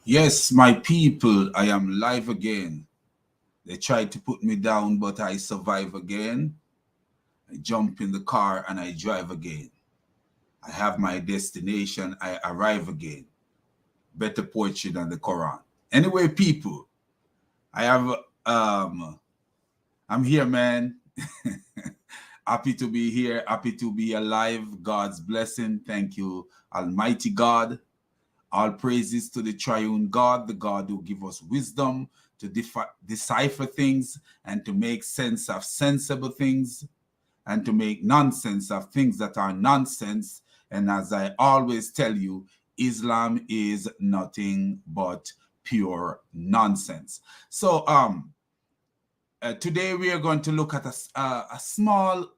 Yes, my people, I am live again. They tried to put me down, but I survive again. I jump in the car and I drive again. I have my destination. I arrive again. Better poetry than the Quran. Anyway, people, I have I'm here, man. Happy to be here. Happy to be alive. God's blessing. Thank you, Almighty God. All praises to the triune God, the God who gives us wisdom to decipher things and to make sense of sensible things and to make nonsense of things that are nonsense. And as I always tell you, Islam is nothing but pure nonsense. So today we are going to look at a small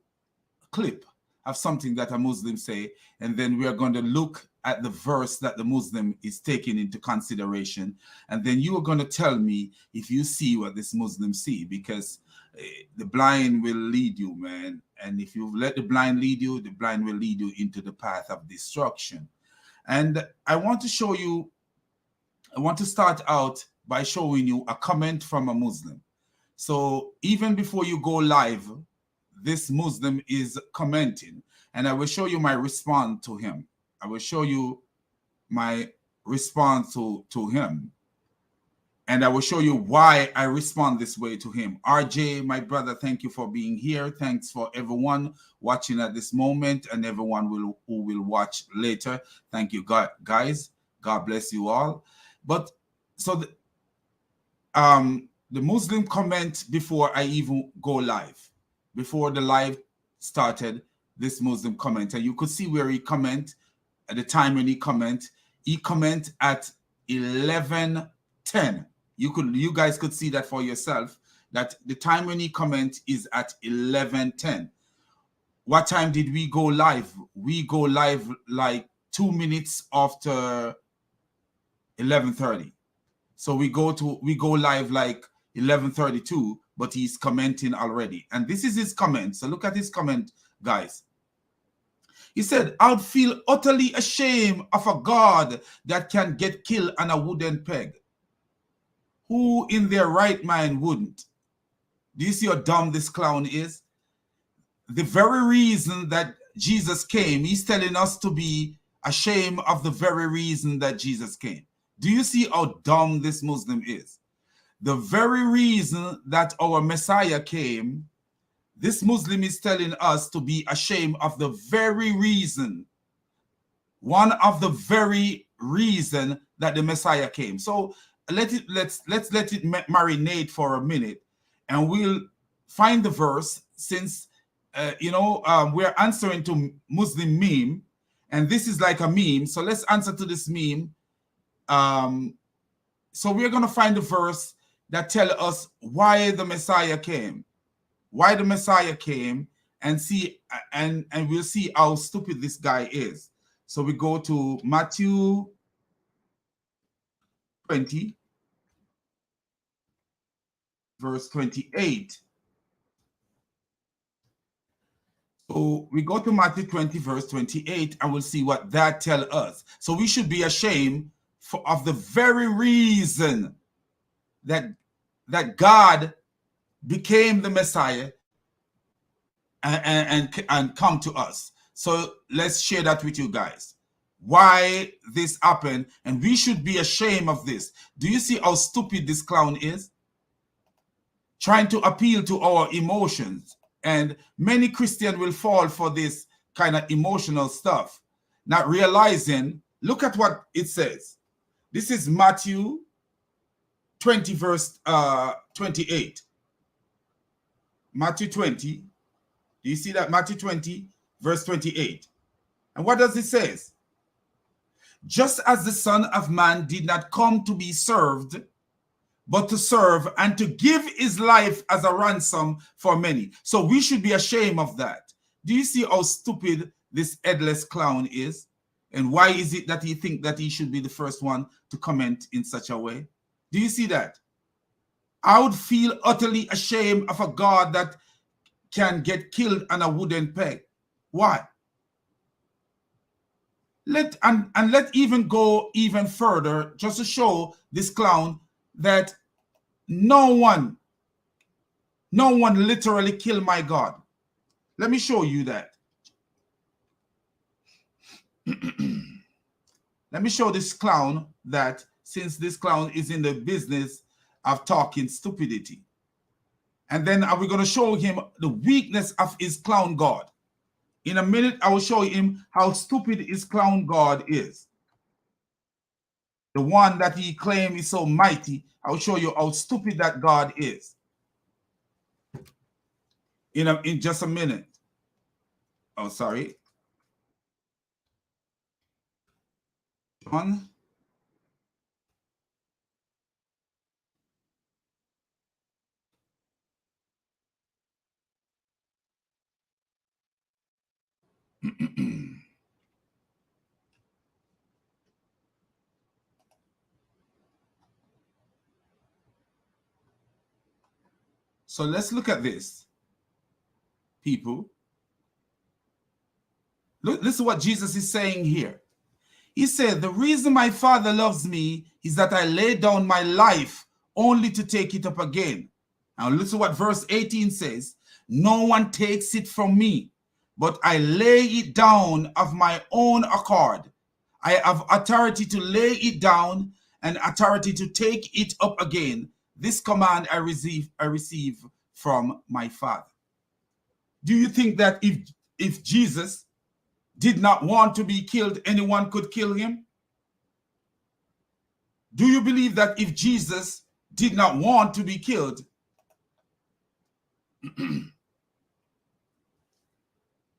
clip of something that a Muslim say, and then we are going to look at the verse that the Muslim is taking into consideration, and then you are going to tell me if you see what this Muslim see, because the blind will lead you, man, and if you let the blind lead you, the blind will lead you into the path of destruction. And I want to start out by showing you a comment from a Muslim. So even before you go live, this Muslim is commenting, and I will show you my response to him. I will show you my response to him, and I will show you why I respond this way to him. RJ, my brother, thank you for being here. Thanks for everyone watching at this moment and everyone who will watch later. Thank you, guys. God bless you all. But so the Muslim comment before I even go live. Before the live started, this Muslim comment, and you could see where he comment at the time when he comment at 11:10. You guys could see that for yourself, that the time when he comment is at 11:10. What time did we go live? We go live like 2 minutes after 11:30. So we go live like 11:32, but he's commenting already. And this is his comment. So look at his comment, guys. He said, I'd feel utterly ashamed of a God that can get killed on a wooden peg. Who in their right mind wouldn't? Do you see how dumb this clown is? The very reason that Jesus came, he's telling us to be ashamed of the very reason that Jesus came. Do you see how dumb this Muslim is? The very reason that our Messiah came, this Muslim is telling us to be ashamed of the very reason, one of the very reason that the Messiah came. So let's let it marinate for a minute, and we'll find the verse, since we're answering to Muslim meme, and this is like a meme. So let's answer to this meme. So we're going to find the verse that tell us why the Messiah came, and see, and we'll see how stupid this guy is. So we go to Matthew 20, verse 28. So we go to Matthew 20, verse 28, and we'll see what that tells us. So we should be ashamed of the very reason that God became the Messiah and come to us. So let's share that with you guys. Why this happened, and we should be ashamed of this. Do you see how stupid this clown is? Trying to appeal to our emotions. And many Christians will fall for this kind of emotional stuff, not realizing, look at what it says. This is Matthew 20, verse 28. Matthew 20. Do you see that? Matthew 20, verse 28. And what does it say? Just as the Son of Man did not come to be served, but to serve and to give his life as a ransom for many. So we should be ashamed of that. Do you see how stupid this headless clown is? And why is it that he thinks that he should be the first one to comment in such a way? Do you see that? I would feel utterly ashamed of a God that can get killed on a wooden peg. Why? Let even go even further, just to show this clown that no one literally killed my God. Let me show you that. Let me show this clown that, since this clown is in the business of talking stupidity. And then we're going to show him the weakness of his clown God. In a minute, I will show him how stupid his clown God is. The one that he claims is so mighty, I will show you how stupid that God is. In just a minute. Oh, sorry. John. So let's look at this, people. Look, listen to what Jesus is saying here. He said, the reason my Father loves me is that I lay down my life only to take it up again. Now listen to what verse 18 says. No one takes it from me, but I lay it down of my own accord. I have authority to lay it down and authority to take it up again. This command I receive from my Father. Do you think that if Jesus did not want to be killed, anyone could kill him? Do you believe that if Jesus did not want to be killed,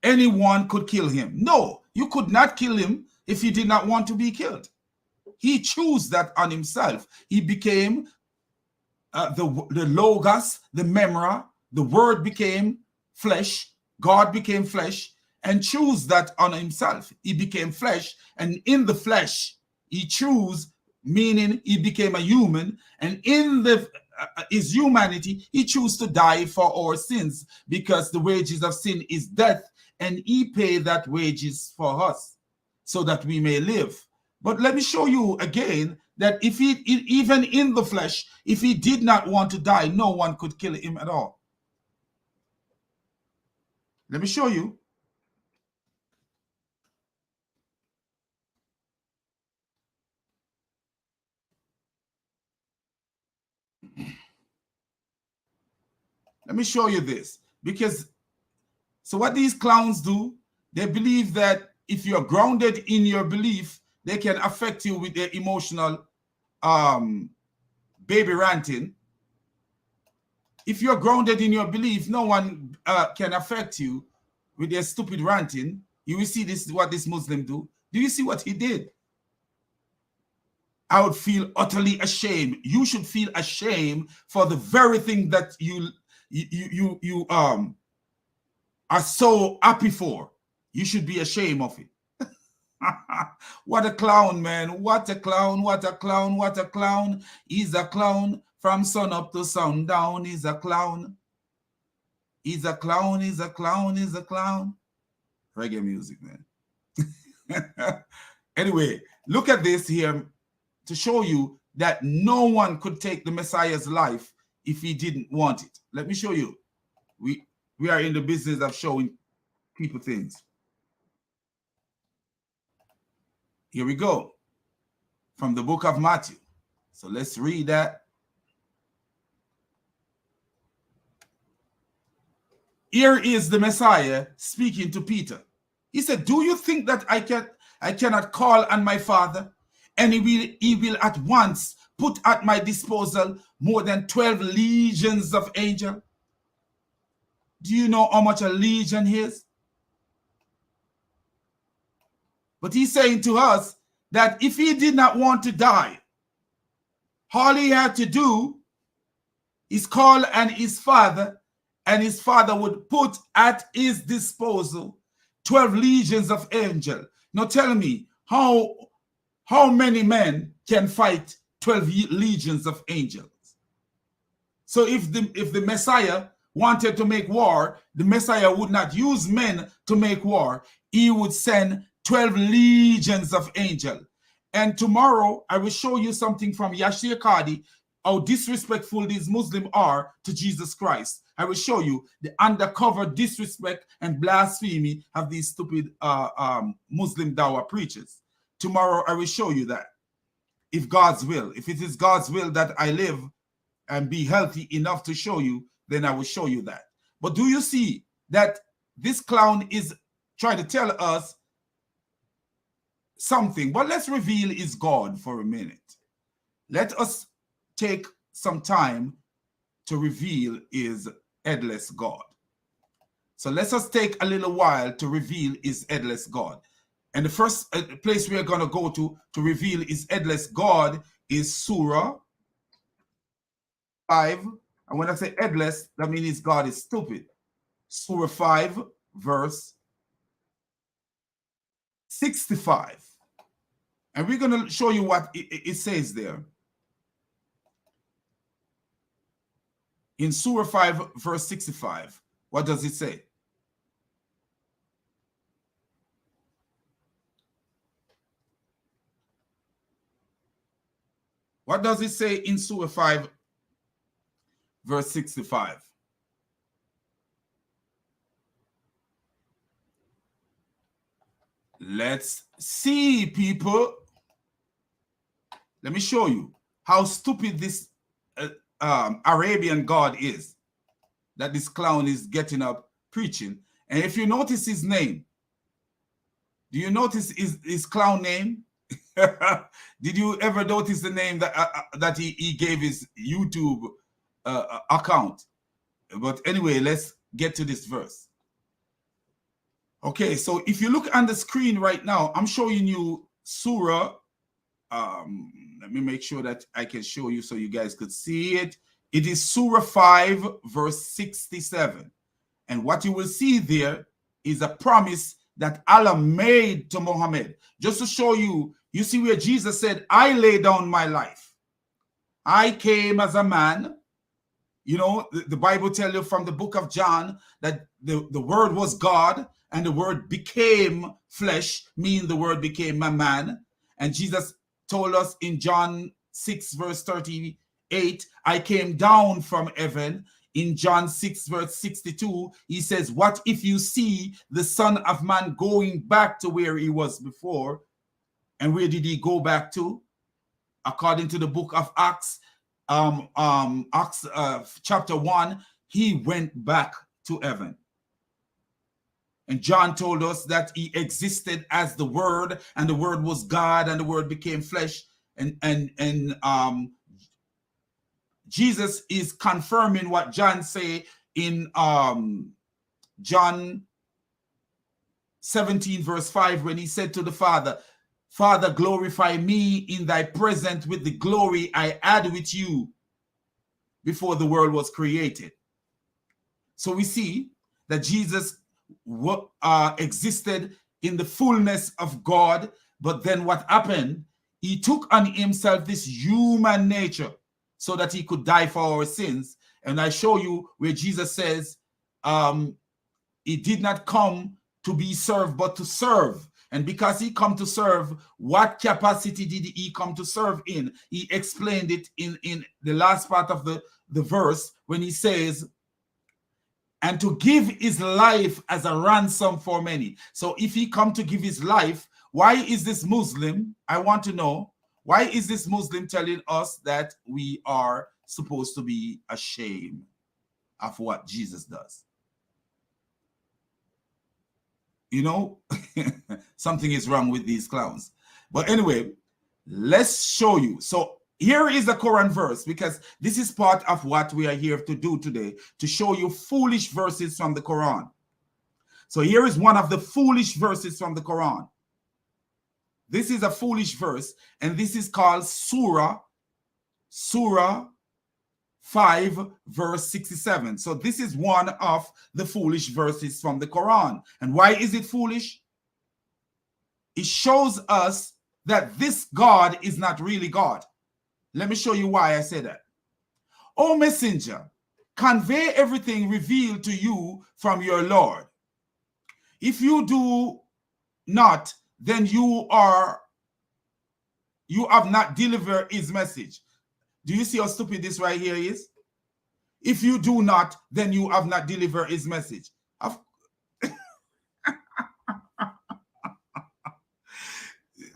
anyone could kill him? No, you could not kill him if he did not want to be killed. He chose that on himself. He became the Logos, the Memra, the Word became flesh, God became flesh, and chose that on himself. He became flesh, and in the flesh, he chose, meaning he became a human, and in his humanity, he chose to die for our sins, because the wages of sin is death, and he paid that wages for us, so that we may live. But let me show you again that if he, even in the flesh, if he did not want to die, no one could kill him at all. Let me show you. Let me show you this. Because, so what these clowns do, they believe that if you're grounded in your belief, they can affect you with their emotional baby ranting. If you're grounded in your belief, no one can affect you with their stupid ranting. You will see this, what this Muslim do. Do you see what he did? I would feel utterly ashamed. You should feel ashamed for the very thing that you are so happy for. You should be ashamed of it. What a clown, man. What a clown, what a clown, what a clown. He's a clown from sun up to sundown. He's a clown. He's a clown, he's a clown, he's a clown. Reggae music, man. Anyway, look at this here to show you that no one could take the Messiah's life if he didn't want it. Let me show you. We are in the business of showing people things. Here we go. From the book of Matthew. So let's read that. Here is the Messiah speaking to Peter. He said, do you think that I cannot call on my Father, and he will at once put at my disposal more than 12 legions of angels? Do you know how much a legion is? But he's saying to us that if he did not want to die, all he had to do is call on his Father, and his Father would put at his disposal 12 legions of angels. Now tell me, how many men can fight 12 legions of angels? So if the Messiah wanted to make war, the Messiah would not use men to make war. He would send 12 legions of angels. And tomorrow I will show you something from Yashir Qadi, how disrespectful these Muslims are to Jesus Christ. I will show you the undercover disrespect and blasphemy of these stupid Muslim Dawah preachers. Tomorrow I will show you that. If God's will, if it is God's will that I live and be healthy enough to show you, then I will show you that. But do you see that this clown is trying to tell us something? But let's reveal his God for a minute. Let us take some time to reveal his headless God. So let us take a little while to reveal his headless God. And the first place we are going to go to reveal his headless God is Surah 5. And when I say headless, that means his God is stupid. Surah 5, verse 65. And we're going to show you what it says there. In Surah 5, verse 65, what does it say? What does it say in Surah 5, verse 65? Let's see, people. Let me show you how stupid this Arabian God is, that this clown is getting up preaching. And if you notice his name, do you notice his clown name? Did you ever notice the name that he gave his YouTube account? But anyway, let's get to this verse. Okay, so if you look on the screen right now, I'm showing you Surah. Let me make sure that I can show you so you guys could see it. It is Surah 5, verse 67. And what you will see there is a promise that Allah made to Muhammad. Just to show you, you see where Jesus said, I lay down my life. I came as a man. You know, the Bible tells you from the book of John that the word was God and the word became flesh, meaning the word became a man. And Jesus told us in John 6, verse 38, I came down from heaven. In John 6, verse 62, he says, what if you see the Son of Man going back to where he was before? And where did he go back to? According to the book of Acts, chapter 1, he went back to heaven. And John told us that he existed as the Word, and the Word was God, and the Word became flesh. And Jesus is confirming what John say in John 17, verse 5, when he said to the Father, Father, glorify me in thy presence with the glory I had with you before the world was created. So we see that Jesus existed in the fullness of God, but then what happened? He took on himself this human nature so that he could die for our sins. And I show you where Jesus says he did not come to be served, but to serve. And because he come to serve, what capacity did he come to serve in? He explained it in the last part of the verse when he says, and to give his life as a ransom for many. So if he come to give his life, why is this Muslim? I want to know, why is this Muslim telling us that we are supposed to be ashamed of what Jesus does? You know, something is wrong with these clowns. But anyway, let's show you. So here is the Quran verse, because this is part of what we are here to do today, to show you foolish verses from the Quran. So here is one of the foolish verses from the Quran. This is a foolish verse, and this is called Surah 5, verse 67. So this is one of the foolish verses from the Quran. And why is it foolish? It shows us that this God is not really God. Let me show you why I say that. O messenger, convey everything revealed to you from your Lord. If you do not, then you have not delivered his message. Do you see how stupid this right here is? If you do not, then you have not delivered his message.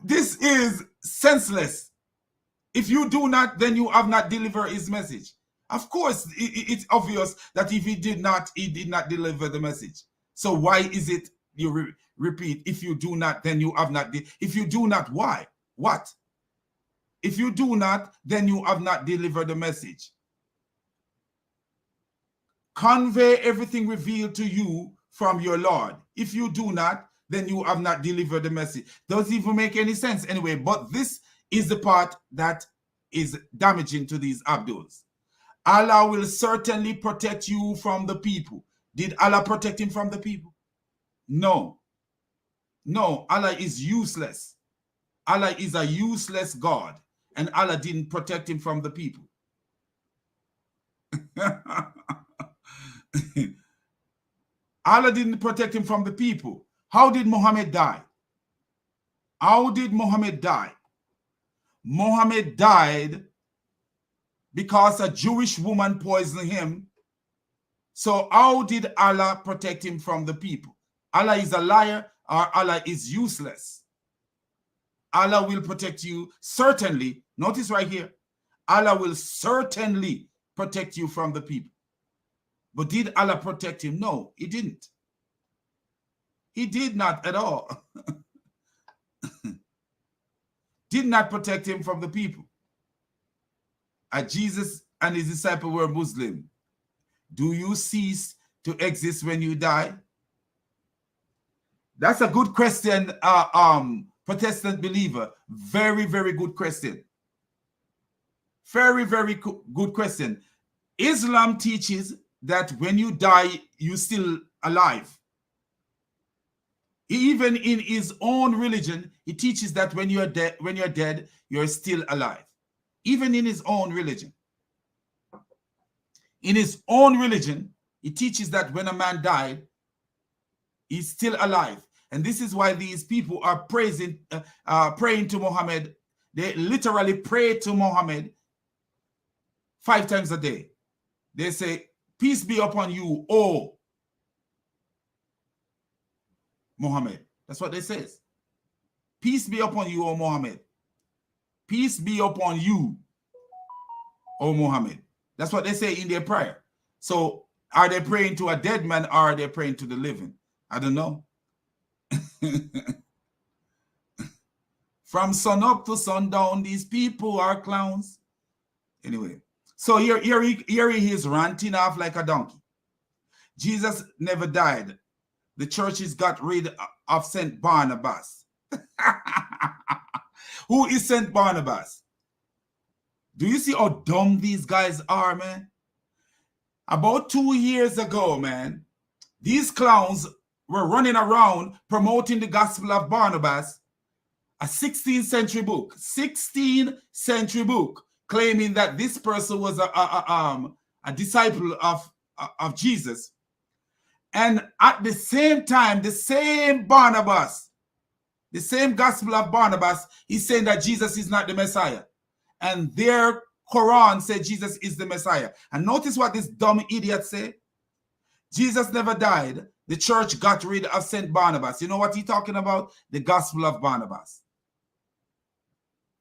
This is senseless. If you do not, then you have not delivered his message. Of course, it's obvious that if he did not deliver the message. So why is it you repeat, if you do not, then you have not. If you do not, why? What? If you do not, then you have not delivered the message. Convey everything revealed to you from your Lord. If you do not, then you have not delivered the message. Doesn't even make any sense anyway. But this is the part that is damaging to these Abduls. Allah will certainly protect you from the people. Did Allah protect him from the people? No. No, Allah is useless. Allah is a useless God. And Allah didn't protect him from the people. Allah didn't protect him from the people. How did Muhammad die? How did Muhammad die? Muhammad died because a Jewish woman poisoned him. So how did Allah protect him from the people? Allah is a liar, or Allah is useless. Allah will protect you, certainly. Notice right here. Allah will certainly protect you from the people. But did Allah protect him? No, he didn't. He did not at all. Did not protect him from the people. Jesus and his disciples were Muslim. Do you cease to exist when you die? That's a good question, Protestant believer. Very, very good question. Very, very good question. Islam teaches that when you die, you're still alive. Even in his own religion, he teaches that when you're dead, you're still alive. Even in his own religion. In his own religion, he teaches that when a man died, he's still alive. And this is why these people are praying to Muhammad. They literally pray to Muhammad 5 times a day. They say, peace be upon you, O Muhammad. That's what they say. Peace be upon you, O Muhammad. Peace be upon you, O Muhammad. That's what they say in their prayer. So are they praying to a dead man, or are they praying to the living? I don't know. From sun up to sundown, these people are clowns. Anyway, so here he is ranting off like a donkey. Jesus never died. The churches got rid of St. Barnabas. Who is St. Barnabas? Do you see how dumb these guys are, man? About 2 years ago, man, these clowns were running around promoting the Gospel of Barnabas, a 16th century book, 16th century book, claiming that this person was a disciple of Jesus. And at the same time, the same Barnabas, the same Gospel of Barnabas, he's saying that Jesus is not the Messiah. And their Quran said Jesus is the Messiah. And notice what this dumb idiot said. Jesus never died. The church got rid of St. Barnabas. You know what he's talking about? The Gospel of Barnabas.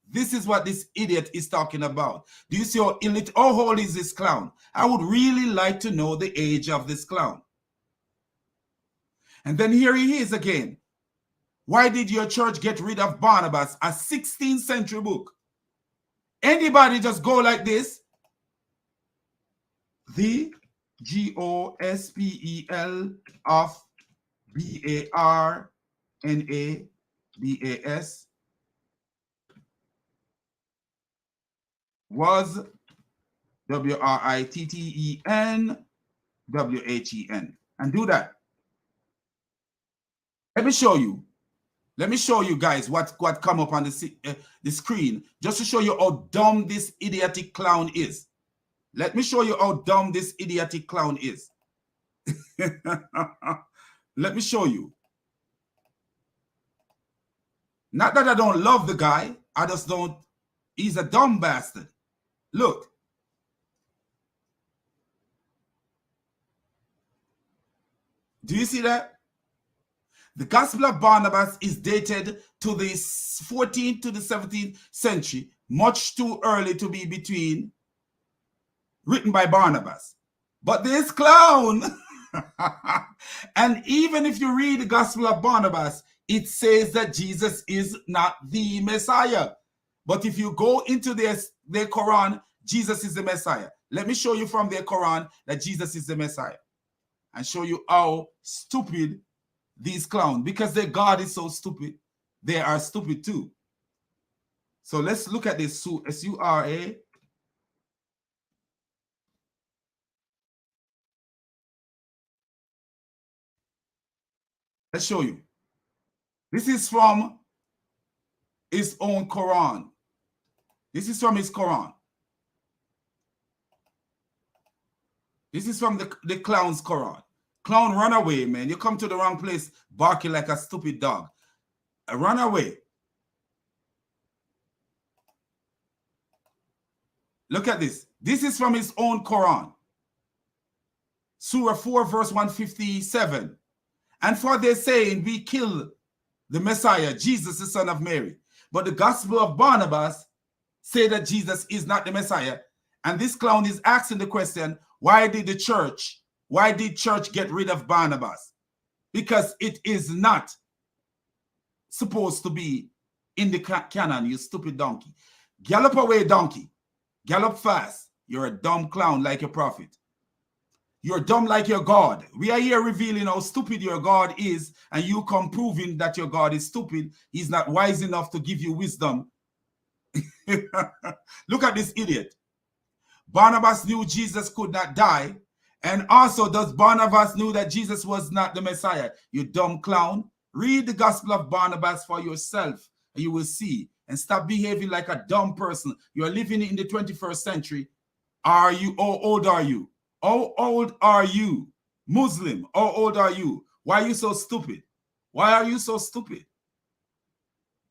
This is what this idiot is talking about. Do you see how old is this clown? I would really like to know the age of this clown. And then here he is again. Why did your church get rid of Barnabas, a 16th century book? Anybody just go like this? The Gospel of Barnabas was Writtenwhen. And do that. Let me show you. Let me show you guys what come up on the screen, just to show you how dumb this idiotic clown is. Let me show you how dumb this idiotic clown is. Let me show you. Not that I don't love the guy. I just don't. He's a dumb bastard. Look. Do you see that? The Gospel of Barnabas is dated to the 14th to the 17th century, much too early to be written by Barnabas. But this clown, and even if you read the Gospel of Barnabas, it says that Jesus is not the Messiah. But if you go into their Quran, Jesus is the Messiah. Let me show you from their Quran that Jesus is the Messiah. And show you how stupid these clowns, because their God is so stupid, they are stupid too. So let's look at this Surah. Let's show you. This is from his own Quran. This is from his Quran. This is from the clown's Quran. Clown, run away, man. You come to the wrong place barking like a stupid dog. Run away. Look at this. This is from his own Quran. Surah 4, verse 157. And for their saying, we kill the Messiah, Jesus, the son of Mary. But the Gospel of Barnabas say that Jesus is not the Messiah. And this clown is asking the question, why did church get rid of Barnabas? Because it is not supposed to be in the canon, you stupid donkey. Gallop away, donkey. Gallop fast. You're a dumb clown like your prophet. You're dumb like your God. We are here revealing how stupid your God is, and you come proving that your God is stupid. He's not wise enough to give you wisdom. Look at this idiot. Barnabas knew Jesus could not die. And also, does Barnabas knew that Jesus was not the Messiah? You dumb clown. Read the Gospel of Barnabas for yourself, and you will see. And stop behaving like a dumb person. You're living in the 21st century. How old are you? How old are you? Muslim, how old are you? Why are you so stupid? Why are you so stupid?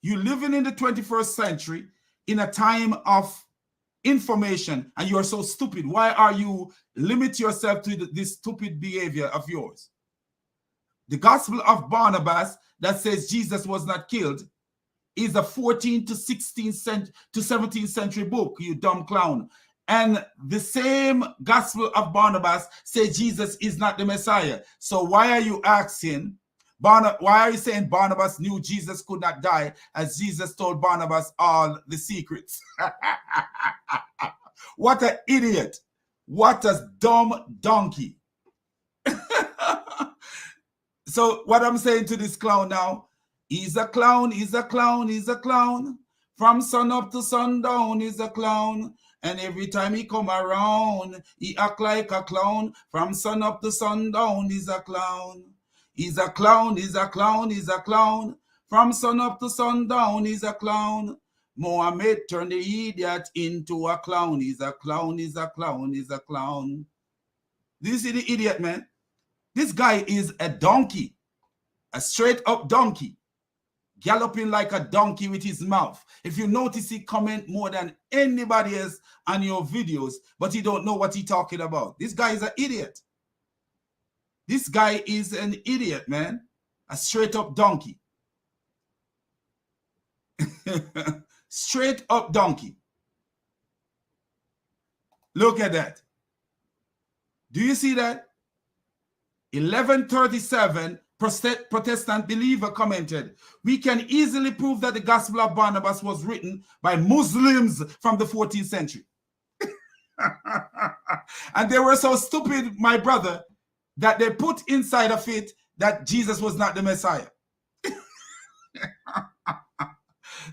You're living in the 21st century in a time of information, and you're so stupid. Why are you limit yourself to this stupid behavior of yours? The Gospel of Barnabas that says Jesus was not killed is a 14th to 16th to 17th century book, you dumb clown. And the same Gospel of Barnabas says Jesus is not the Messiah. So why are you asking, why are you saying Barnabas knew Jesus could not die, as Jesus told Barnabas all the secrets? What an idiot. What a dumb donkey. So what I'm saying to this clown now, he's a clown, he's a clown, he's a clown. From sun up to sundown, he's a clown. And every time he come around, he act like a clown. From sun up to sundown, he's a clown. He's a clown, he's a clown, he's a clown. From sun up to sundown, he's a clown. Mohammed turned the idiot into a clown. He's a clown, he's a clown, he's a clown. Do you see the idiot, man? This guy is a donkey, a straight up donkey, galloping like a donkey with his mouth. If you notice, he comment more than anybody else on your videos, but he don't know what he's talking about. This guy is an idiot. This guy is an idiot, man. A straight up donkey. Straight up donkey. Look at that. Do you see that? 1137, Protestant believer commented, we can easily prove that the Gospel of Barnabas was written by Muslims from the 14th century. And they were so stupid, my brother, that they put inside of it that Jesus was not the Messiah.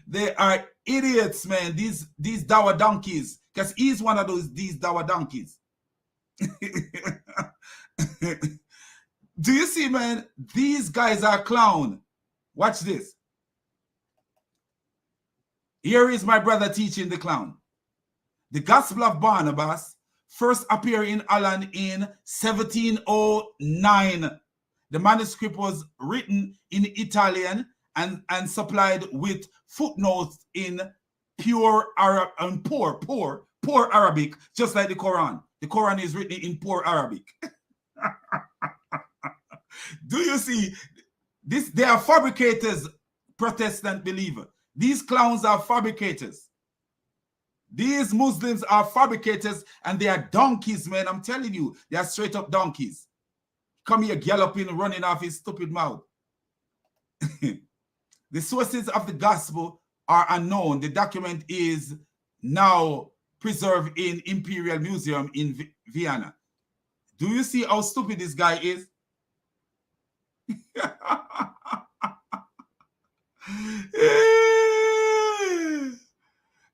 They are idiots, man. These dour donkeys, because he's one of these dour donkeys. Do you see, man? These guys are clown. Watch this. Here is my brother teaching the clown. The Gospel of Barnabas first appeared in Holland in 1709. The manuscript was written in Italian and supplied with footnotes in pure Arab and poor Arabic, just like the Quran. The Quran is written in poor Arabic. Do you see this? They are fabricators, Protestant believer. These clowns are fabricators. These Muslims are fabricators, and they are donkeys, man. I'm telling you, they are straight up donkeys. Come here galloping, running off his stupid mouth. The sources of the gospel are unknown. The document is now preserved in Imperial Museum in Vienna. Do you see how stupid this guy is?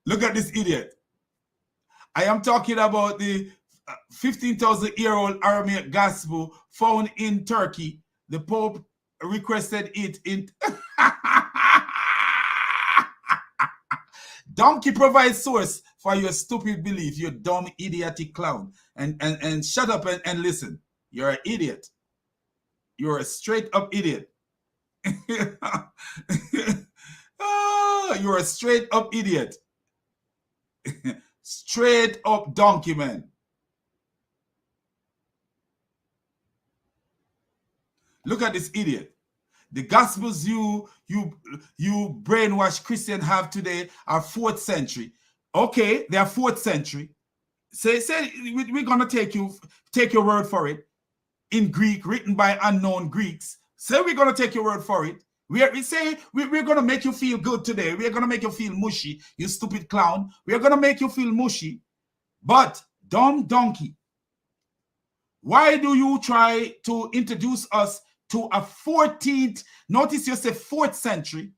Look at this idiot. I am talking about the 15,000-year-old Aramaic gospel found in Turkey. The Pope requested it in... Donkey provides source for your stupid belief, you dumb, idiotic clown. And shut up and listen. You're an idiot. You're a straight-up idiot. Oh, you're a straight-up idiot. Straight-up donkey, man. Look at this idiot. The gospels you brainwashed Christians have today are 4th century. Okay, they are 4th century. Say we're gonna take your word for it. In Greek, written by unknown Greeks. Say we're gonna take your word for it. We're gonna make you feel good today. We're gonna make you feel mushy, you stupid clown. We're gonna make you feel mushy. But dumb donkey, why do you try to introduce us to a 14th, notice you say 4th century.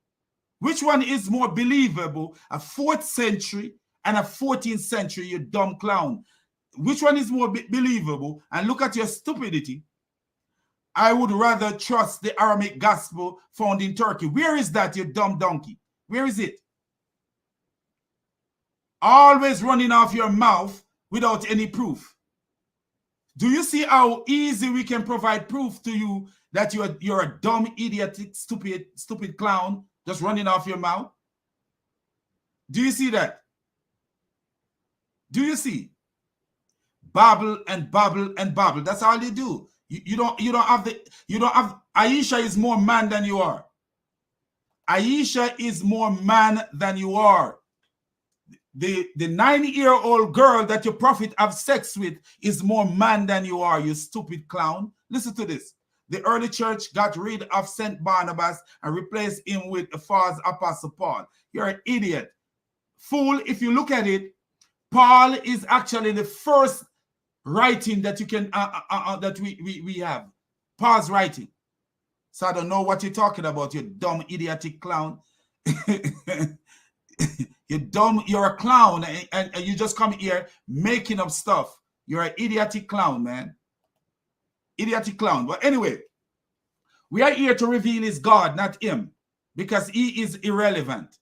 Which one is more believable? A 4th century and a 14th century, you dumb clown. Which one is more believable? And look at your stupidity. I would rather trust the Aramaic gospel found in Turkey. Where is that, you dumb donkey? Where is it? Always running off your mouth without any proof. Do you see how easy we can provide proof to you that you're a dumb, idiotic, stupid clown just running off your mouth? Do you see that? Do you see? Babble and babble and babble. That's all you do. You don't have Aisha is more man than you are. Aisha is more man than you are. The 9-year-old girl that your prophet have sex with is more man than you are, you stupid clown. Listen to this. The early church got rid of St. Barnabas and replaced him with the false apostle Paul. You're an idiot. Fool, if you look at it, Paul is actually the first writing that you can that we have. Paul's writing. So I don't know what you're talking about, you dumb, idiotic clown. You're a clown, and you just come here making up stuff. You're an idiotic clown, man. Idiotic clown. But anyway, we are here to reveal his God, not him, because he is irrelevant.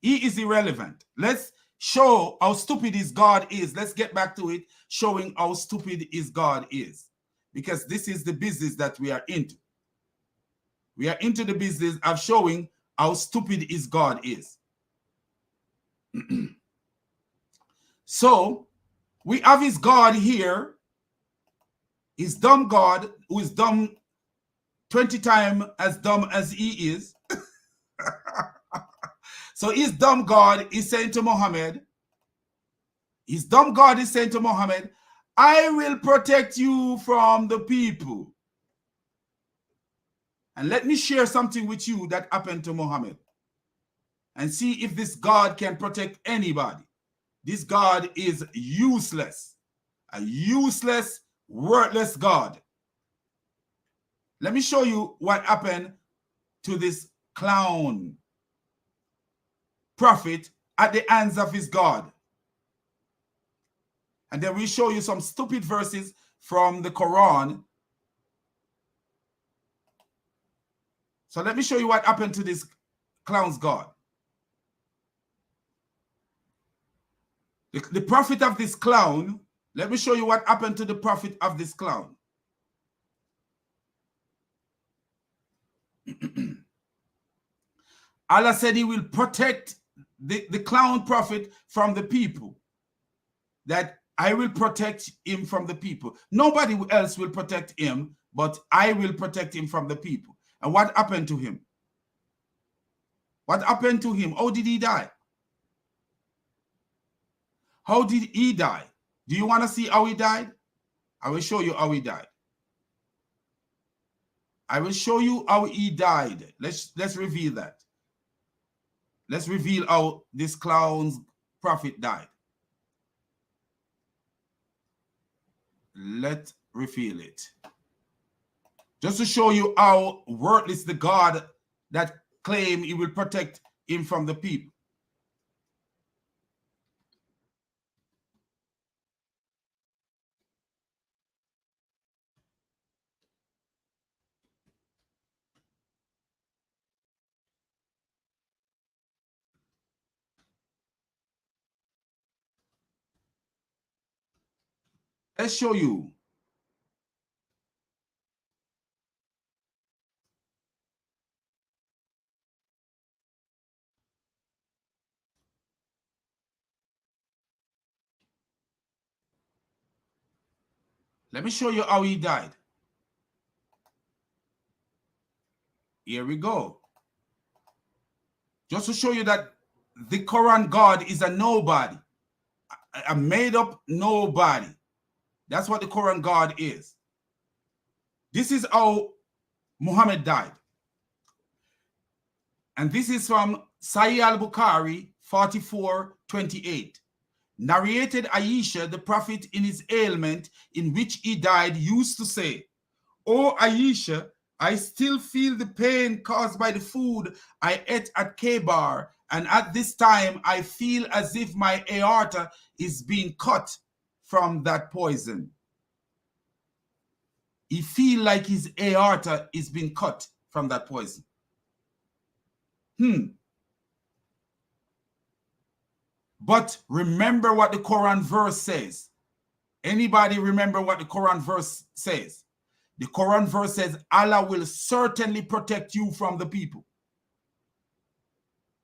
He is irrelevant. Let's show how stupid his God is. Let's get back to it, showing how stupid his God is, because this is the business that we are into. We are into the business of showing how stupid his God is. So we have his God here, his dumb God, who is dumb 20 times as dumb as he is. So his dumb God is saying to Muhammad, I will protect you from the people. And let me share something with you that happened to Muhammad and see if this God can protect anybody. This God is useless, a useless, worthless God. Let me show you what happened to this clown prophet at the hands of his God. And then we show you some stupid verses from the Quran. So let me show you what happened to this clown's God. The prophet of this clown, let me show you what happened to the prophet of this clown. Allah said he will protect the clown prophet from the people. That I will protect him from the people. Nobody else will protect him, but I will protect him from the people. And what happened to him? What happened to him? How did he die? How did he die? Do you want to see how he died? I will show you how he died. I will show you how he died. Let's reveal that. Let's reveal how this clown's prophet died. Let's reveal it. Just to show you how worthless the God that claim he will protect him from the people. Let's show you. Let me show you how he died. Here we go. Just to show you that the Quran God is a nobody, a made up nobody. That's what the Quran God is. This is how Muhammad died. And this is from Sahih al-Bukhari 44:28. Narrated Aisha, the prophet in his ailment in which he died, used to say, "O Aisha, I still feel the pain caused by the food I ate at Khaybar, and at this time I feel as if my aorta is being cut from that poison." He feel like his aorta is being cut from that poison. But remember what the Quran verse says. Anybody remember what the Quran verse says? The Quran verse says, Allah will certainly protect you from the people.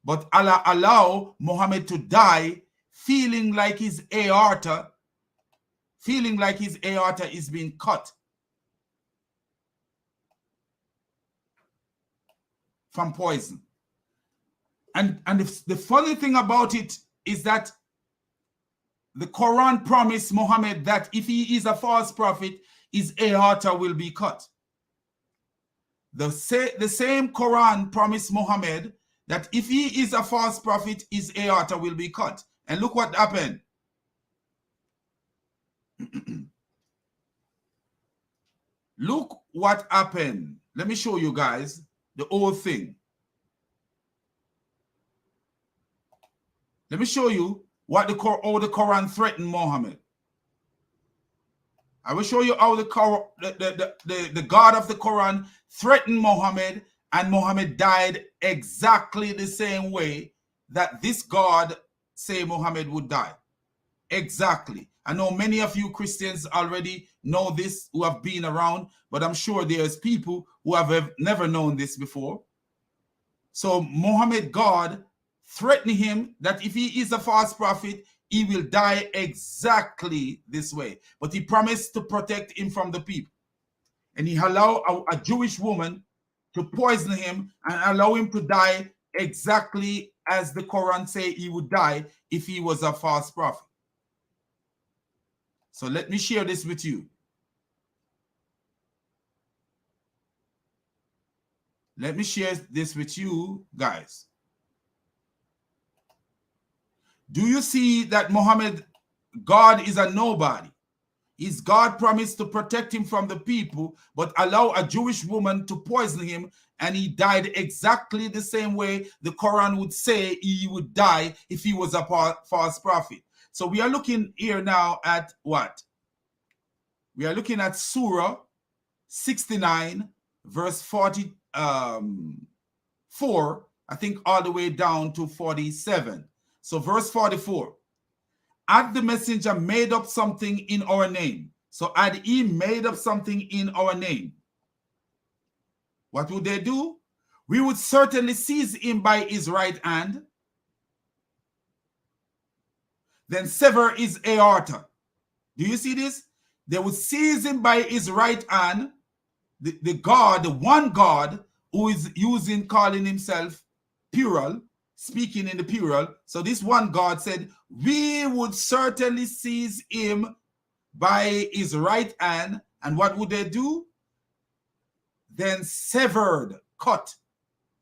But Allah allow Muhammad to die feeling like his aorta is being cut from poison. And the funny thing about it is that the Quran promised Muhammad that if he is a false prophet, his aorta will be cut. The same Quran promised Muhammad that if he is a false prophet, his aorta will be cut. And look what happened. Look what happened. Let me show you guys the whole thing. Let me show you how the Quran threatened Muhammad. I will show you how the God of the Quran threatened Muhammad, and Muhammad died exactly the same way that this God say Muhammad would die. Exactly. I know many of you Christians already know this who have been around, but I'm sure there's people who have never known this before. So Muhammad, God threatened him that if he is a false prophet, he will die exactly this way. But he promised to protect him from the people. And he allowed a Jewish woman to poison him and allow him to die exactly as the Quran say he would die if he was a false prophet. So let me share this with you. Let me share this with you guys. Do you see that Muhammad, God is a nobody? His God promised to protect him from the people, but allow a Jewish woman to poison him, and he died exactly the same way the Quran would say he would die if he was a false prophet. So we are looking here now at what? We are looking at Surah 69, verse 44, I think all the way down to 47. So verse 44. Had the messenger made up something in our name? So had he made up something in our name? What would they do? we would certainly seize him by his right hand, then sever his aorta. Do you see this? They would seize him by his right hand, the God, the one God who is calling himself plural, speaking in the plural. So this one God said, we would certainly seize him by his right hand. And what would they do? Then severed, cut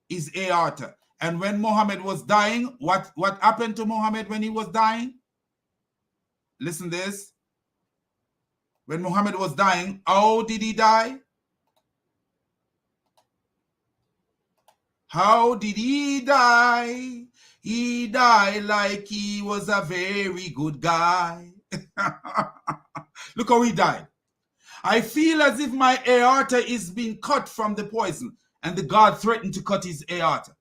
his aorta. And when Muhammad was dying, what happened to Muhammad when he was dying? Listen to this. When Muhammad was dying, how did he die? How did he die? He died like he was a very good guy. Look how he died. I feel as if my aorta is being cut from the poison, and the God threatened to cut his aorta.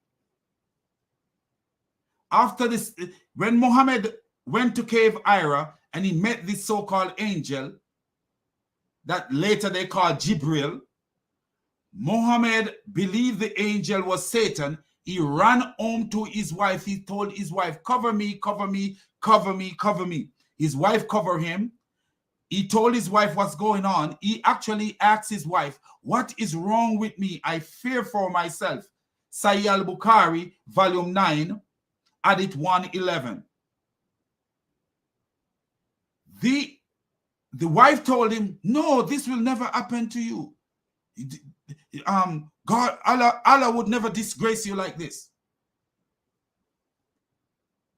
After this, when Muhammad went to Cave Hira and he met this so-called angel that later they called Jibril, Muhammad believed the angel was Satan. He ran home to his wife. He told his wife, cover me, cover me, cover me, cover me. His wife covered him. He told his wife what's going on. He actually asked his wife, what is wrong with me? I fear for myself. Sahih al-Bukhari, volume 9, hadith 111. The wife told him, no, this will never happen to you. God, Allah would never disgrace you like this.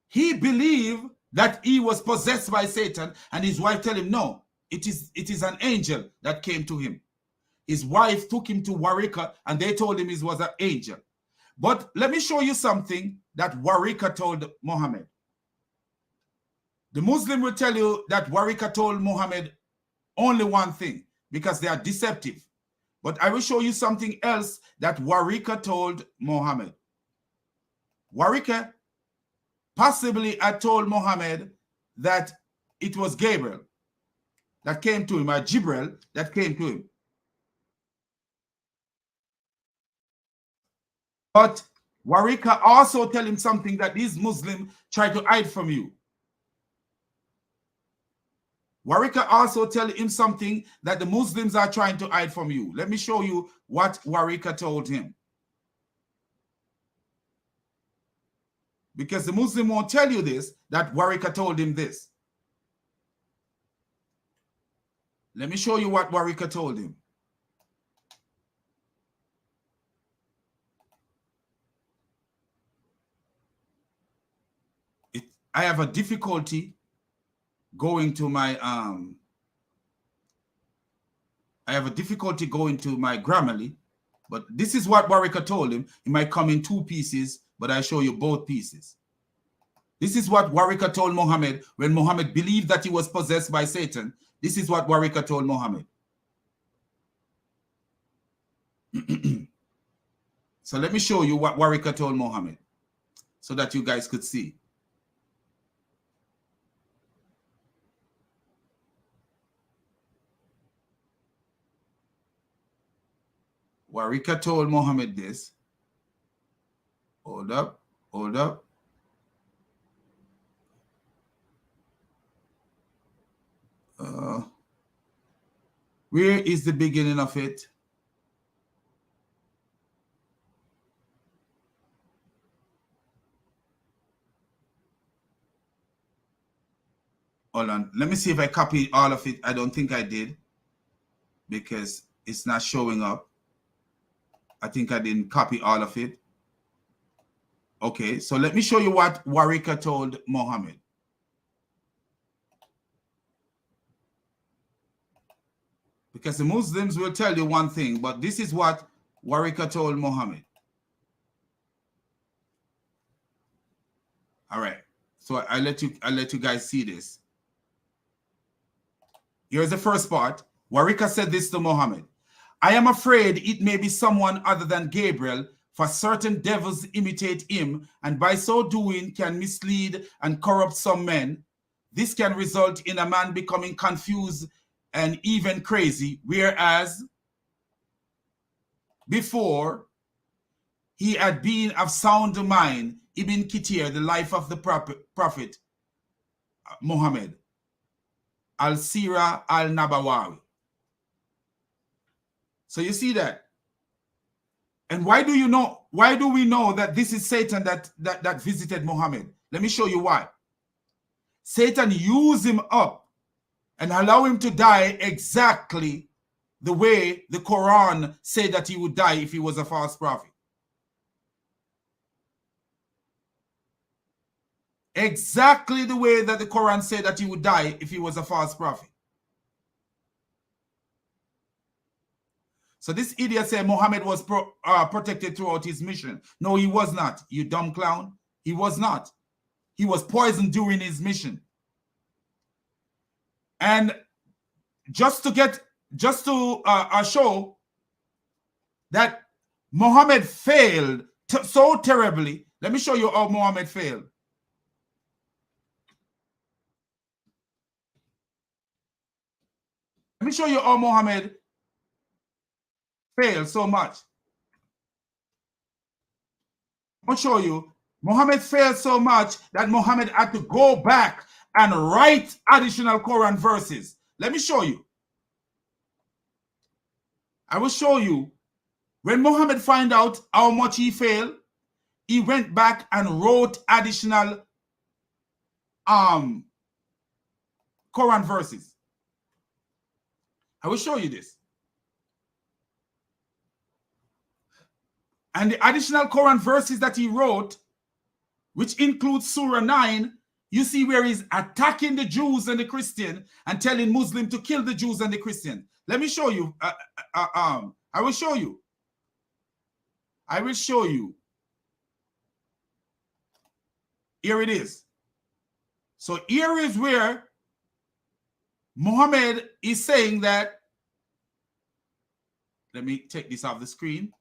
He believed that he was possessed by Satan, and his wife told him, no, it is an angel that came to him. His wife took him to Warika, and they told him it was an angel. But let me show you something that Warika told Muhammad. The Muslim will tell you that Warika told Muhammad only one thing, because they are deceptive. But I will show you something else that Warika told Muhammad. Warika possibly had told Muhammad that it was Gabriel that came to him, or Jibril that came to him. But Warika also tell him something that these Muslims try to hide from you. Warika also tell him something that the Muslims are trying to hide from you. Let me show you what Warika told him. Because the Muslim won't tell you this, that Warika told him this. Let me show you what Warika told him. I have a difficulty going to my Grammarly, but this is what Warika told him. It might come in two pieces, but I show you both pieces. This is what Warika told Muhammad when Muhammad believed that he was possessed by Satan. This is what Warika told Muhammad. So let me show you what Warika told Muhammad so that you guys could see. Warika told Muhammad this. Hold up, hold up. Where is the beginning of it? Hold on. Let me see if I copied all of it. I don't think I did because it's not showing up. I think I didn't copy all of it. Okay, so let me show you what Warika told Muhammad. Because the Muslims will tell you one thing, but this is what Warika told Muhammad. All right, so I let you guys see this. Here's the first part. Warika said this to Muhammad. I am afraid it may be someone other than Gabriel, for certain devils imitate him, and by so doing can mislead and corrupt some men. This can result in a man becoming confused and even crazy, whereas before he had been of sound mind, Ibn Kathir, the life of the Prophet Muhammad, Al-Sirah al-Nabawi. So you see that. And why do we know that this is Satan that visited Muhammad? Let me show you why. Satan used him up and allow him to die exactly the way the Quran said that he would die if he was a false prophet. Exactly the way that the Quran said that he would die if he was a false prophet. So this idiot said Muhammad was protected throughout his mission. No, he was not, you dumb clown. He was not. He was poisoned during his mission. And just to show that Muhammad failed so terribly, let me show you how Muhammad failed. Let me show you how Muhammad failed so much. I'll show you. Muhammad failed so much that Muhammad had to go back and write additional Quran verses. Let me show you. I will show you. When Muhammad found out how much he failed, he went back and wrote additional Quran verses. I will show you this. And the additional Quran verses that he wrote, which includes Surah 9, you see where he's attacking the Jews and the Christian and telling Muslims to kill the Jews and the Christian. Let me show you. I will show you. I will show you. Here it is. So here is where Muhammad is saying that, let me take this off the screen.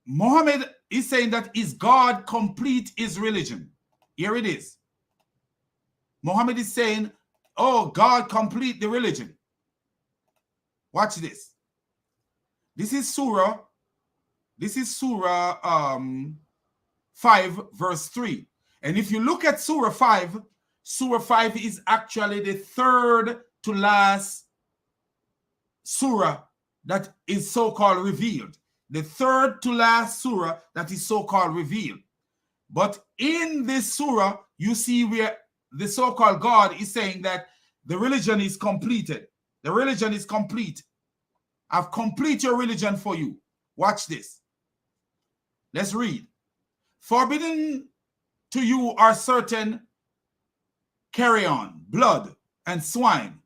Muhammad is saying that is God complete his religion. Here it is. Muhammad is saying, oh, God complete the religion. Watch this. This is Surah 5 verse 3. And if you look at Surah 5 is actually the third to last surah that is so-called revealed. The third to last surah that is so-called revealed. But in this surah, you see where the so-called God is saying that the religion is completed. The religion is complete. I've complete your religion for you. Watch this. Let's read. Forbidden to you are certain carrion, blood, and swine.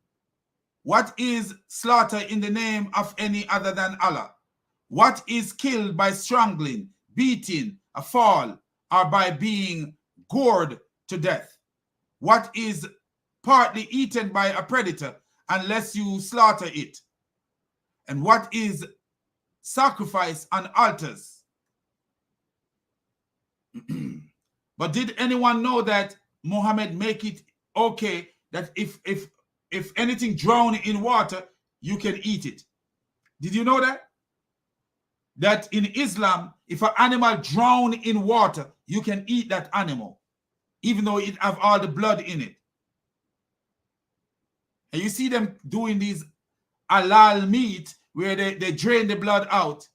What is slaughter in the name of any other than Allah? What is killed by strangling, beating, a fall, or by being gored to death? What is partly eaten by a predator unless you slaughter it? And what is sacrifice on altars? But did anyone know that Muhammad make it okay that if anything drown in water, you can eat it? Did you know that? That in Islam, if an animal drown in water, you can eat that animal, even though it have all the blood in it. And you see them doing these halal meat where they drain the blood out.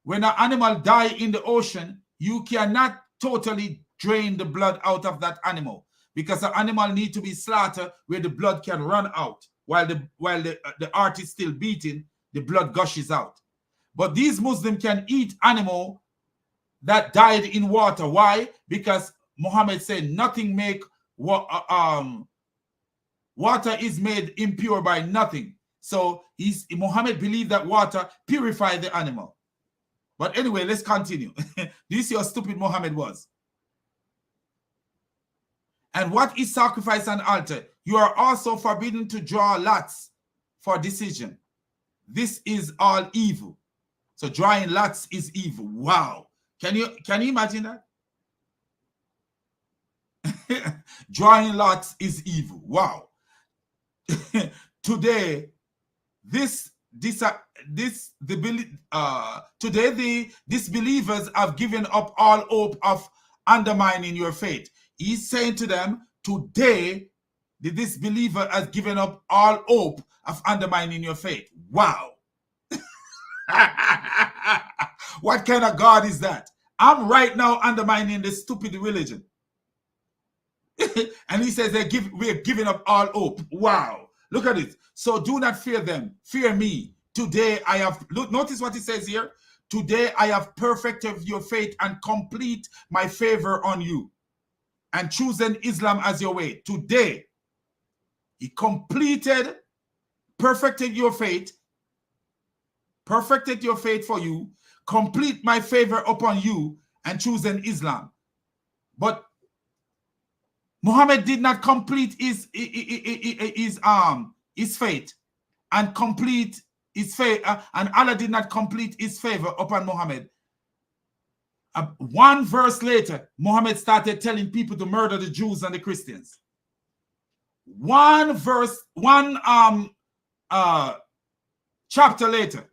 When an animal die in the ocean, you cannot totally drain the blood out of that animal because the animal need to be slaughtered where the blood can run out. While the heart is still beating, the blood gushes out. But these Muslims can eat animal that died in water. Why? Because Muhammad said nothing make water is made impure by nothing. So Muhammad believed that water purified the animal. But anyway, let's continue. Do you see how stupid Muhammad was? And what is sacrifice on altar? You are also forbidden to draw lots for decision. This is all evil. So drawing lots is evil. Wow. Can you imagine that? Drawing lots is evil. Wow. Today, this today the disbelievers have given up all hope of undermining your faith. He's saying to them, today the disbeliever has given up all hope of undermining your faith. Wow. What kind of God is that? I'm right now undermining this stupid religion. And he says we're giving up all hope. Wow. Look at it. So do not fear them. Fear me. Today I have, notice what it says here. Today I have perfected your faith and complete my favor on you, and chosen Islam as your way. Today he perfected your faith for you, complete my favor upon you, and chosen Islam. But Muhammad did not complete his faith and complete his faith, and Allah did not complete his favor upon Muhammad. One verse later, Muhammad started telling people to murder the Jews and the Christians. One chapter later,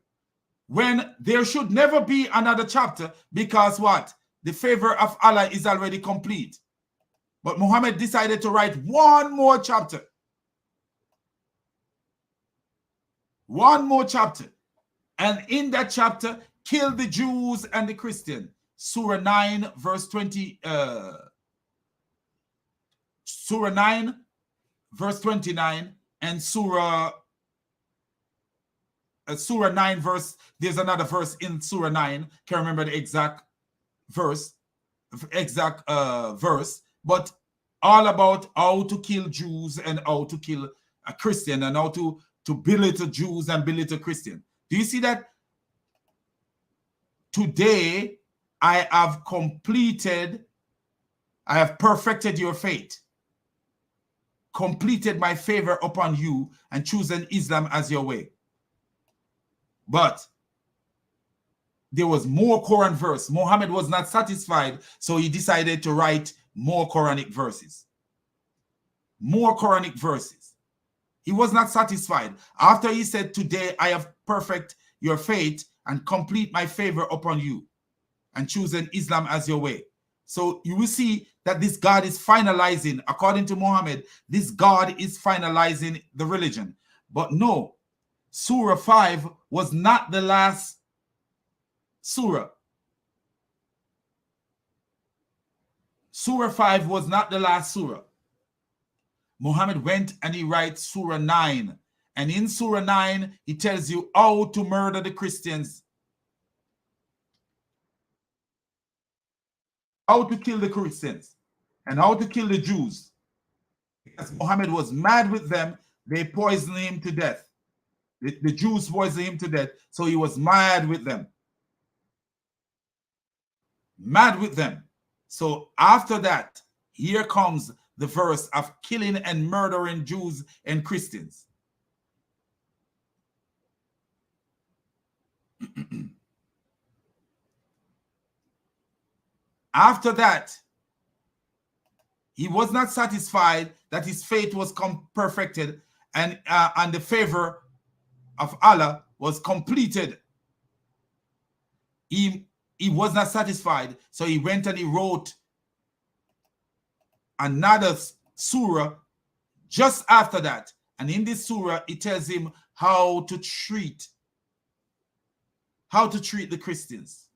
when there should never be another chapter, because what? The favor of Allah is already complete. But Muhammad decided to write one more chapter. One more chapter. And in that chapter, kill the Jews and the Christians. Surah 9, verse 20. Surah 9, verse 29. And Surah 9 verse, there's another verse in Surah 9. Can't remember the exact verse, but all about how to kill Jews and how to kill a Christian, and how to belittle Jews and belittle Christian. Do you see that? Today I have perfected your faith, completed my favor upon you, and chosen Islam as your way. But there was more Quran verse. Muhammad was not satisfied, so he decided to write more Quranic verses. More Quranic verses. He was not satisfied. After he said, today I have perfect your faith and complete my favor upon you, and chosen Islam as your way. So you will see that this God is finalizing, according to Muhammad, this God is finalizing the religion. But no, Surah 5 was not the last surah. Surah 5 was not the last surah. Muhammad went and he writes Surah 9. And in Surah 9, he tells you how to murder the Christians, how to kill the Christians, and how to kill the Jews. Because Muhammad was mad with them, they poisoned him to death. The Jews poisoned him to death, so he was mad with them. Mad with them. So after that, here comes the verse of killing and murdering Jews and Christians. After that, he was not satisfied that his faith was perfected and the favor of Allah was completed. He was not satisfied, so he went and he wrote another surah just after that. And in this surah, it tells him how to treat the Christians.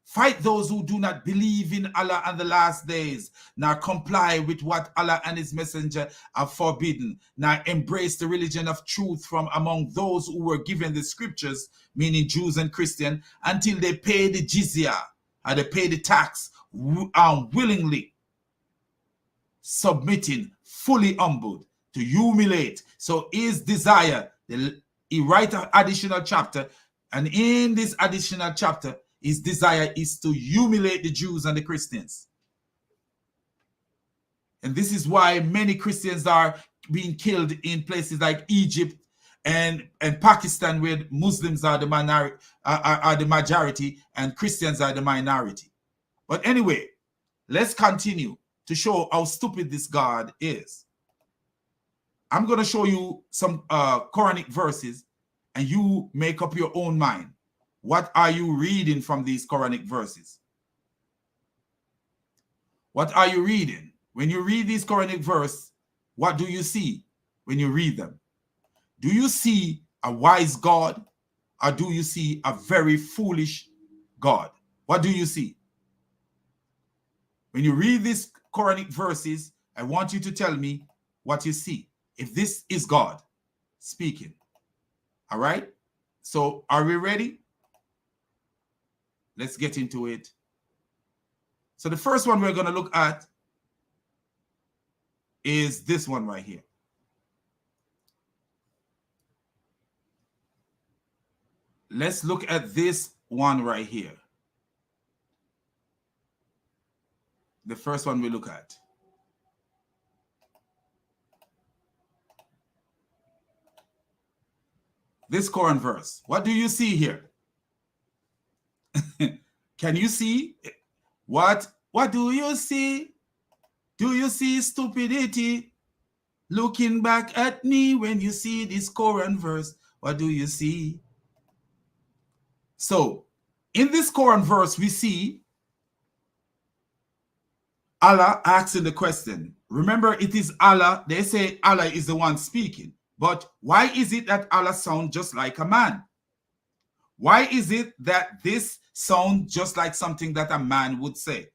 Fight those who do not believe in Allah and the last days, nor comply with what Allah and his messenger have forbidden, nor embrace the religion of truth from among those who were given the scriptures, meaning Jews and Christians, until they pay the jizya, or they pay the tax, willingly, submitting, fully humbled, to humiliate. So his desire, he writes an additional chapter, and in this additional chapter, his desire is to humiliate the Jews and the Christians. And this is why many Christians are being killed in places like Egypt and Pakistan, where Muslims are the majority and Christians are the minority. But anyway, let's continue to show how stupid this God is. I'm going to show you some Quranic verses, and you make up your own mind. What are you reading from these Quranic verses? What are you reading? When you read these Quranic verses, what do you see when you read them? Do you see a wise God, or do you see a very foolish God? What do you see? When you read these Quranic verses, I want you to tell me what you see. If this is God speaking. All right? So are we ready? Let's get into it. So the first one we're going to look at is this one right here. Let's look at this one right here. The first one we look at. This Quran verse. What do you see here? Can you see? What do you see? Do you see stupidity looking back at me when you see this Quran verse? What do you see? So, in this Quran verse, we see Allah asking the question. Remember, it is Allah. They say Allah is the one speaking. But why is it that Allah sounds just like a man? Why is it that this sounds just like something that a man would say?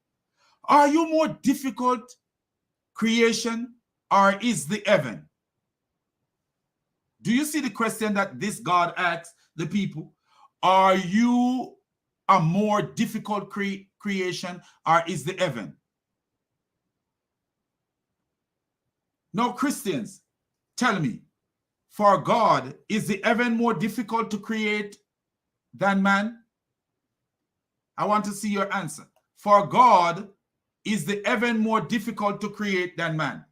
Are you more difficult creation, or is the heaven? Do you see the question that this God asks the people? Are you a more difficult creation, or is the heaven? Now, Christians, tell me, for God, is the heaven more difficult to create than man? I want to see your answer. For God, is the heaven more difficult to create than man?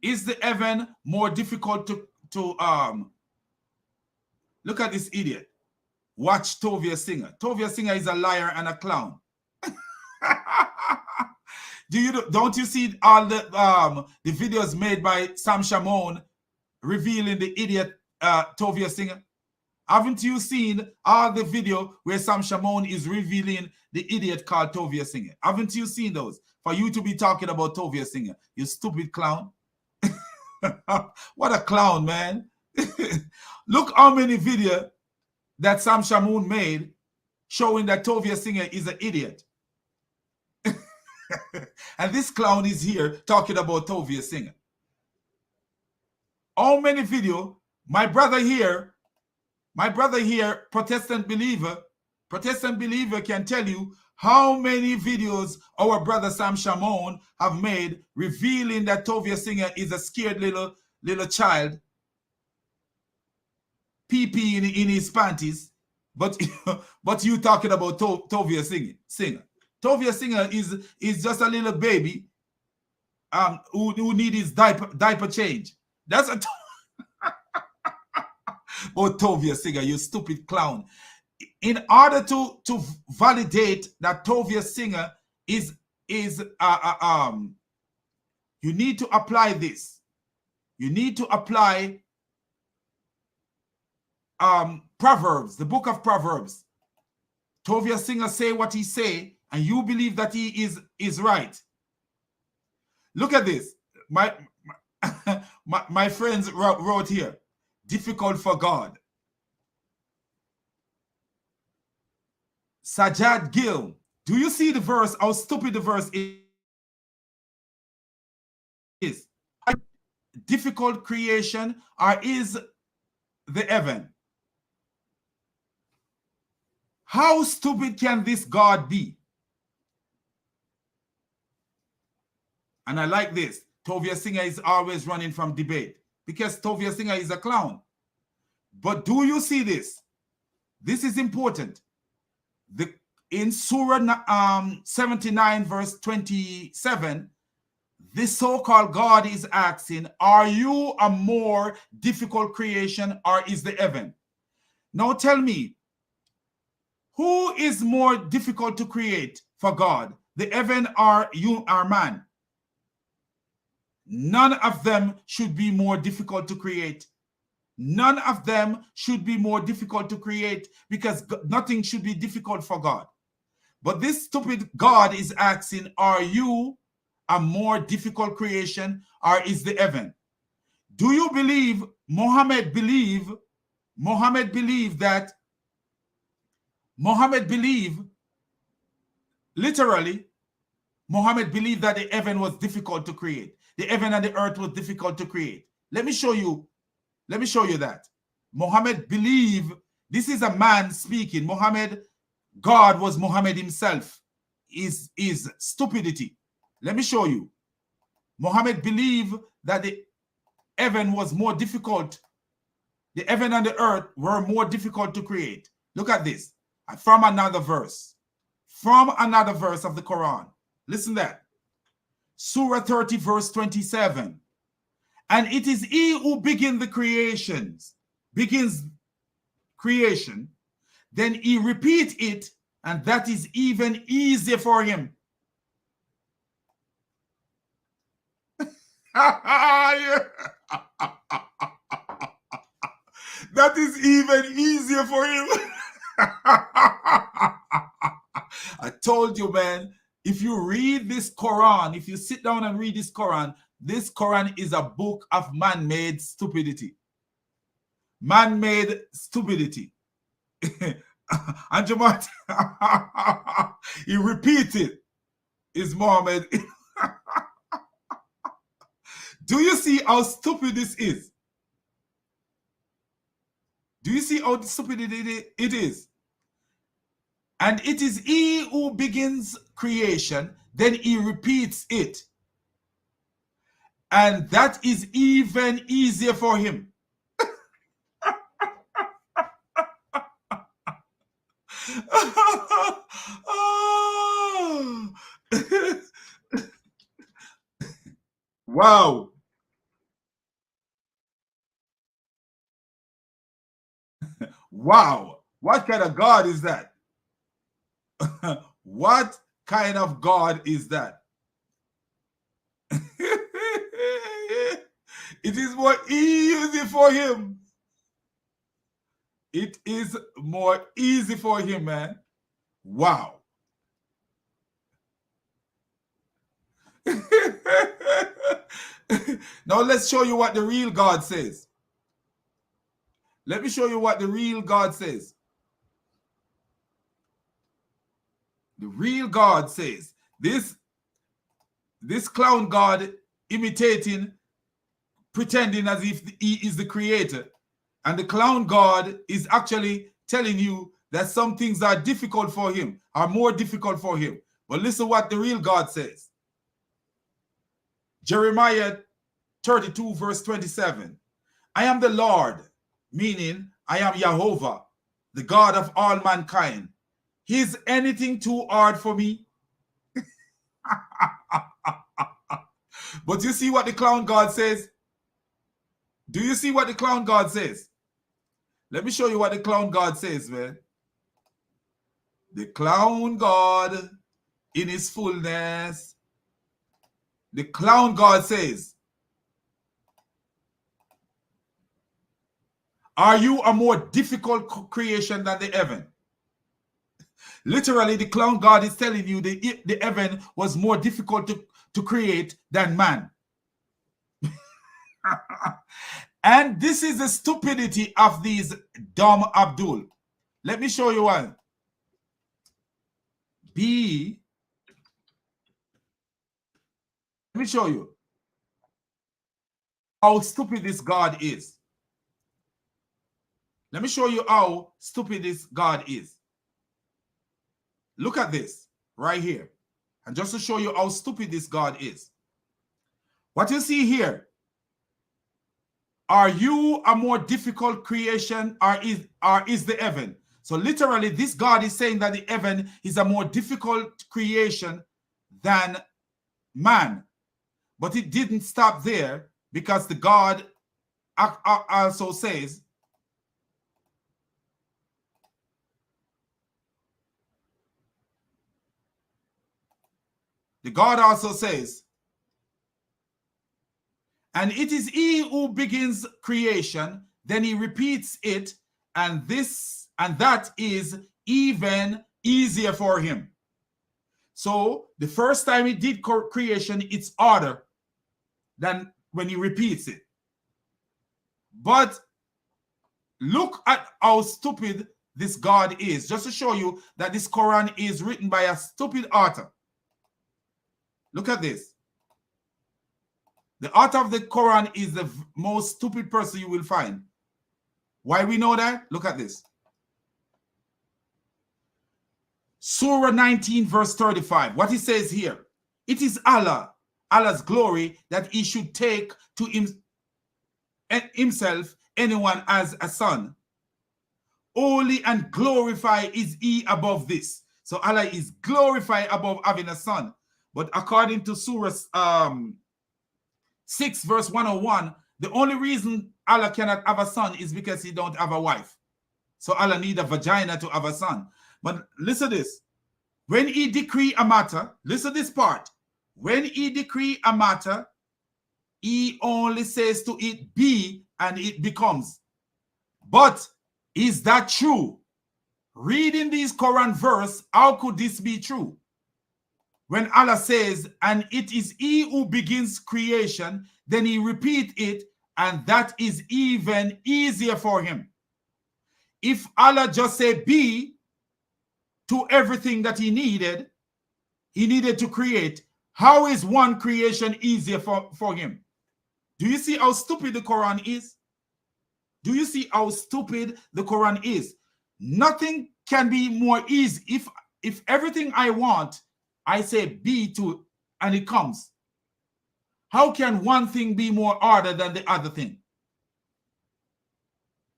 Is the heaven more difficult to look at this idiot. Watch Tovia Singer. Tovia Singer is a liar and a clown. Don't you see all the videos made by Sam Shamoun revealing the idiot Tovia Singer? Haven't you seen all the video where Sam Shamoun is revealing the idiot called Tovia Singer? Haven't you seen those? For you to be talking about Tovia Singer, you stupid clown. What a clown, man. Look how many videos that Sam Shamoun made showing that Tovia Singer is an idiot. And this clown is here talking about Tovia Singer. How many videos? My brother here, Protestant believer can tell you how many videos our brother Sam Shamoun have made revealing that Tovia Singer is a scared little child, pee in his panties. But you talking about Tovia Singer. Tovia Singer is just a little baby who need his diaper change. That's a oh, Tovia Singer, you stupid clown. In order to validate that Tovia Singer is you need to apply this. You need to apply Proverbs, the book of Proverbs. Tovia Singer say what he say, and you believe that he is right. Look at this. My friends wrote here, difficult for God. Sajad Gill, do you see the verse, how stupid the verse is? Difficult creation, or is the heaven? How stupid can this God be? And I like this. Tovia Singer is always running from debate because Tovia Singer is a clown. But do you see this? This is important. In Surah 79 verse 27, this so-called God is asking, are you a more difficult creation, or is the heaven? Now tell me, who is more difficult to create for God? The heaven or you or man? None of them should be more difficult to create. None of them should be more difficult to create, because nothing should be difficult for God. But this stupid God is asking, are you a more difficult creation, or is the heaven? Do you believe Muhammad believe literally, Muhammad believed that the heaven was difficult to create. The heaven and the earth was difficult to create. Let me show you that. Muhammad believed, this is a man speaking. God was Muhammad himself. Is stupidity. Let me show you. Muhammad believed that the heaven was more difficult. The heaven and the earth were more difficult to create. Look at this. From another verse. From another verse of the Quran. Listen to that. Surah 30 verse 27. And it is he who begins creation, then he repeats it, and that is even easier for him. That is even easier for him. I told you, man, if you read this Quran, if you sit down and read this Quran is a book of man-made stupidity. Man-made stupidity. And Jamaat, he repeated, is Muhammad. Do you see how stupid this is? Do you see how stupid it is? And it is he who begins creation, then he repeats it. And that is even easier for him. Wow. Wow. What kind of God is that? What kind of God is that? It is more easy for him. It is more easy for him, man. Wow. Now let's show you what the real God says. Let me show you what the real God says. The real God says, this clown God imitating, pretending as if he is the creator. And the clown God is actually telling you that some things are difficult for him, are more difficult for him. But listen what the real God says. Jeremiah 32 verse 27. I am the Lord, meaning I am Jehovah, the God of all mankind. Is anything too hard for me? But you see what the clown God says? Do you see what the clown God says? Let me show you what the clown God says, man. The clown God in his fullness. The clown God says, are you a more difficult creation than the heaven? Literally, the clown God is telling you the heaven was more difficult to create than man. And this is the stupidity of these dumb Abdul. Let me show you one. Let me show you how stupid this God is. Let me show you how stupid this God is. Look at this right here. And just to show you how stupid this God is. What you see here, are you a more difficult creation, or is the heaven? So literally, this God is saying that the heaven is a more difficult creation than man. But it didn't stop there, because the God also says, the God also says, And it is he who begins creation, then he repeats it, and that is even easier for him. So the first time he did creation, it's harder than when he repeats it. But look at how stupid this God is, just to show you that this Quran is written by a stupid author. Look at this. The author of the Quran is the most stupid person you will find. Why we know that? Look at this. Surah 19 verse 35. What he says here. It is Allah's glory, that he should take to himself anyone as a son. Holy and glorify is he above this. So Allah is glorified above having a son. But according to Surah 6 verse 101, the only reason Allah cannot have a son is because he don't have a wife. So Allah need a vagina to have a son. But listen to this. When he decree a matter, listen to this part. When he decree a matter, he only says to it be, and it becomes. But is that true? Reading these Quran verse, how could this be true? When Allah says, and it is he who begins creation, then he repeat it, and that is even easier for him. If Allah just say be to everything that he needed to create, how is one creation easier for him? Do you see how stupid the Quran is? Do you see how stupid the Quran is? Nothing can be more easy. If everything I want, I say be to, and it comes. How can one thing be more harder than the other thing?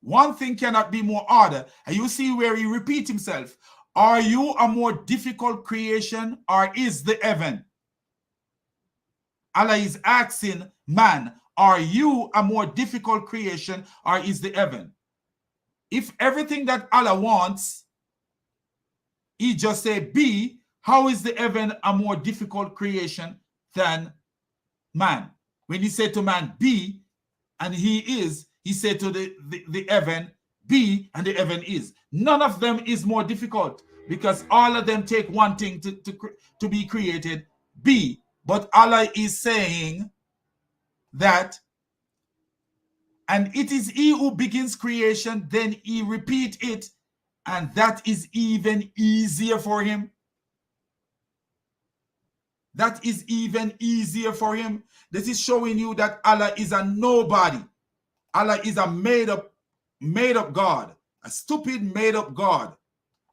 One thing cannot be more harder. And you see where he repeats himself. Are you a more difficult creation, or is the heaven? Allah is asking man, are you a more difficult creation, or is the heaven? If everything that Allah wants, he just say be, how is the heaven a more difficult creation than man? When he said to man be, and he is, he said to the heaven be, and the heaven is. None of them is more difficult, because all of them take one thing to be created, be. But Allah is saying that, and it is he who begins creation, then he repeat it, and that is even easier for him. That is even easier for him. This is showing you that Allah is a nobody. Allah is a made up God, a stupid made up God.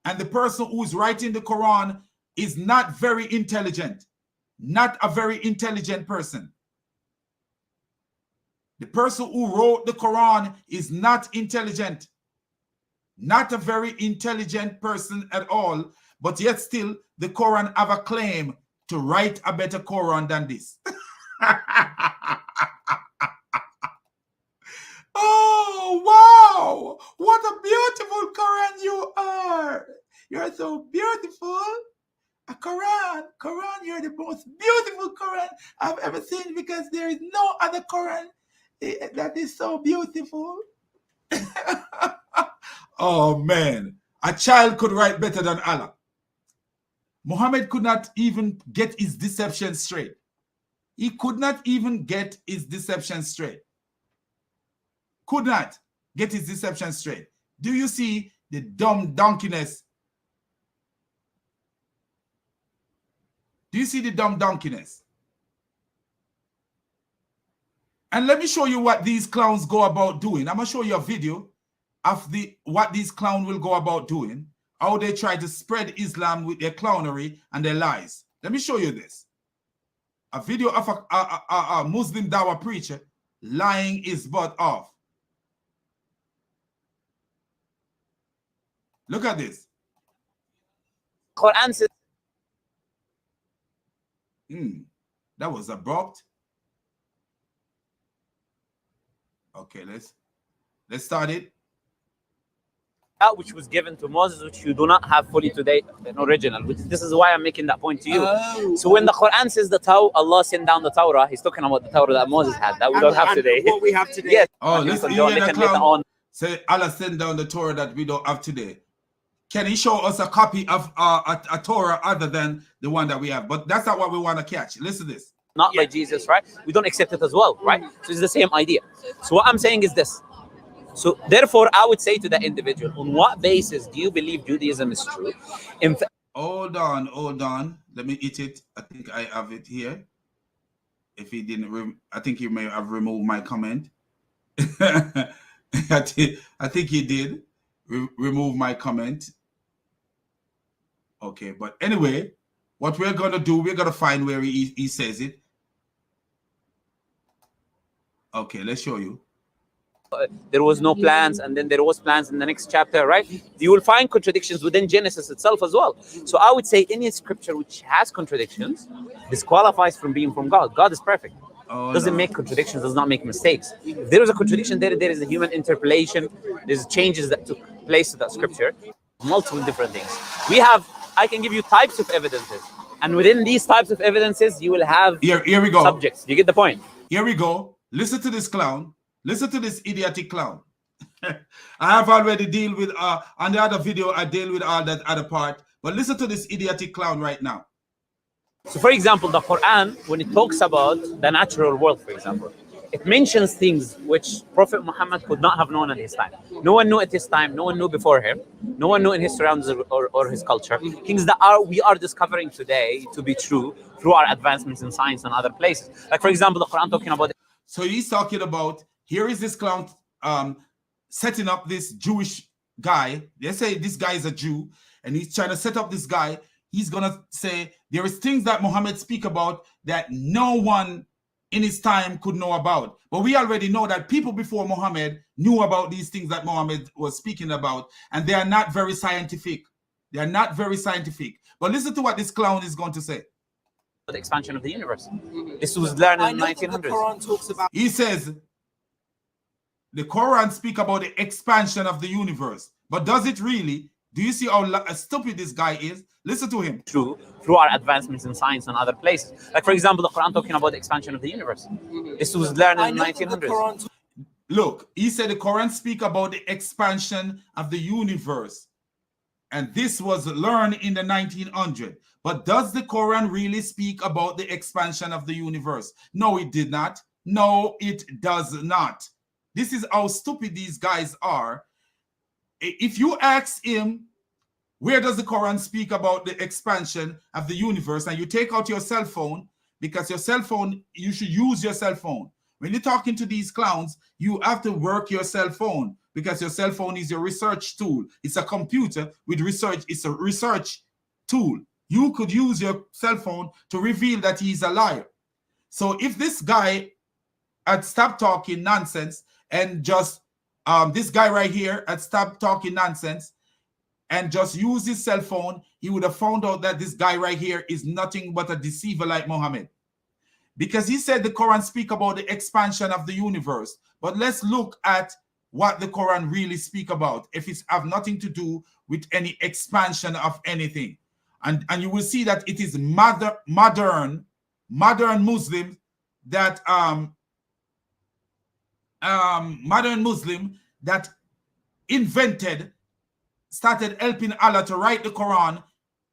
And the person who is writing the Quran is not very intelligent, not a very intelligent person. The person who wrote the Quran is not intelligent, not a very intelligent person at all, but yet still the Quran have a claim to write a better Quran than this. Oh, wow! What a beautiful Quran you are! You're so beautiful. A Quran, you're the most beautiful Quran I've ever seen, because there is no other Quran that is so beautiful. Oh, man. A child could write better than Allah. Muhammad could not even get his deception straight. He could not even get his deception straight. Could not get his deception straight. Do you see the dumb donkeyness? Do you see the dumb donkeyness? And let me show you what these clowns go about doing. I'm going to show you a video of what these clowns will go about doing, how they try to spread Islam with their clownery and their lies. Let me show you this. A video of a Muslim Dawah preacher lying his butt off. Look at this. Quran says, that was abrupt. Okay, let's start it. that which was given to Moses, which you do not have fully today in original. This is why I'm making that point to you. So when the Quran says the Torah, Allah sent down the Torah, He's talking about the Torah that Moses had, that we don't have today. What we have today. Yes. Oh, listen, you hear the clown say Allah sent down the Torah that we don't have today. Can he show us a copy of a Torah other than the one that we have? But that's not what we want to catch. Listen to this. Not by Jesus, right? We don't accept it as well, right? So it's the same idea. So what I'm saying is this. So therefore, I would say to that individual, on what basis do you believe Judaism is true? Hold on. Let me hit it. I think I have it here. If he didn't, I think he may have removed my comment. I think he did remove my comment. Okay, but anyway, what we're going to do, we're going to find where he says it. Okay, let's show you. There was no plans, and then there was plans in the next chapter, right? You will find contradictions within Genesis itself as well. So I would say any scripture which has contradictions disqualifies from being from God. God is perfect. Doesn't make contradictions, does not make mistakes. If there is a contradiction, there is a human interpolation. There's changes that took place to that scripture. Multiple different things. I can give you types of evidences. And within these types of evidences, you will have here we go. Subjects. You get the point? Here we go. Listen to this clown. Listen to this idiotic clown. I have already dealt with, on the other video, I deal with all that other part. But listen to this idiotic clown right now. So, for example, the Quran, when it talks about the natural world, for example, it mentions things which Prophet Muhammad could not have known at his time. No one knew at his time. No one knew before him. No one knew in his surroundings or his culture. Things that we are discovering today to be true through our advancements in science and other places. Like, for example, the Quran talking about... So he's talking about, here is this clown setting up this Jewish guy. They say this guy is a Jew, and he's trying to set up this guy. He's going to say there is things that Muhammad speak about that no one in his time could know about. But we already know that people before Muhammad knew about these things that Muhammad was speaking about, and they are not very scientific. They are not very scientific. But listen to what this clown is going to say. The expansion of the universe. This was learned in the 1900s. The Quran talks about... He says, the Quran speak about the expansion of the universe. But does it really? Do you see how stupid this guy is? Listen to him. Through our advancements in science and other places. Like, for example, the Quran talking about the expansion of the universe. This was learned in the 1900s. Look, he said the Quran speak about the expansion of the universe. And this was learned in the 1900s. But does the Quran really speak about the expansion of the universe? No, it did not. No, it does not. This is how stupid these guys are. If you ask him, where does the Quran speak about the expansion of the universe? And you take out your cell phone, because your cell phone, you should use your cell phone. When you're talking to these clowns, you have to work your cell phone, because your cell phone is your research tool. It's a computer with research. It's a research tool. You could use your cell phone to reveal that he's a liar. So if this guy had stopped talking nonsense and just, this guy right here had stopped talking nonsense and just use his cell phone, he would have found out that this guy right here is nothing but a deceiver like Muhammad. Because he said the Quran speak about the expansion of the universe. But let's look at what the Quran really speak about, if it's have nothing to do with any expansion of anything. And you will see that it is modern Muslims that modern Muslim that started helping Allah to write the Quran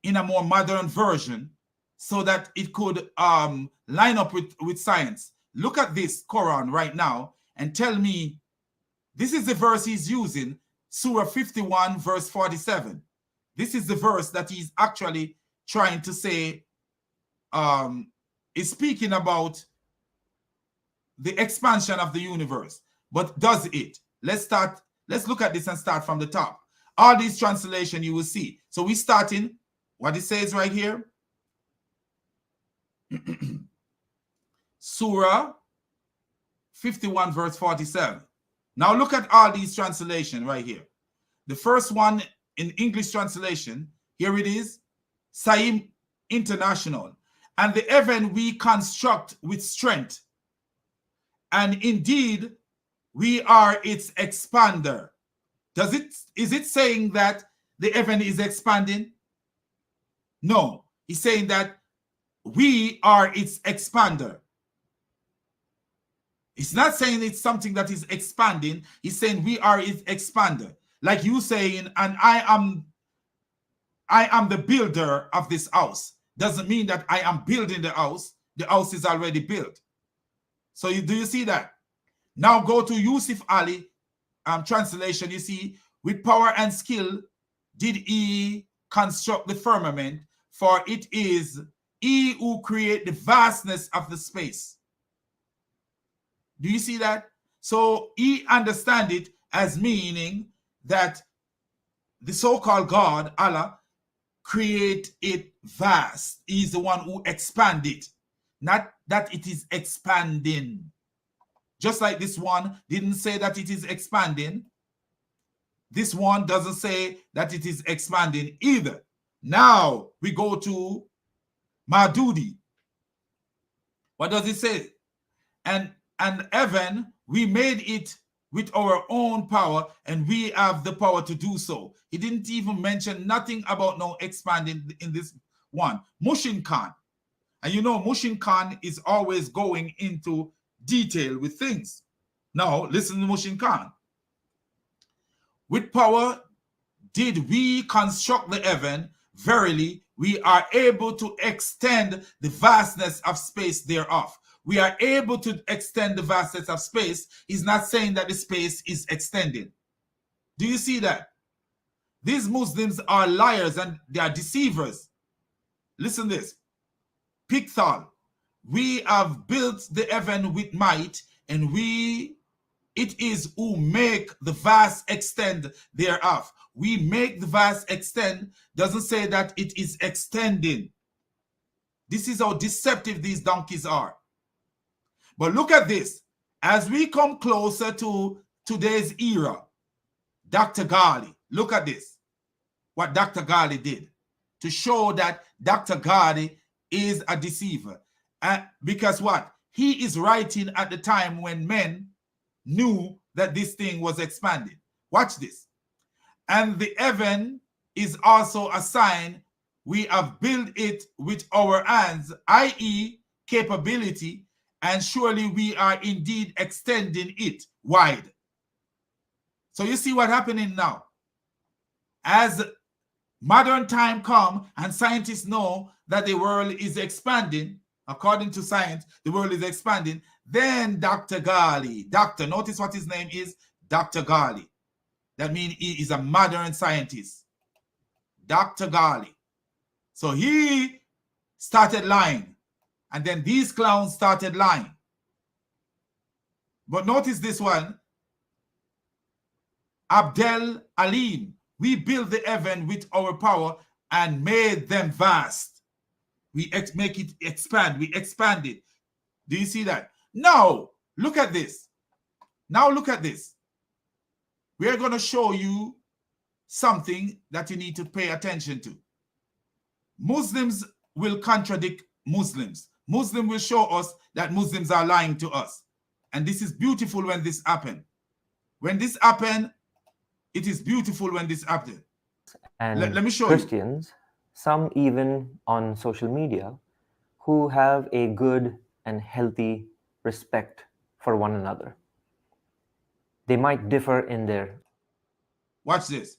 in a more modern version so that it could line up with science. Look at this Quran right now and tell me, this is the verse he's using, Surah 51 verse 47. This is the verse that he's actually trying to say, is speaking about the expansion of the universe. But does it? Let's look at this and start from the top. All these translation you will see. So we starting what it says right here. Surah 51 verse 47. Now look at all these translation right here. The first one in English translation, here it is, Saim International. And the heaven we construct with strength, and indeed we are its expander. Is it saying that the heaven is expanding? No, he's saying that we are its expander. It's not saying it's something that is expanding. He's saying we are its expander. Like you saying, and I am the builder of this house. Doesn't mean that I am building the house. The house is already built. So do you see that? Now go to Yusuf Ali translation. You see, with power and skill did he construct the firmament, for it is he who create the vastness of the space. Do you see that? So he understand it as meaning that the so-called God, Allah, create it vast. He's the one who expand it, not that it is expanding. Just like this one didn't say that it is expanding. This one doesn't say that it is expanding either. Now we go to Madudi. What does it say? And heaven, we made it with our own power, and we have the power to do so. He didn't even mention nothing about no expanding in this one. Mushin Khan. And you know, Mushin Khan is always going into detail with things. Now, listen to Mushin Khan. With power did we construct the heaven. Verily, we are able to extend the vastness of space thereof. We are able to extend the vastness of space. He's not saying that the space is extending. Do you see that? These Muslims are liars and they are deceivers. Listen this. Picthal. We have built the heaven with might, and it is who make the vast extend thereof. We make the vast extend doesn't say that it is extending. This is how deceptive these donkeys are. But look at this. As we come closer to today's era, Dr. Ghali, look at this. What Dr. Ghali did to show that Dr. Ghali is a deceiver. Because what? He is writing at the time when men knew that this thing was expanding. Watch this. And the heaven is also a sign we have built it with our hands, i.e., capability, and surely we are indeed extending it wide. So you see what's happening now. As modern time come and scientists know that the world is expanding, according to science, the world is expanding, then Dr. Ghali, notice what his name is, Dr. Ghali. That means he is a modern scientist. Dr. Ghali. So he started lying. And then these clowns started lying. But notice this one. Abdel Alim. We built the heaven with our power and made them vast. We make it expand. We expand it. Do you see that? Now, look at this. Now look at this. We're going to show you something that you need to pay attention to. Muslims will contradict Muslims. Muslims will show us that Muslims are lying to us. And this is beautiful when this happens. When this happens, it is beautiful when this happens. And let me show Christians, some even on social media, who have a good and healthy respect for one another. They might differ in their... Watch this.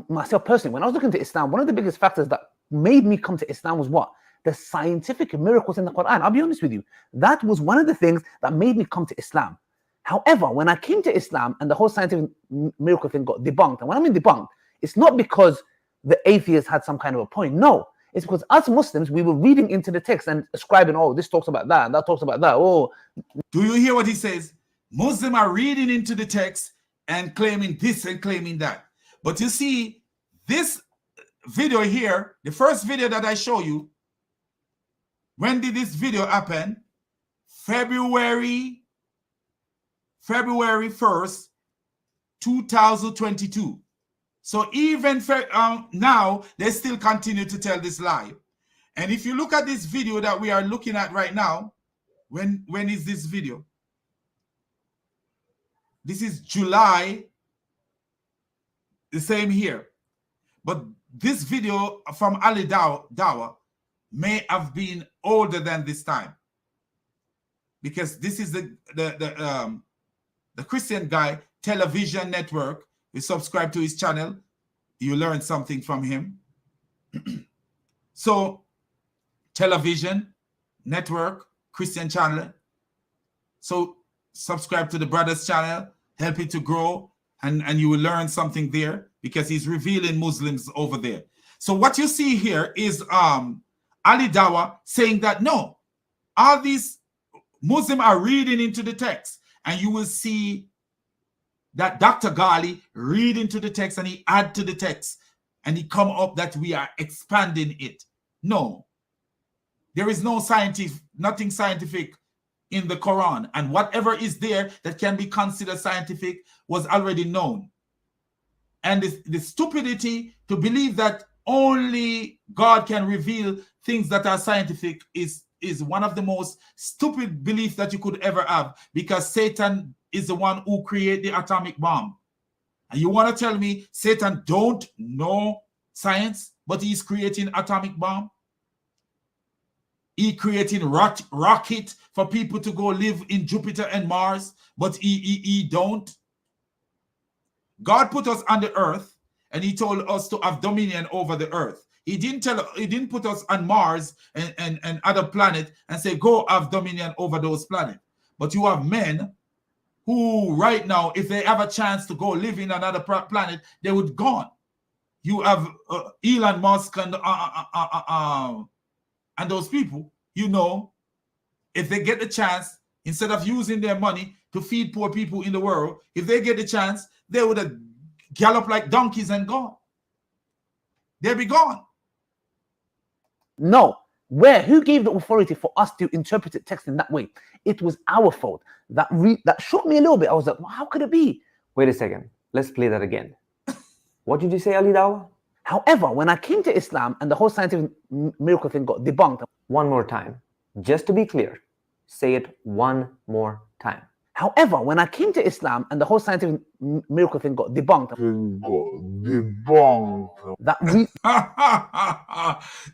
Myself personally, when I was looking to Islam, one of the biggest factors that made me come to Islam was what? The scientific miracles in the Quran. I'll be honest with you. That was one of the things that made me come to Islam. However, when I came to Islam and the whole scientific miracle thing got debunked, and when I mean debunked, it's not because the atheists had some kind of a point. No, it's because us Muslims, we were reading into the text and ascribing, oh, this talks about that, and that talks about that. Oh, do you hear what he says? Muslims are reading into the text and claiming this and claiming that. But you see, this video here, the first video that I show you, when did this video happen? February 1st, 2022. So even now, they still continue to tell this lie. And if you look at this video that we are looking at right now, when is this video? This is July The same here. But this video from Ali Dawa may have been older than this time, because this is the Christian guy, Television Network. You subscribe to his channel, you learn something from him. So, Television Network, Christian channel. So, subscribe to the brother's channel, help it to grow, and you will learn something there, because he's revealing Muslims over there. So what you see here is Ali Dawa saying that no, all these Muslims are reading into the text, and you will see that Dr. Ghali read into the text and he add to the text, and he come up that we are expanding it. No, there is no nothing scientific in the Quran, and whatever is there that can be considered scientific was already known. And the stupidity to believe that only God can reveal things that are scientific is one of the most stupid beliefs that you could ever have, because Satan is the one who created the atomic bomb. And you want to tell me Satan don't know science, but he's creating atomic bomb? He creating rocket for people to go live in Jupiter and Mars, but he don't. God put us on the earth, and he told us to have dominion over the earth. He didn't put us on Mars and other planets and say, go have dominion over those planets. But you have men who right now, if they have a chance to go live in another planet, they would go. You have Elon Musk and those people, you know, if they get the chance, instead of using their money to feed poor people in the world, if they get the chance, they would have galloped like donkeys and gone. They'll be gone. No. Who gave the authority for us to interpret the text in that way? It was our fault. That shook me a little bit. I was like, well, how could it be? Wait a second. Let's play that again. What did you say, Ali Dawa? However, when I came to Islam and the whole scientific miracle thing got debunked. One more time. Just to be clear, say it one more time. However, when I came to Islam and the whole scientific miracle thing got debunked.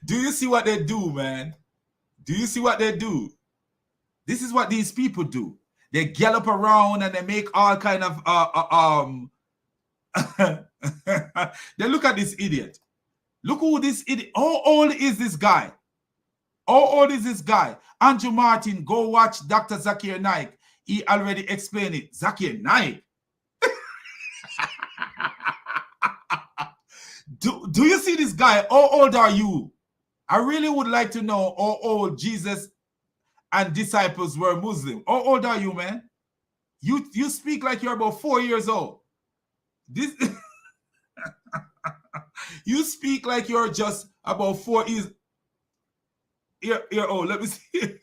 Do you see what they do, man? Do you see what they do? This is what these people do. They gallop around and they make all kind of they look at this idiot. Look who this idiot. How old is this guy? How old is this guy? Andrew Martin, go watch Dr. Zakir Naik. He already explained it. Zakir Naik. Do you see this guy? How old are you? I really would like to know how old Jesus and disciples were Muslim. How old are you, man? You speak like you're about 4 years old. This you speak like you're just about 4 years old. Let me see.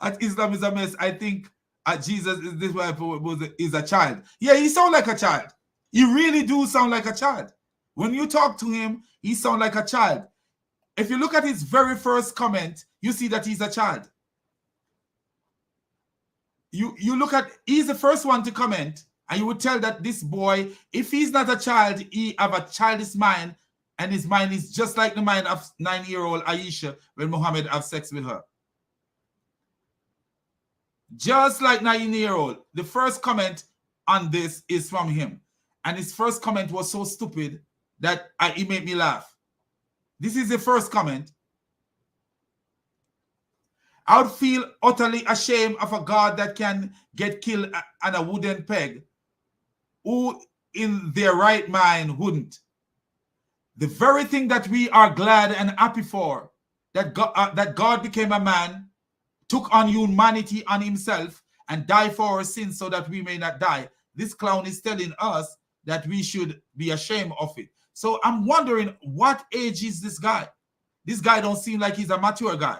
At Islam is a mess. I think at Jesus is this wife is a child. Yeah, he sound like a child. He really do sound like a child. When you talk to him, he sound like a child. If you look at his very first comment, you see that he's a child. You look at, he's the first one to comment, and you would tell that this boy, if he's not a child, he have a childish mind, and his mind is just like the mind of 9-year-old Aisha when Muhammad have sex with her. Just like 9-year-old. The first comment on this is from him. And his first comment was so stupid that it made me laugh. This is the first comment. I would feel utterly ashamed of a God that can get killed on a wooden peg. Who in their right mind wouldn't? The very thing that we are glad and happy for, that God became a man, took on humanity on himself, and died for our sins so that we may not die. This clown is telling us that we should be ashamed of it. So I'm wondering, what age is this guy? This guy don't seem like he's a mature guy.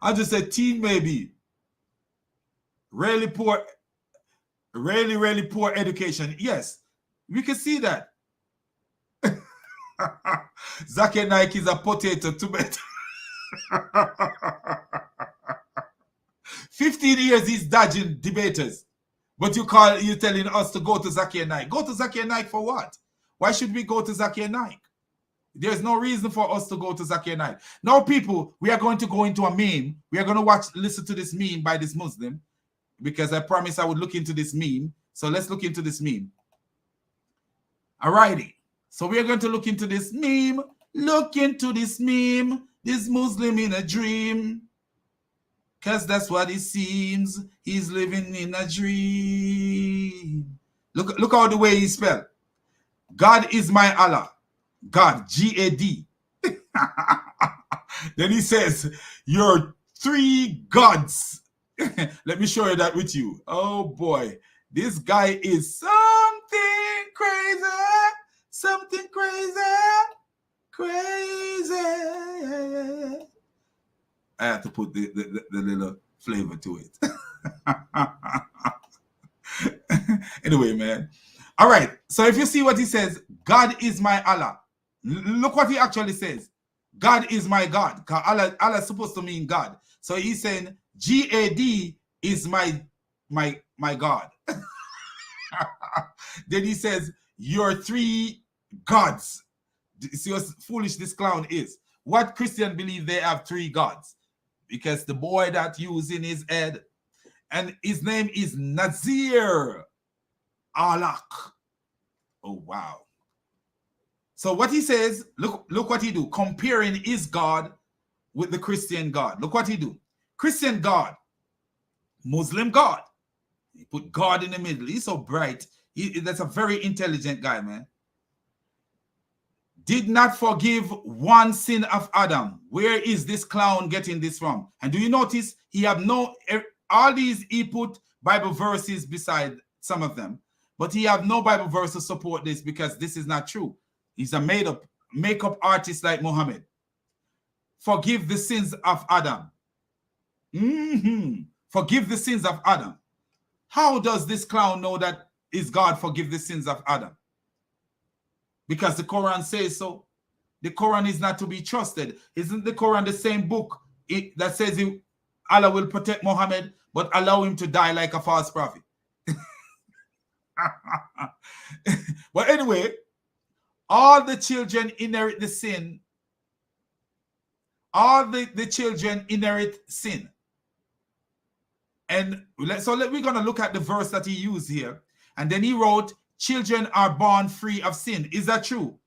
I just said teen maybe. Really poor education. Yes, we can see that. Zakir Naik is a potato tomato. 15 years he's dodging debaters. But you're telling us to go to Zakir Naik. Go to Zakir Naik for what? Why should we go to Zakir Naik? There's no reason for us to go to Zakir Naik. Now, people, we are going to go into a meme. We are going to listen to this meme by this Muslim, because I promised I would look into this meme. So let's look into this meme. Alrighty. So we are going to look into this meme. Look into this meme. This Muslim in a dream. Because that's what it seems. He's living in a dream. Look how the way he spelled. God is my Allah. God, G-A-D. Then he says, you're 3 gods. Let me show you that with you. Oh boy. This guy is something crazy. Something crazy. Crazy. I have to put the little flavor to it. Anyway, man. All right. So if you see what he says, God is my Allah. Look what he actually says. God is my God. Allah is supposed to mean God. So he's saying G-A-D is my God. Then he says, you're 3 gods. See how foolish this clown is. What Christian believe they have 3 gods? Because the boy that using his head, and his name is Nazir Alak. Oh, wow. So what he says, look what he do, comparing his God with the Christian God. Look what he do. Christian God, Muslim God. He put God in the middle. He's so bright. That's a very intelligent guy, man. Did not forgive one sin of Adam. Where is this clown getting this from? And do you notice he have all these, he put Bible verses beside some of them, but he have no Bible verse to support this, because this is not true. He's a makeup artist like Muhammad. Forgive the sins of Adam. Forgive the sins of Adam. How does this clown know that is God forgive the sins of Adam? Because the Quran says so. The Quran is not to be trusted. Isn't the Quran the same book that says Allah will protect Muhammad, but allow him to die like a false prophet? But anyway, all the children inherit the sin. All the children inherit sin. And we're going to look at the verse that he used here. And then he wrote, children are born free of sin. Is that true?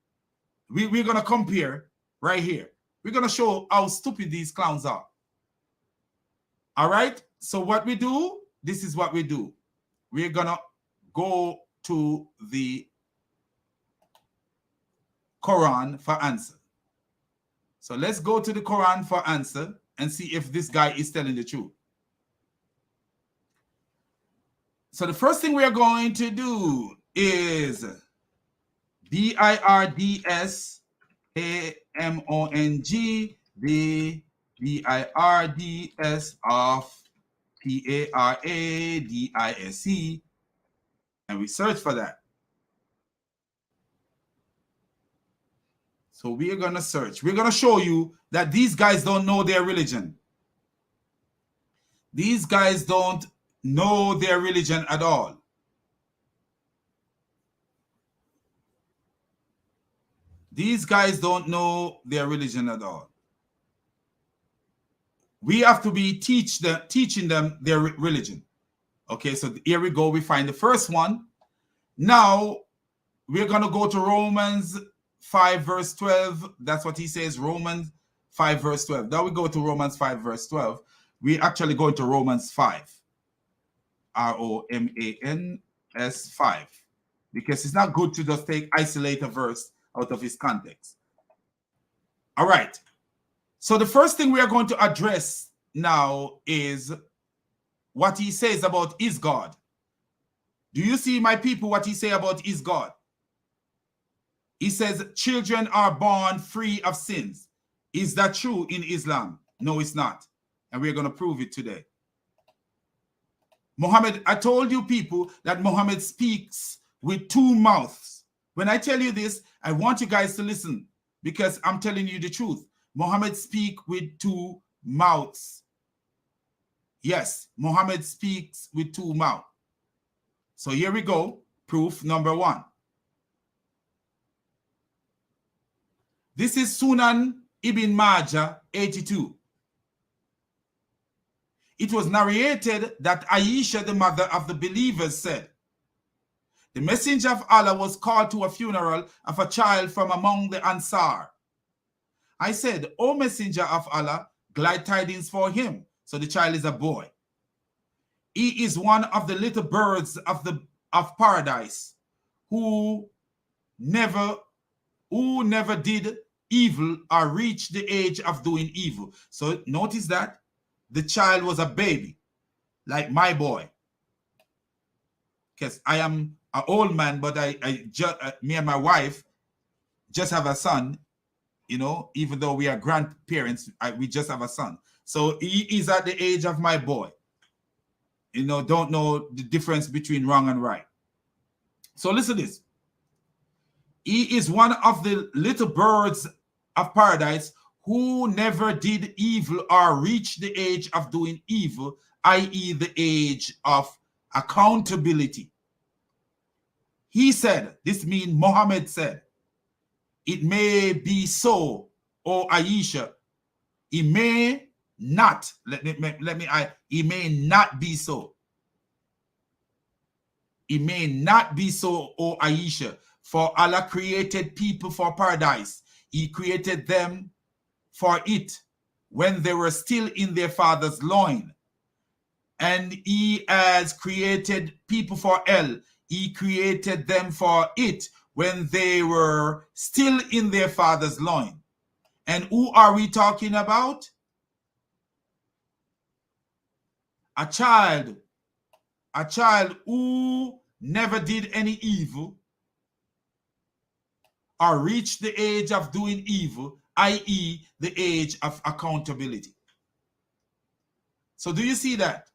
We're going to compare right here. We're going to show how stupid these clowns are. All right? So what we do, this is what we do. We're going to go to the Quran for answer. So let's go to the Quran for answer and see if this guy is telling the truth. So the first thing we are going to do is BIRDSAMONG, the BIRDS of PARADISE, and we search for that. So we are going to search. We're going to show you that these guys don't know their religion. These guys don't know their religion at all. These guys don't know their religion at all. We have to be teaching them their religion. Okay, so here we go. We find the first one. Now, we're going to go to Romans 5 verse 12. That's what he says, Romans 5 verse 12. Now we go to Romans 5 verse 12. We actually go into Romans 5. ROMANS 5. Because it's not good to just isolate a verse out of its context. All right. So the first thing we are going to address now is what he says about his God. Do you see, my people, what he say about his God? He says, children are born free of sins. Is that true in Islam? No, it's not. And we're going to prove it today. Muhammad, I told you people that Muhammad speaks with 2 mouths. When I tell you this, I want you guys to listen, because I'm telling you the truth. Muhammad speaks with 2 mouths. Yes, Muhammad speaks with 2 mouths. So here we go. Proof number 1. This is Sunan Ibn Majah 82. It was narrated that Aisha, the mother of the believers, said, the messenger of Allah was called to a funeral of a child from among the Ansar. I said, O messenger of Allah, glad tidings for him. So the child is a boy. He is one of the little birds of paradise who never did evil or reached the age of doing evil. So notice that the child was a baby, like my boy. Because I am an old man, but me and my wife just have a son, you know, even though we are grandparents, we just have a son. So he is at the age of my boy. You know, don't know the difference between wrong and right. So listen to this. He is one of the little birds of paradise who never did evil or reached the age of doing evil, i.e. the age of accountability. He said, this means Muhammad said, it may be so, O Aisha. It may not, it may not be so. It may not be so, O Aisha, for Allah created people for paradise. He created them for it when they were still in their father's loin. And he has created people for hell. He created them for it when they were still in their father's loin. And who are we talking about? A child who never did any evil or reached the age of doing evil, i.e. the age of accountability. So do you see that?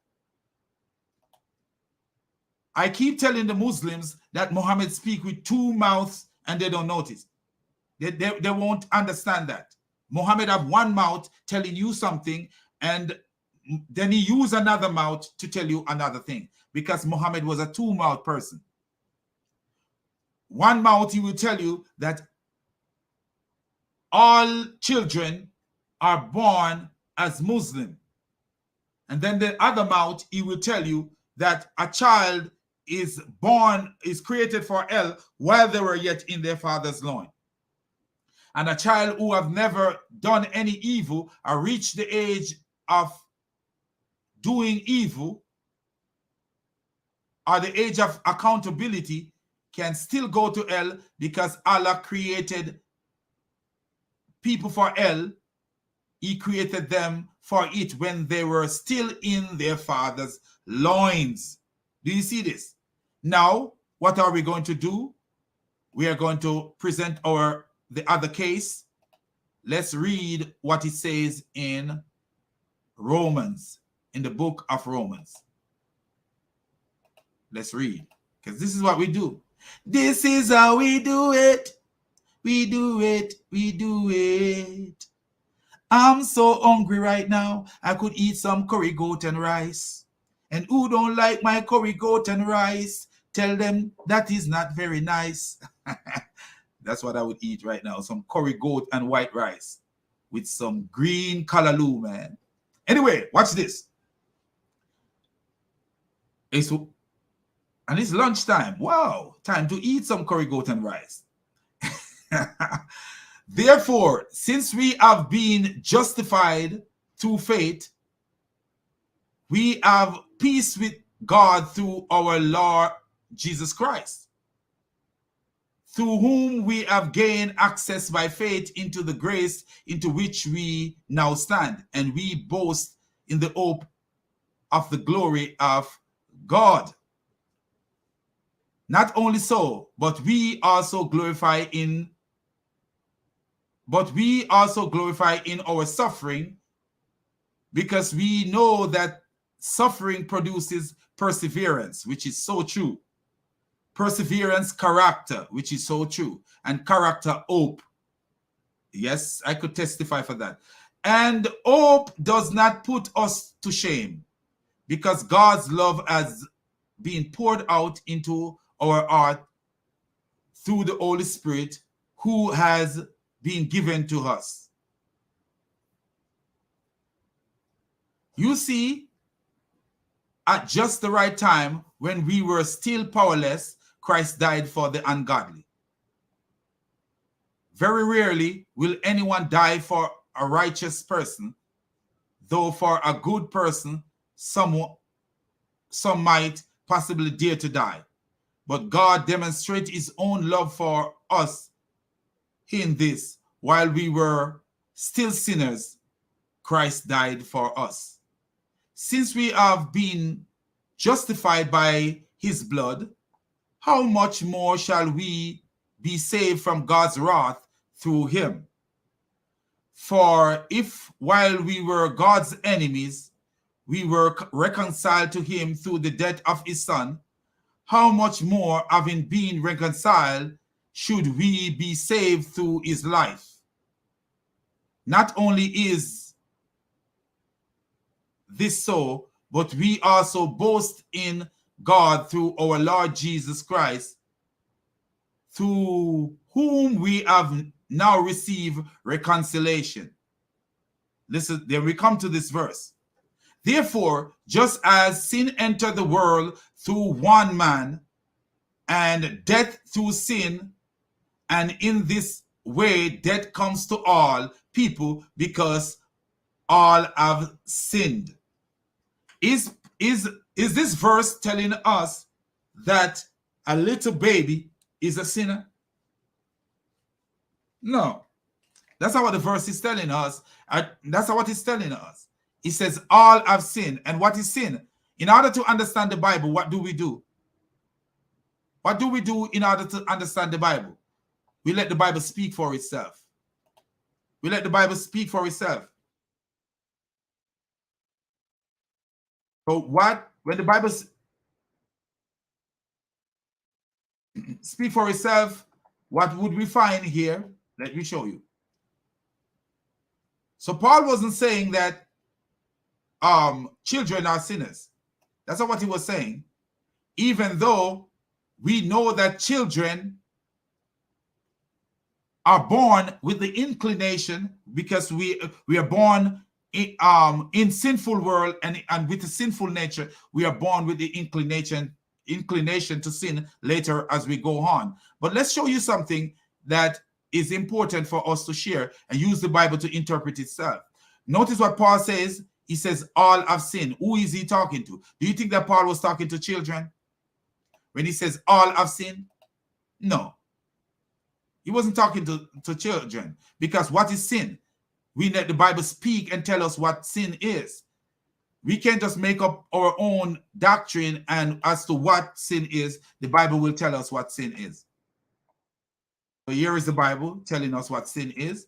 I keep telling the Muslims that Muhammad speak with 2 mouths and they don't notice. They won't understand that. Muhammad have 1 mouth telling you something and then he use another mouth to tell you another thing, because Muhammad was a 2-mouth person. 1 mouth he will tell you that all children are born as Muslim. And then the other mouth he will tell you that a child is created for hell while they were yet in their father's loin. And a child who have never done any evil or reached the age of doing evil or the age of accountability can still go to hell, because Allah created people for hell. He created them for it when they were still in their father's loins. Do you see this? Now, what are we going to do? We are going to present the other case. Let's read what it says in Romans, in the book of Romans. Let's read, because this is what we do. This is how we do it. We do it. We do it. I'm so hungry right now. I could eat some curry goat and rice. And who don't like my curry goat and rice, tell them that is not very nice. That's what I would eat right now. Some curry goat and white rice with some green callaloo, man. Anyway, watch this. And it's lunchtime. Wow, time to eat some curry goat and rice. Therefore, since we have been justified through faith, we have peace with God through our Lord Jesus Christ, through whom we have gained access by faith into the grace into which we now stand, and we boast in the hope of the glory of God. Not only so, but we also glorify in our suffering, because we know that suffering produces perseverance, which is so true. Perseverance, character, which is so true. And character, hope. Yes, I could testify for that. And hope does not put us to shame, because God's love has being poured out into our heart through the Holy Spirit who has been given to us. You see, at just the right time, when we were still powerless, Christ died for the ungodly. Very rarely will anyone die for a righteous person, though for a good person, some might possibly dare to die. But God demonstrates his own love for us in this: while we were still sinners, Christ died for us. Since we have been justified by his blood, how much more shall we be saved from God's wrath through him? For if while we were God's enemies, we were reconciled to him through the death of his Son, how much more, having been reconciled, should we be saved through his life? Not only is this so, but we also boast in God through our Lord Jesus Christ, through whom we have now received reconciliation. Listen, then we come to this verse. Therefore, just as sin entered the world through one man, and death through sin, and in this way death comes to all people because all have sinned. Is this verse telling us that a little baby is a sinner? No. That's not what the verse is telling us. That's not what it's telling us. It says all have sinned. And what is sin? In order to understand the Bible, what do we do? What do we do in order to understand the Bible? We let the Bible speak for itself. We let the Bible speak for itself. So when the Bible speak for itself, what would we find here? Let me show you. So Paul wasn't saying that children are sinners. That's not what he was saying. Even though we know that children are born with the inclination, because we are born in sinful world, and with a sinful nature, we are born with the inclination to sin later as we go on. But let's show you something that is important for us to share and use the Bible to interpret itself. Notice what Paul says. He says all have sinned. Who is he talking to? Do you think that Paul was talking to children when he says all have sinned? No. He wasn't talking to children, because what is sin? We let the Bible speak and tell us what sin is. We can't just make up our own doctrine and as to what sin is. The Bible will tell us what sin is. So here is the Bible telling us what sin is.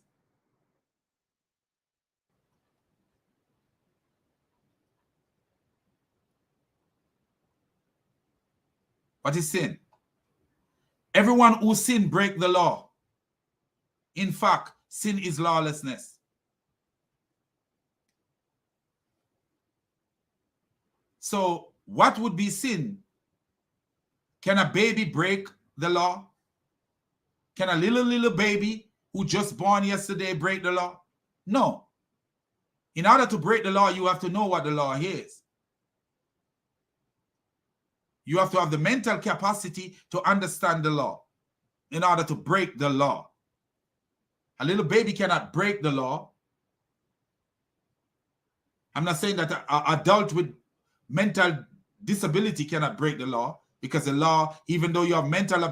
What is sin? Everyone who sin break the law. In fact, sin is lawlessness. So what would be sin? Can a baby break the law? Can a little baby who just born yesterday break the law? No. In order to break the law, you have to know what the law is. You have to have the mental capacity to understand the law in order to break the law. A little baby cannot break the law. I'm not saying that an adult with mental disability cannot break the law, because the law, even though you have mental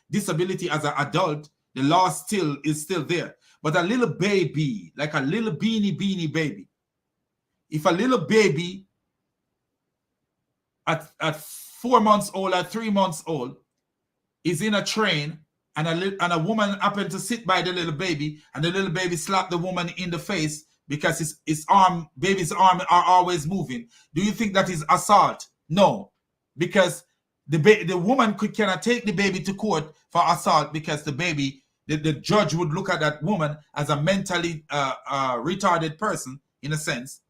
disability as an adult, the law is still there. But a little baby, like a little beanie baby, if a little baby at 4 months old, at 3 months old, is in a train, and a woman happened to sit by the little baby, and the little baby slapped the woman in the face because baby's arm are always moving. Do you think that is assault? No, because the woman cannot take the baby to court for assault, because the judge would look at that woman as a mentally retarded person, in a sense.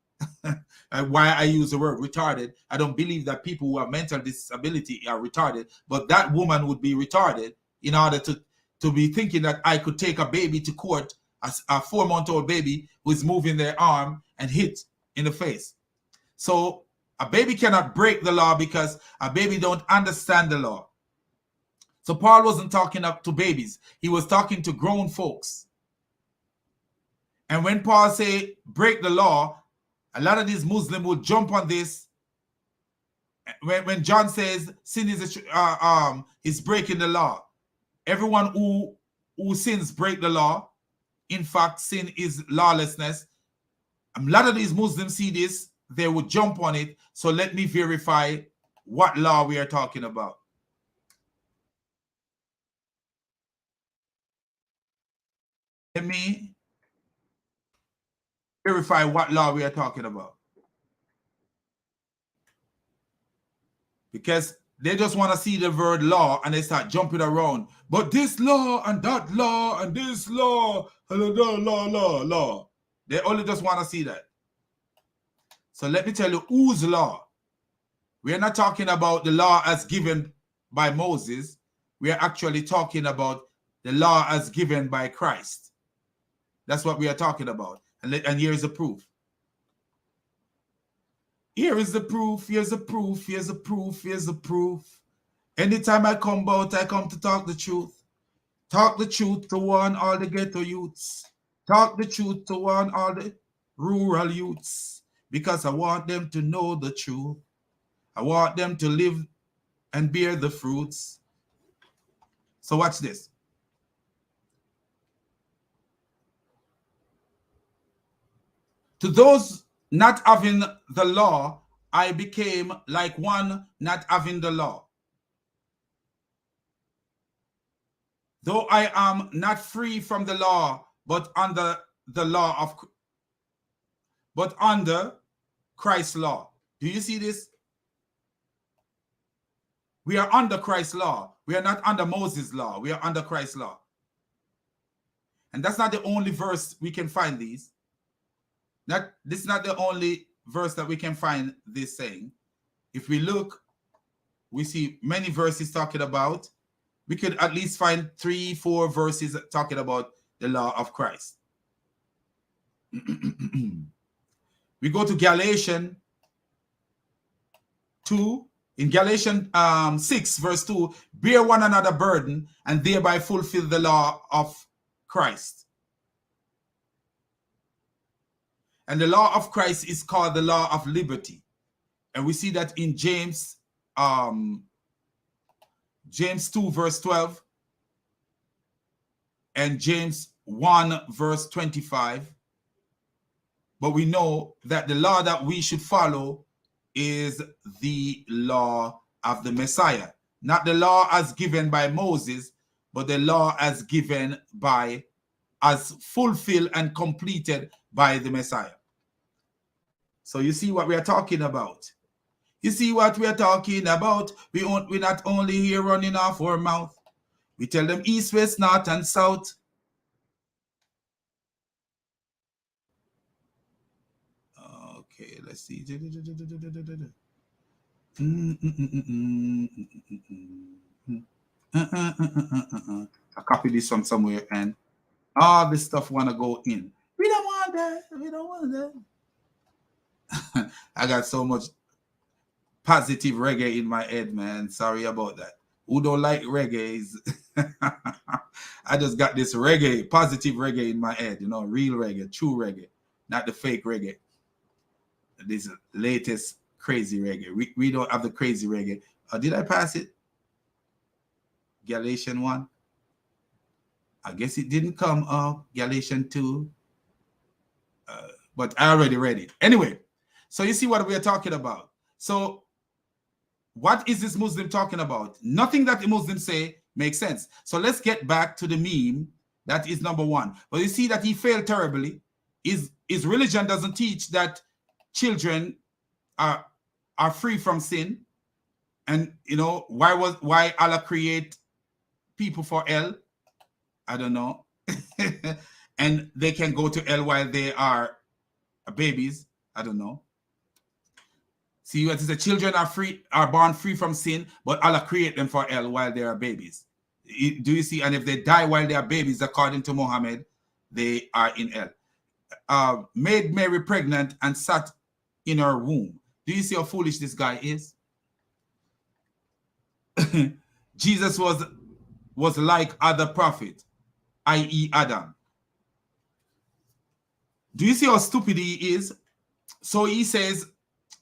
why I use the word retarded. I don't believe that people who have mental disability are retarded, but that woman would be retarded in order to be thinking that I could take a baby to court, a 4-month-old baby who is moving their arm and hit in the face. So a baby cannot break the law because a baby don't understand the law. So Paul wasn't talking up to babies. He was talking to grown folks. And when Paul say break the law, a lot of these Muslims would jump on this. When John says sin is breaking the law, everyone who sins break the law. In fact, sin is lawlessness. A lot of these Muslims see this, they would jump on it. So let me verify what law we are talking about. Let me verify what law we are talking about. Because they just want to see the word law and they start jumping around. But this law and that law and this law, law. They only just want to see that. So let me tell you whose law. We are not talking about the law as given by Moses. We are actually talking about the law as given by Christ. That's what we are talking about. And here's the proof. Here is the proof. Here's the proof. Here's the proof. Here's the proof. Anytime I come out, I come to talk the truth. Talk the truth to warn all the ghetto youths. Talk the truth to warn all the rural youths. Because I want them to know the truth. I want them to live and bear the fruits. So watch this. To those not having the law, I became like one not having the law. Though I am not free from the law, but under the law of, but under Christ's law. Do you see this? We are under Christ's law. We are not under Moses' law. We are under Christ's law. And that's not the only verse we can find these. This is not the only verse that we can find this saying. If we look, we see many verses talking about. We could at least find 3-4 verses talking about the law of Christ. We go to Galatians 2. In Galatians 6, verse 2, bear one another burden and thereby fulfill the law of Christ. And the law of Christ is called the law of liberty. And we see that in James 2, verse 12, and James 1, verse 25. But we know that the law that we should follow is the law of the Messiah. Not the law as given by Moses, but the law as given by, as fulfilled and completed by the Messiah. So you see what we are talking about. You see what we are talking about. We're not only here running off our mouth. We tell them east, west, north, and south. Okay, let's see. I copy this from somewhere and all this stuff want to go in. We don't want that. We don't want that. I got so much positive reggae in my head, man. Sorry about that. Who don't like reggae? I just got this reggae, positive reggae in my head, you know, real reggae, true reggae, not the fake reggae. This latest crazy reggae. We don't have the crazy reggae. Did I pass it? Galatians 1. I guess it didn't come up. Galatians 2. But I already read it. Anyway, so you see what we are talking about. So what is this Muslim talking about? Nothing that the Muslims say makes sense. So let's get back to the meme. That is number one. But you see that he failed terribly. His religion doesn't teach that children are free from sin. And you know, why Allah create people for hell? I don't know. And they can go to hell while they are babies. I don't know. See what is the children are born free from sin, but Allah create them for hell while they are babies. Do you see? And if they die while they are babies, according to Muhammad, they are in hell. Made Mary pregnant and sat in her womb. Do you see how foolish this guy is? Jesus was like other prophet, i.e. Adam. Do you see how stupid he is? So he says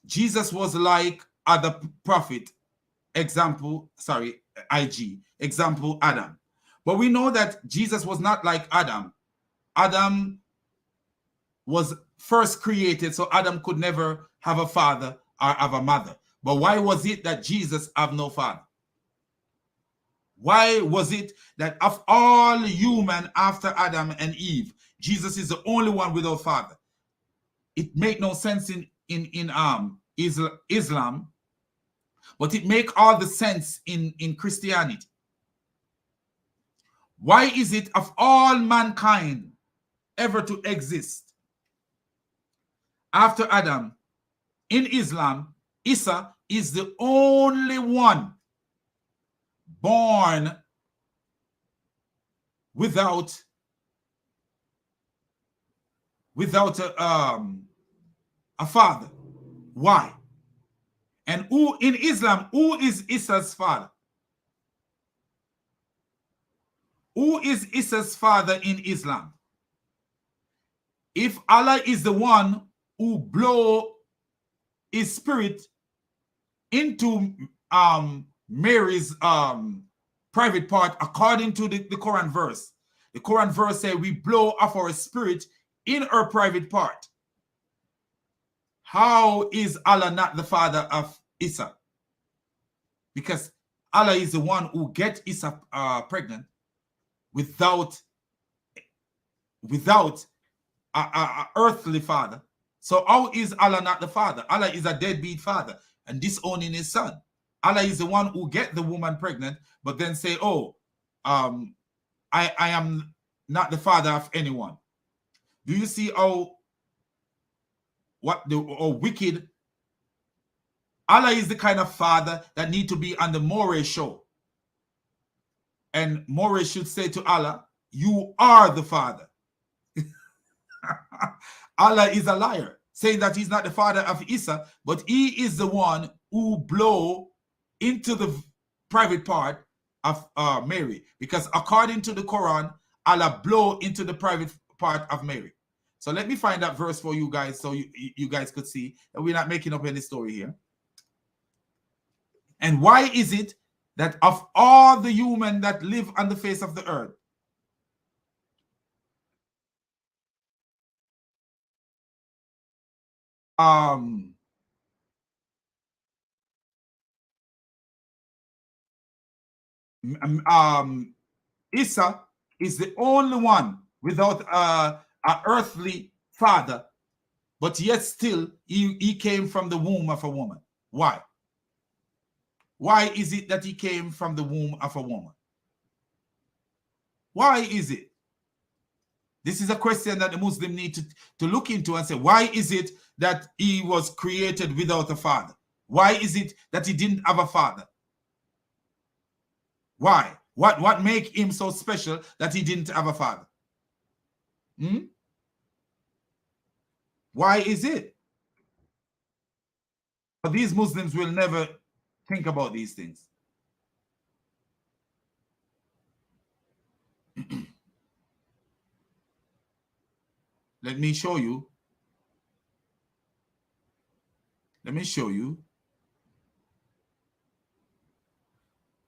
Jesus was like other prophet, example Adam. But we know that Jesus was not like Adam. Adam was first created, so Adam could never have a father or have a mother. But why was it that Jesus have no father? Why was it that of all human after Adam and Eve, Jesus is the only one without father? It make no sense in Islam, but it make all the sense in Christianity. Why is it of all mankind ever to exist after Adam, in Islam, Issa is the only one born without a father? Why? And who in Islam, who is Issa's father? Who is Issa's father in Islam? If Allah is the one who blow his spirit into Mary's private part, according to the Quran verse, the Quran verse says we blow off our spirit in her private part. How is Allah not the father of Issa? Because Allah is the one who get Issa pregnant without a earthly father. So how is Allah not the father? Allah is a deadbeat father and disowning his son. Allah is the one who get the woman pregnant, but then say, oh, I am not the father of anyone. Do you see how wicked? Allah is the kind of father that need to be on the Moray show. And Moray should say to Allah, you are the father. Allah is a liar, saying that he's not the father of Issa, but he is the one who blow into the private part of Mary. Because according to the Quran, Allah blow into the private part of Mary. So let me find that verse for you guys so you guys could see that we're not making up any story here. And why is it that of all the human that live on the face of the earth, Issa is the only one without an earthly father, but yet still he came from the womb of a woman. Why? Why is it that he came from the womb of a woman? Why is it? This is a question that the Muslim need to look into and say, why is it that he was created without a father? Why is it that he didn't have a father? Why? What make him so special that he didn't have a father? Why is it? But these Muslims will never think about these things. Let me show you. Let me show you.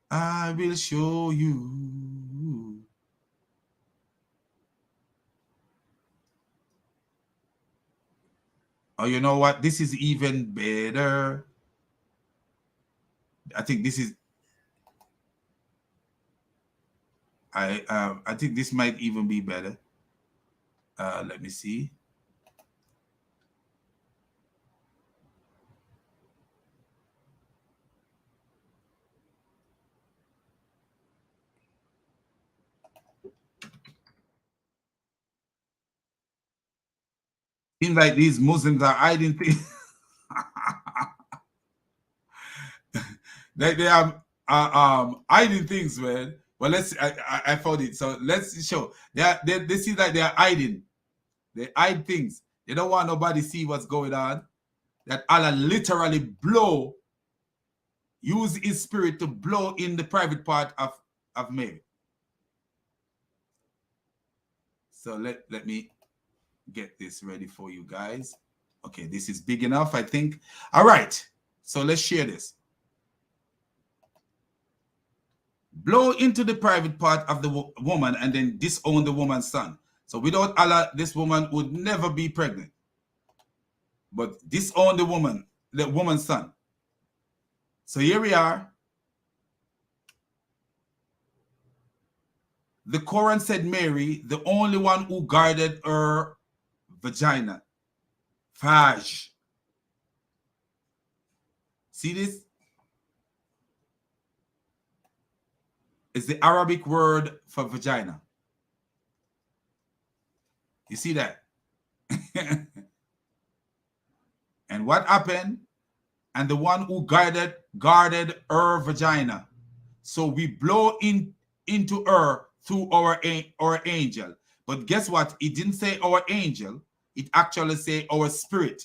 I will show you. Oh, you know what? This is even better. I think this is. I think this might even be better. Let me see. Seems like these Muslims are hiding things. They are hiding things, man. Well, I found it. So let's show. They see that they are hiding. They hide things. They don't want nobody see what's going on. That Allah literally use his spirit to blow in the private part of Mary. So let me get this ready for you guys. Okay, this is big enough, I think. All right, so let's share this. Blow into the private part of the woman and then disown the woman's son. So without Allah, this woman would never be pregnant. But disown the woman's son. So here we are. The Quran said Mary, the only one who guarded her vagina. Faj. See this? It's the Arabic word for vagina. You see that? And what happened? And the one who guarded her vagina. So we blow into her through our angel. But guess what? It didn't say our angel. It actually say our spirit.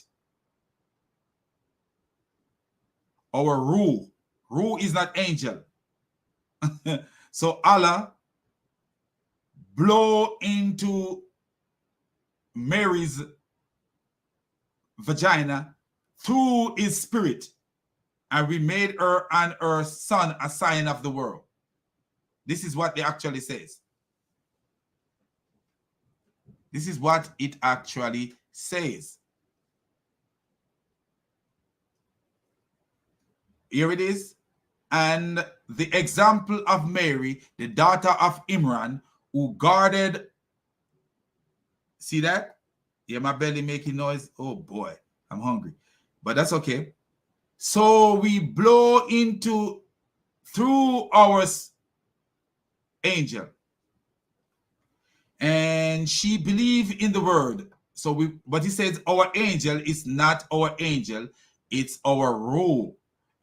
Our ruh. Ruh is not angel. So Allah blow into Mary's vagina through his spirit, and we made her and her son a sign of the world. This is what it actually says. This is what it actually says. Here it is. And the example of Mary, the daughter of Imran, who guarded. See that? Yeah, my belly making noise. Oh boy, I'm hungry. But that's okay. So we blow through our angel. And she believed in the word. So but he says our angel is not our angel, it's our ruh.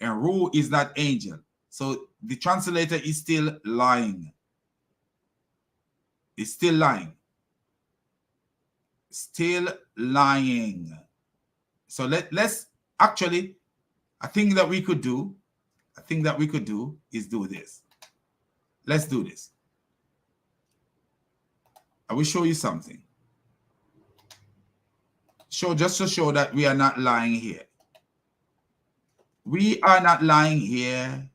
And ruh is not angel. So the translator is still lying. It's still lying. Still lying. So let's actually, I think that we could do is do this. Let's do this. I will show you something. Just to show that we are not lying here. We are not lying here.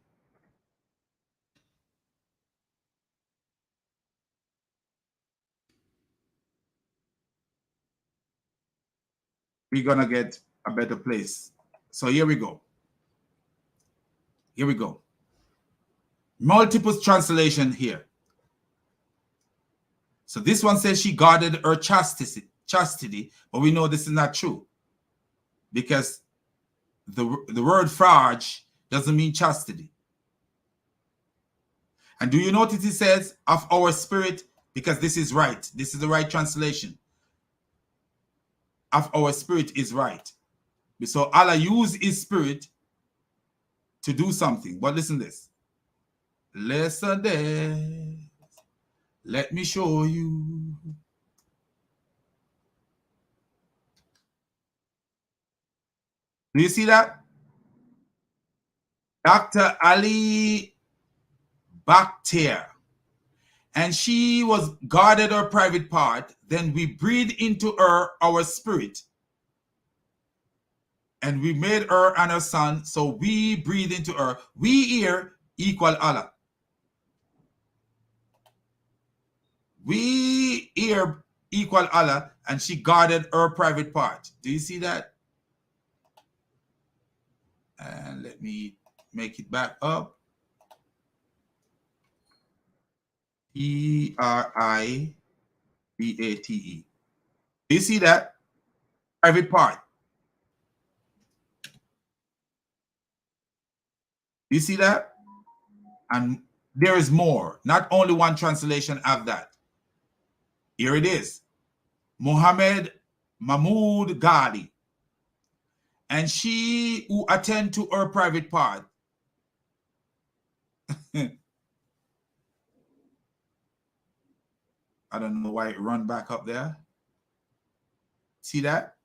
We're gonna get a better place. So here we go. Here we go. Multiple translation here. So this one says she guarded her chastity, but we know this is not true, because the word farj doesn't mean chastity. And do you notice it says of our spirit? Because this is right. This is the right translation. Of our spirit is right. So Allah used his spirit to do something. But listen to this. Listen this. Let me show you. Do you see that? Dr. Ali Bakhtiar. And she was guarded her private part. Then we breathed into her our spirit. And we made her and her son. So we breathe into her. We here equal Allah. We here equal Allah. And she guarded her private part. Do you see that? And let me make it back up. Privatee. Do you see that? Private part. Do you see that? And there is more. Not only one translation of that. Here it is. Muhammad Mahmoud Ghali. And she who attend to her private part. I don't know why it run back up there. See that?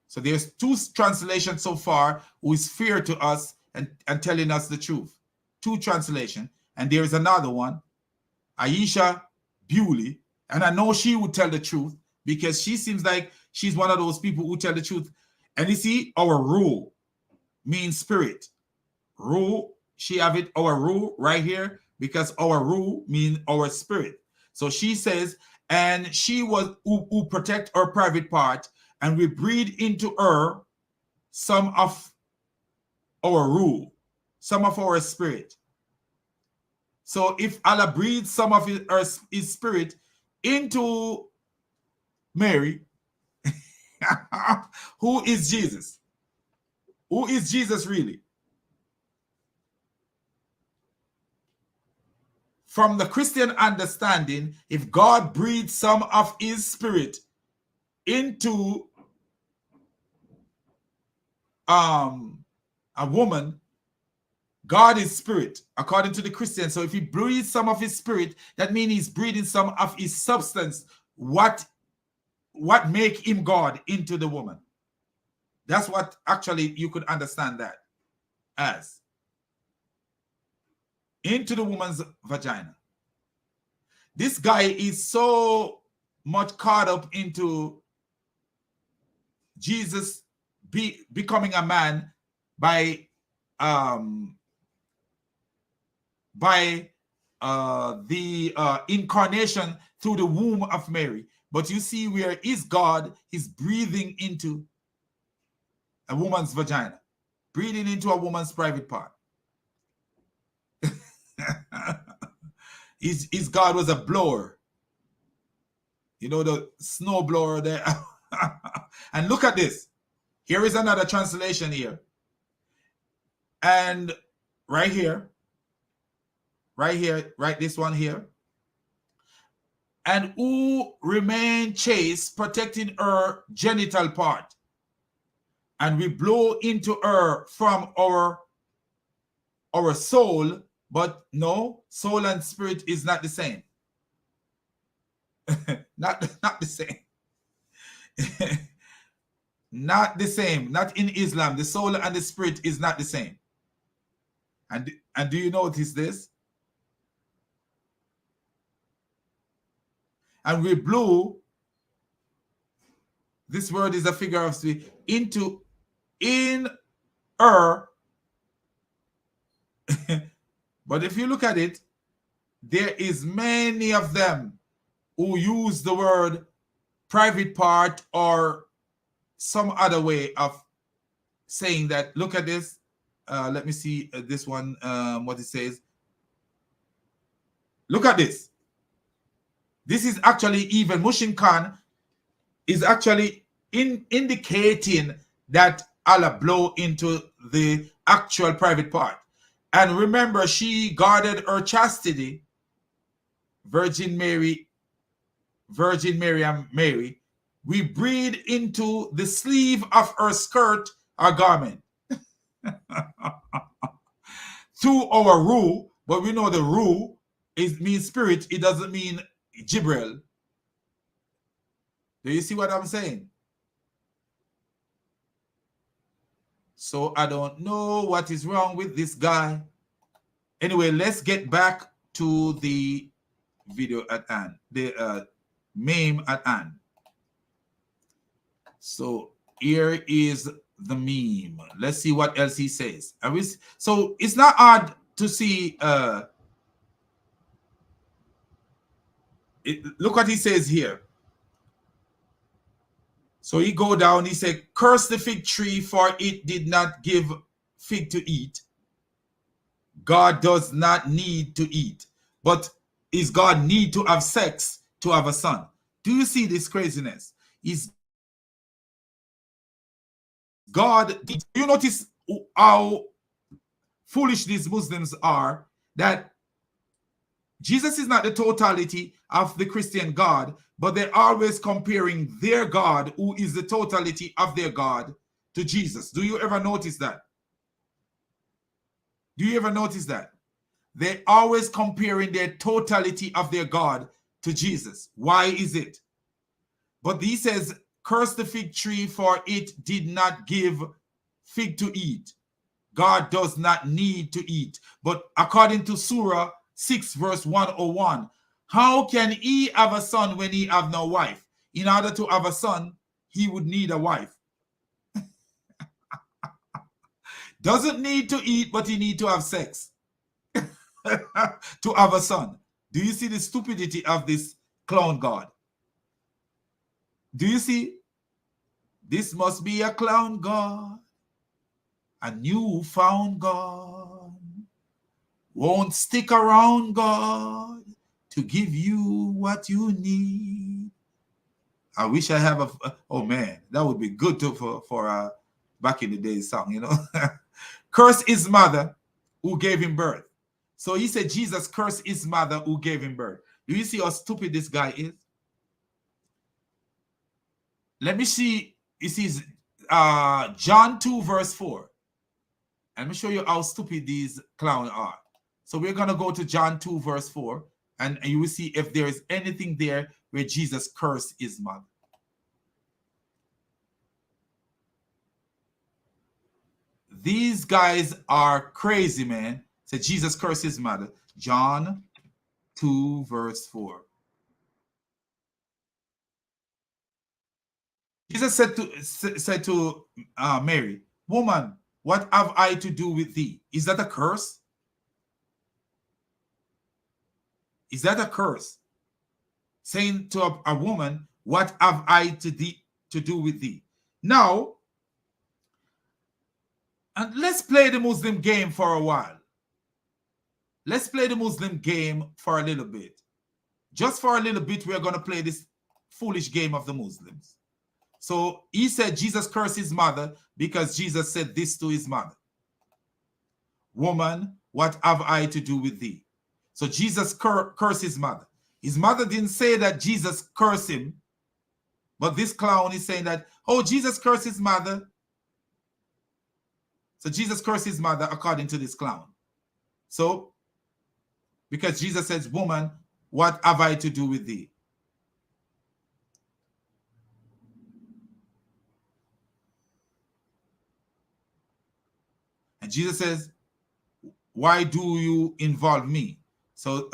So there's two translations so far who is fair to us and telling us the truth. Two translations. And there is another one, Aisha Bewley. And I know she would tell the truth because she seems like she's one of those people who tell the truth. And you see, our rule means spirit. Rule, she have it, our rule right here, because our rule means our spirit. So she says, and she was who protect her private part, and we breathe into her some of our rule, some of our spirit. So if Allah breathes some of his spirit into Mary, who is Jesus? Who is Jesus really? From the Christian understanding, if God breathes some of his spirit into a woman, God is spirit, according to the Christian. So if he breathes some of his spirit, that means he's breathing some of his substance. What make him God into the woman? That's what actually you could understand that as. Into the woman's vagina. This guy is so much caught up into Jesus becoming a man by the incarnation through the womb of Mary. But you see where is God is breathing into a woman's vagina, breathing into a woman's private part. His God was a blower. You know, the snow blower there. And look at this. Here is another translation here. And right here, right this one here. And who remain chaste, protecting her genital part. And we blow into her from our soul, but no, soul and spirit is not the same. not the same. Not the same. Not in Islam. The soul and the spirit is not the same. And do you notice this? And we blew, this word is a figure of speech, in her. But if you look at it, there is many of them who use the word private part or some other way of saying that. Look at this. Let me see this one, what it says. Look at this. This is actually, even Mushin Khan is actually indicating that Allah blow into the actual private part. And remember, she guarded her chastity, Virgin Mary and Mary. We breathe into the sleeve of her skirt or garment through our ruh, but we know the ruh means spirit. It doesn't mean Jibril. Do you see what I'm saying? So I don't know what is wrong with this guy. Anyway, let's get back to the video at hand, the meme at hand. So here is the meme. Let's see what else he says. So it's not hard to see. Look what he says here. So he go down, he said, curse the fig tree, for it did not give fig to eat. God does not need to eat. But is God need to have sex to have a son? Do you see this craziness? Is God, do you notice how foolish these Muslims are, that Jesus is not the totality of the Christian God, but they're always comparing their God, who is the totality of their God, to Jesus. Do you ever notice that? Do you ever notice that? They always comparing their totality of their God to Jesus. Why is it? But he says, curse the fig tree, for it did not give fig to eat. God does not need to eat. But according to Surah 6 verse 101, how can he have a son when he have no wife? In order to have a son, he would need a wife. Doesn't need to eat, but he need to have sex to have a son. Do you see the stupidity of this clown God? Do you see? This must be a clown God, a newfound God. Won't stick around, God, to give you what you need. I wish I have oh man, that would be good for a back in the day song, you know. Curse his mother who gave him birth. So he said Jesus cursed his mother who gave him birth. Do you see how stupid this guy is? Let me see. It says John 2 verse 4. Let me show you how stupid these clowns are. So we're going to go to John 2 verse 4, and you will see if there is anything there where Jesus cursed his mother. These guys are crazy, man. So Jesus cursed his mother. John 2 verse 4. Jesus said to Mary, woman, what have I to do with thee? Is that a curse? Is that a curse? Saying to a woman, what have I to do with thee? Now, and let's play the Muslim game for a while. Let's play the Muslim game for a little bit. Just for a little bit, we're going to play this foolish game of the Muslims. So he said Jesus cursed his mother because Jesus said this to his mother. Woman, what have I to do with thee? So Jesus cursed his mother. His mother didn't say that Jesus cursed him, but this clown is saying that, oh, Jesus cursed his mother. So Jesus cursed his mother according to this clown. So, because Jesus says, woman, what have I to do with thee? And Jesus says, why do you involve me? So,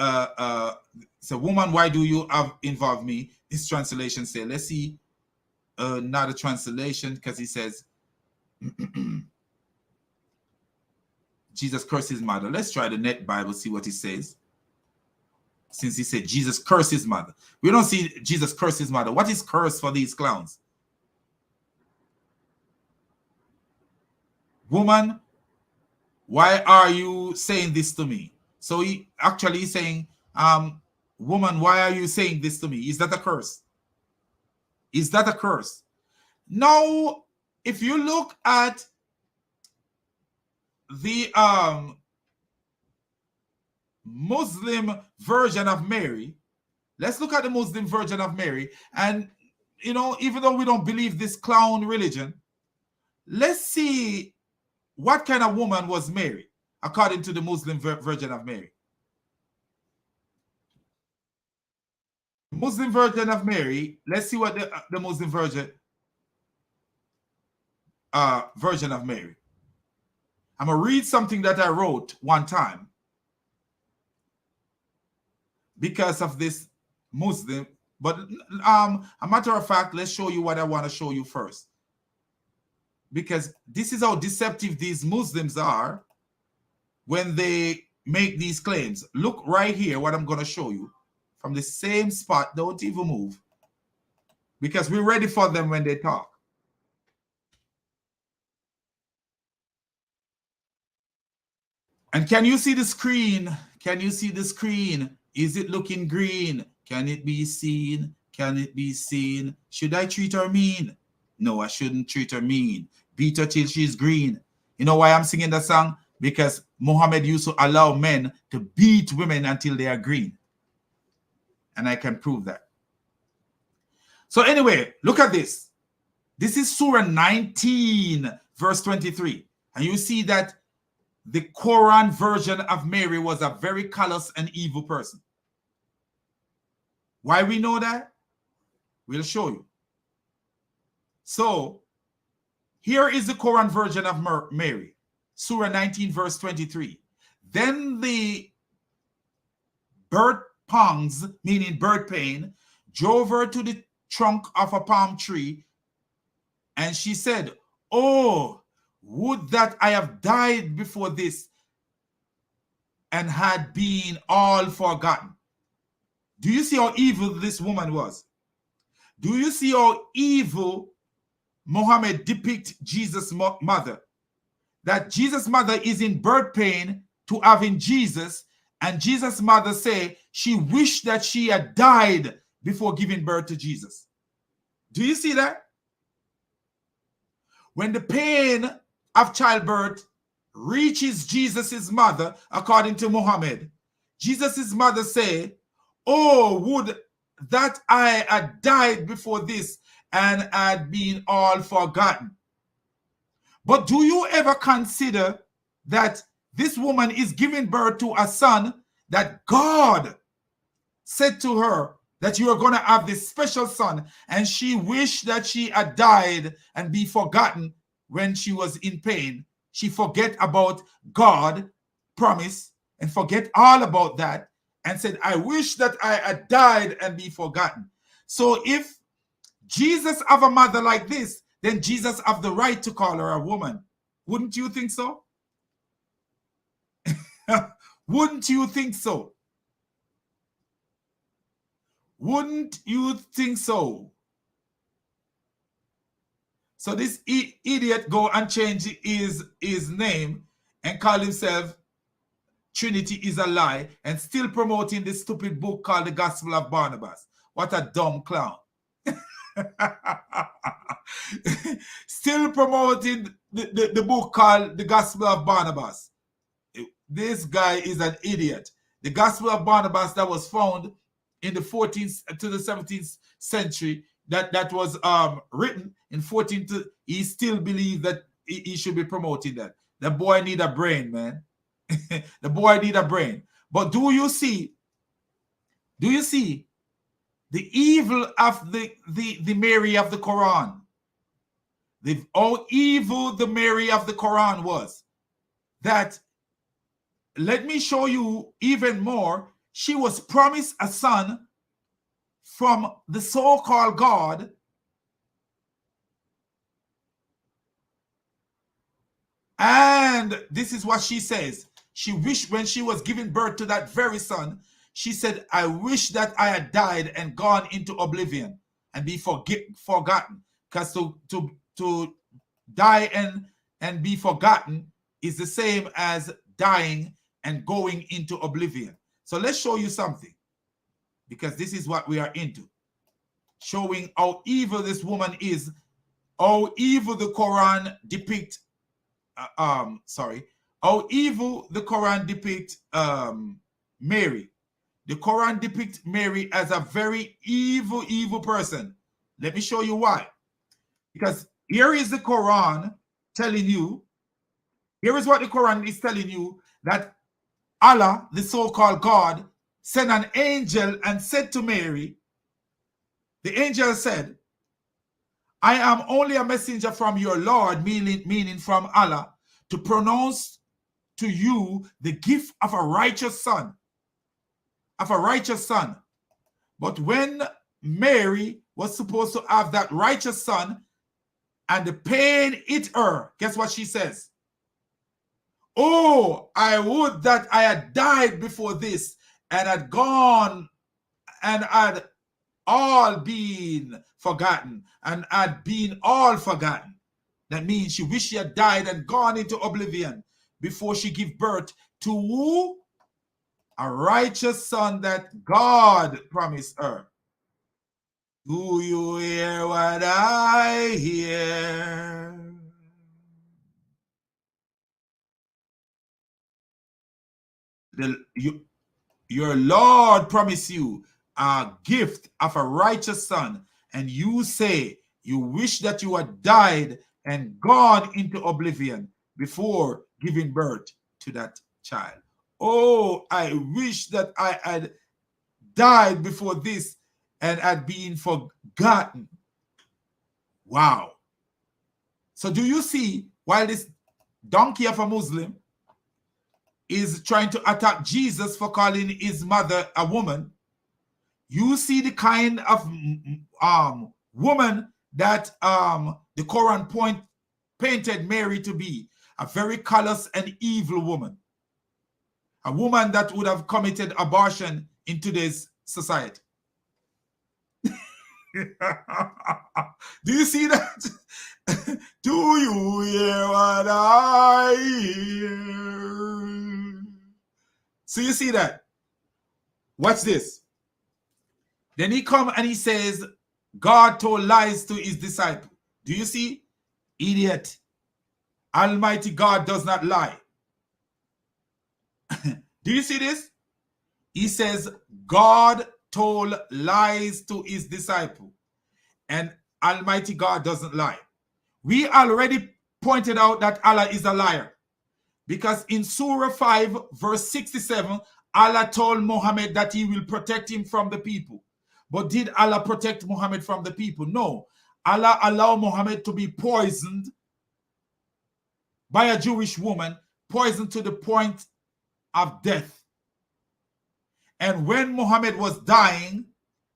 so woman, why do you involve me? This translation says, let's see, not a translation, because he says, Jesus cursed his mother. Let's try the Net Bible, see what he says. Since he said Jesus cursed his mother. We don't see Jesus curse his mother. What is curse for these clowns? Woman, why are you saying this to me? So he actually is saying, woman, why are you saying this to me? Is that a curse? Is that a curse? Now, if you look at the Muslim version of Mary, let's look at the Muslim version of Mary. And, you know, even though we don't believe this clown religion, let's see what kind of woman was Mary according to the Muslim version of Mary. Muslim version of Mary, let's see what the Muslim version of Mary. I'm going to read something that I wrote one time because of this Muslim. But a matter of fact, let's show you what I want to show you first. Because this is how deceptive these Muslims are when they make these claims. Look right here, what I'm going to show you from the same spot. Don't even move. Because we're ready for them when they talk. And can you see the screen? Can you see the screen? Is it looking green? Can it be seen? Can it be seen? Should I treat her mean? No, I shouldn't treat her mean. Beat her till she's green. You know why I'm singing that song? Because Muhammad used to allow men to beat women until they are green. And I can prove that. So anyway, look at this. This is Surah 19, verse 23. And you see that the Quran version of Mary was a very callous and evil person. Why we know that? We'll show you. So, here is the Quran version of Mary. Surah 19, verse 23. Then the birth pangs, meaning birth pain, drove her to the trunk of a palm tree, and she said, "Oh, would that I have died before this and had been all forgotten." Do you see how evil this woman was? Do you see how evil Muhammad depicts Jesus' mother? That Jesus' mother is in birth pain to having Jesus, and Jesus' mother say she wished that she had died before giving birth to Jesus. Do you see that? When the pain of childbirth reaches Jesus' mother, according to Muhammad, Jesus' mother say, "Oh, would that I had died before this and had been all forgotten." But do you ever consider that this woman is giving birth to a son that God said to her that you are going to have this special son, and she wished that she had died and be forgotten when she was in pain? She forget about God promise and forget all about that and said, "I wish that I had died and be forgotten." So if Jesus have a mother like this, then Jesus have the right to call her a woman. Wouldn't you think so? Wouldn't you think so? Wouldn't you think so? So this idiot go and change his name and call himself Trinity is a lie, and still promoting this stupid book called the Gospel of Barnabas. What a dumb clown. Still promoting the book called the Gospel of Barnabas. This guy is an idiot. The Gospel of Barnabas that was found in the 14th to the 17th century, that was written in 14th. He still believes that he should be promoting that. The boy need a brain, man. The boy need a brain. But do you see the evil of the Mary of the Quran? How evil the Mary of the Quran was. That, let me show you even more. She was promised a son from the so-called God, and this is what she says. She wished when she was giving birth to that very son, she said, "I wish that I had died and gone into oblivion and be forgotten." Because to die and be forgotten is the same as dying and going into oblivion. So let's show you something, because this is what we are into. Showing how evil this woman is, how evil the Quran depicts, how evil the Quran depicts Mary. The Quran depicts Mary as a very evil person. Let me show you why. Because here is the Quran telling you, here is what the Quran is telling you, that Allah, the so-called God, sent an angel and said to Mary, the angel said, "I am only a messenger from your Lord," meaning from Allah, "to pronounce to you the gift of a righteous son." Of a righteous son. But when Mary was supposed to have that righteous son and the pain hit her, guess what she says? "Oh, I would that I had died before this and had gone and had all been forgotten and had been all forgotten." That means she wished she had died and gone into oblivion before she gave birth to who? A righteous son that God promised her. Do you hear what I hear? Your Lord promised you a gift of a righteous son, and you say you wish that you had died and gone into oblivion before giving birth to that child. Oh, I wish that I had died before this and had been forgotten. Wow. So do you see, while this donkey of a Muslim is trying to attack Jesus for calling his mother a woman, you see the kind of woman that the Quran painted Mary to be, a very callous and evil woman, a woman that would have committed abortion in today's society. Do you see that? Do you hear what I hear? So you see that? Watch this. Then he come and he says, God told lies to his disciple. Do you see? Idiot. Almighty God does not lie. Do you see this? He says, God told lies to his disciple, and Almighty God doesn't lie. We already pointed out that Allah is a liar, because in Surah 5, verse 67, Allah told Muhammad that he will protect him from the people. But did Allah protect Muhammad from the people? No. Allah allowed Muhammad to be poisoned by a Jewish woman, poisoned to the point of death. And when Muhammad was dying,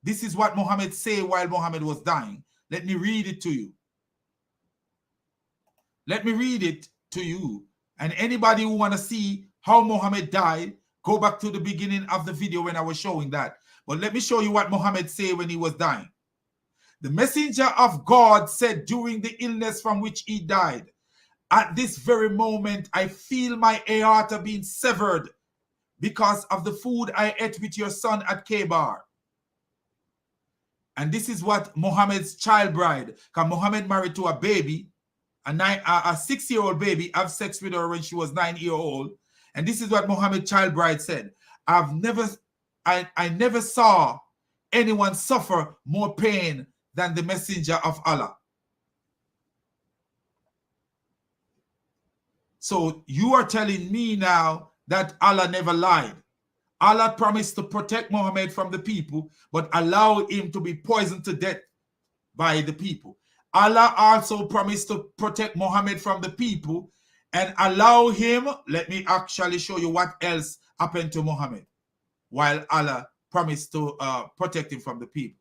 this is what Muhammad said while Muhammad was dying. Let me read it to you. Let me read it to you. And anybody who want to see how Muhammad died, go back to the beginning of the video when I was showing that. But let me show you what Muhammad said when he was dying. The messenger of God said during the illness from which he died, at this very moment, I feel my aorta being severed because of the food I ate with your son at Khaybar. And this is what Muhammad's child bride, because Muhammad married to a baby, a 6-year-old baby, have sex with her when she was 9 years old. And this is what Muhammad's child bride said. I never saw anyone suffer more pain than the messenger of Allah. So you are telling me now that Allah never lied. Allah promised to protect Muhammad from the people, but allow him to be poisoned to death by the people. Allah also promised to protect Muhammad from the people and allow him. Let me actually show you what else happened to Muhammad while Allah promised to protect him from the people.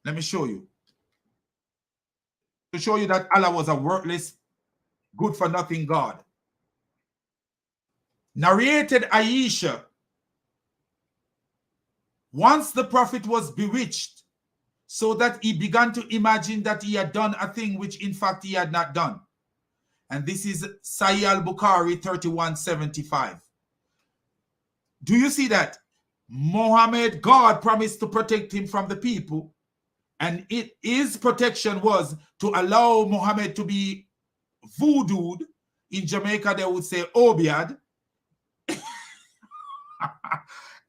Let me show you. To show you that Allah was a worthless, good-for-nothing God. Narrated Aisha, once the Prophet was bewitched, so that he began to imagine that he had done a thing which in fact he had not done. And this is Sahih al-Bukhari 3175. Do you see that? Muhammad, God promised to protect him from the people, and his protection was to allow Muhammad to be voodooed. In Jamaica, they would say obiad,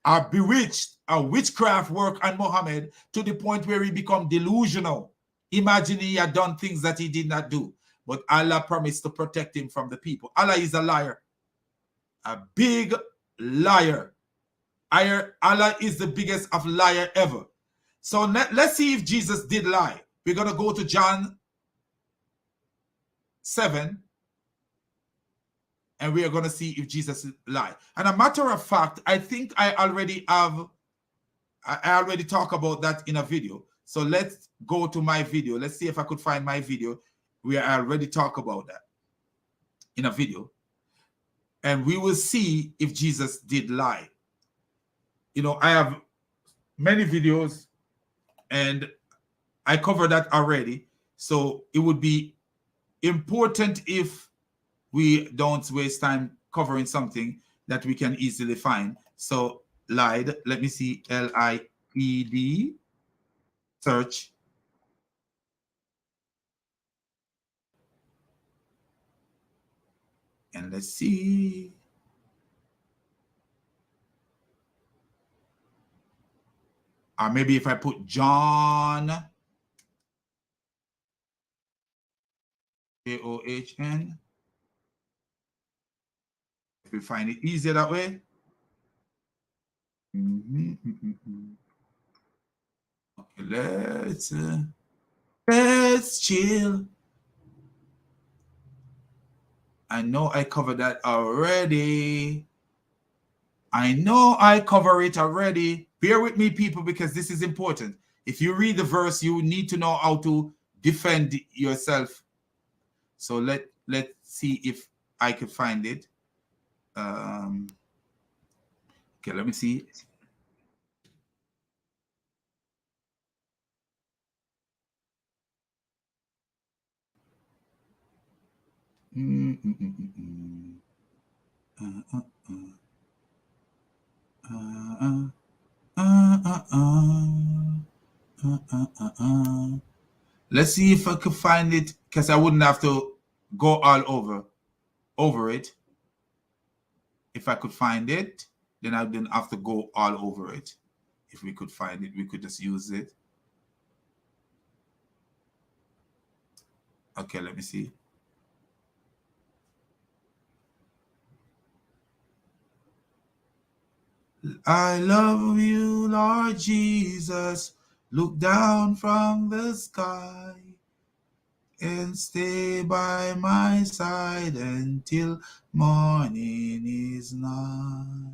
are bewitched, a witchcraft work on Muhammad to the point where he become delusional, imagining he had done things that he did not do. But Allah promised to protect him from the people. Allah is a liar, a big liar. Allah is the biggest of liar ever. So let's see if Jesus did lie. We're going to go to John 7. And we are going to see if Jesus lied. And a matter of fact, I think I already talked about that in a video. So let's go to my video. Let's see if I could find my video where I already talked about that in a video. And we will see if Jesus did lie. You know, I have many videos and I covered that already. So it would be important if we don't waste time covering something that we can easily find. So lied, let me see, L-I-E-D, search. And let's see. Or maybe if I put John, John, We find it easier that way. Okay, let's chill. I know I covered that already. I know I cover it already. Bear with me, people, because this is important. If you read the verse, you need to know how to defend yourself. So let's see if I can find it. Okay, let me see. Let's see if I could find it, because I wouldn't have to go all over it. If I could find it, then I didn't have to go all over it. If we could find it, we could just use it. Okay, let me see. I love you, Lord Jesus. Look down from the sky and stay by my side until morning is nigh.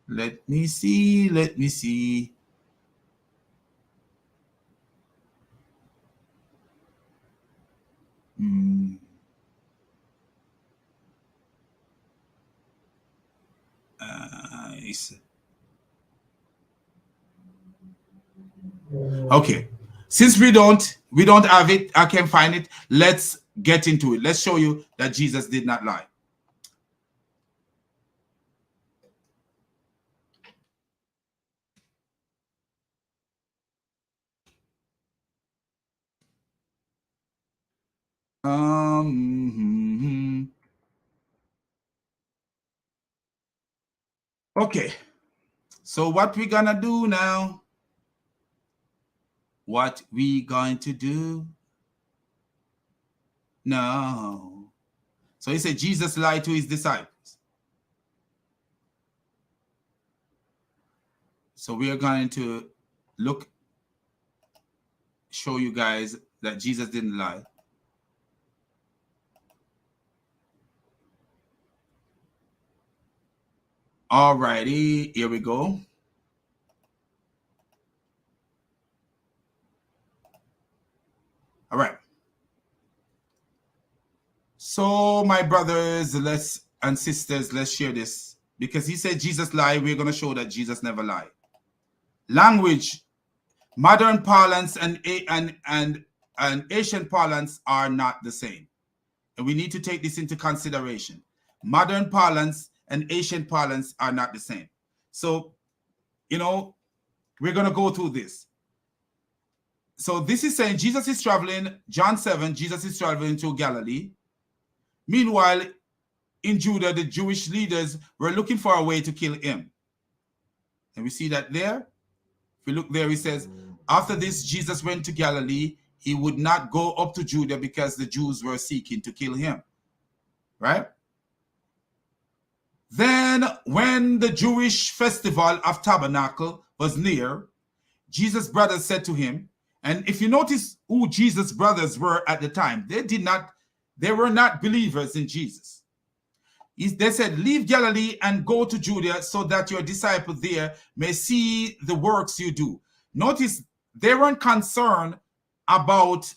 Let me see, let me see. Okay, since we don't have it, I can find it. Let's get into it. Let's show you that Jesus did not lie. Okay, so what we gonna do now? What we going to do? No. So he said Jesus lied to his disciples. So we are going to show you guys that Jesus didn't lie. All righty, here we go. All right. So my brothers, and sisters, let's share this. Because he said Jesus lied, we're going to show that Jesus never lied. Language, modern parlance and ancient parlance are not the same. And we need to take this into consideration. Modern parlance and ancient parlance are not the same. So, we're going to go through this. So this is saying Jesus is traveling, John 7, Jesus is traveling to Galilee. Meanwhile, in Judah, the Jewish leaders were looking for a way to kill him. And we see that there. If we look there, he says, after this, Jesus went to Galilee. He would not go up to Judah because the Jews were seeking to kill him. Right? Then, when the Jewish festival of Tabernacle was near, Jesus' brothers said to him, and if you notice who Jesus' brothers were at the time, they were not believers in Jesus. They said, leave Galilee and go to Judea so that your disciples there may see the works you do. Notice they weren't concerned about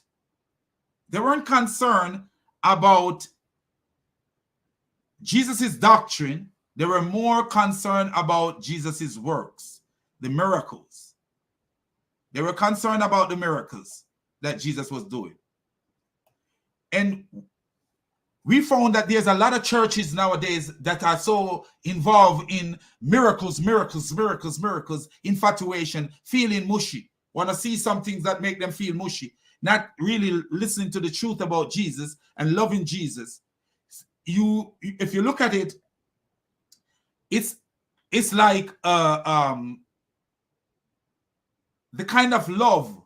Jesus' doctrine. They were more concerned about Jesus' works, the miracles. They were concerned about the miracles that Jesus was doing. And we found that there's a lot of churches nowadays that are so involved in miracles, infatuation, feeling mushy, want to see some things that make them feel mushy, not really listening to the truth about Jesus and loving Jesus. If you look at it, it's like the kind of love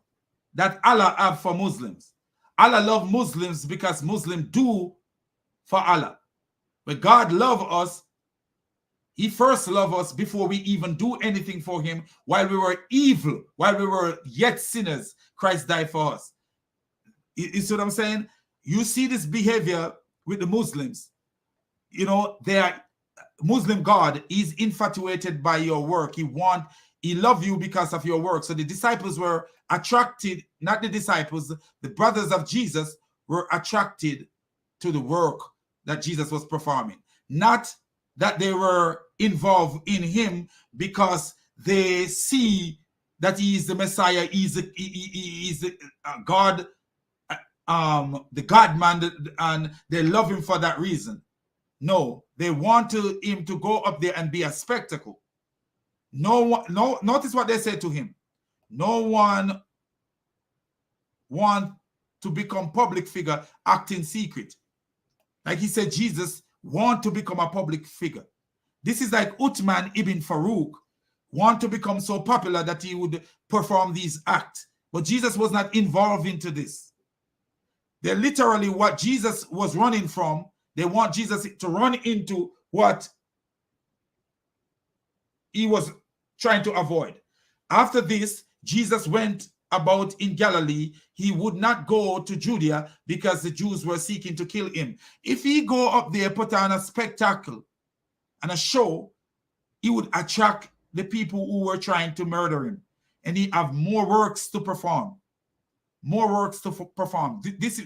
that Allah have for Muslims. Allah love Muslims because Muslims do for Allah. But God love us. He first loved us before we even do anything for him. While we were evil, while we were yet sinners, Christ died for us. You see what I'm saying? You see this behavior with the Muslims. You know, they are Muslim God is infatuated by your work. He love you because of your work. So the disciples were attracted, not the disciples, the brothers of Jesus were attracted to the work that Jesus was performing. Not that they were involved in him because they see that he is the Messiah, he is the God, the God-man, and they love him for that reason. No, they want him to go up there and be a spectacle. Notice what they said to him. No one want to become public figure, act in secret. Like he said, Jesus want to become a public figure. This is like Uthman ibn Farouk want to become so popular that he would perform these acts. But Jesus was not involved into this. They're literally what Jesus was running from. They want Jesus to run into what he was trying to avoid. After this, Jesus went about in Galilee. He would not go to Judea because the Jews were seeking to kill him. If he go up there, put on a spectacle and a show, he would attract the people who were trying to murder him. And he have more works to perform. More works to perform. This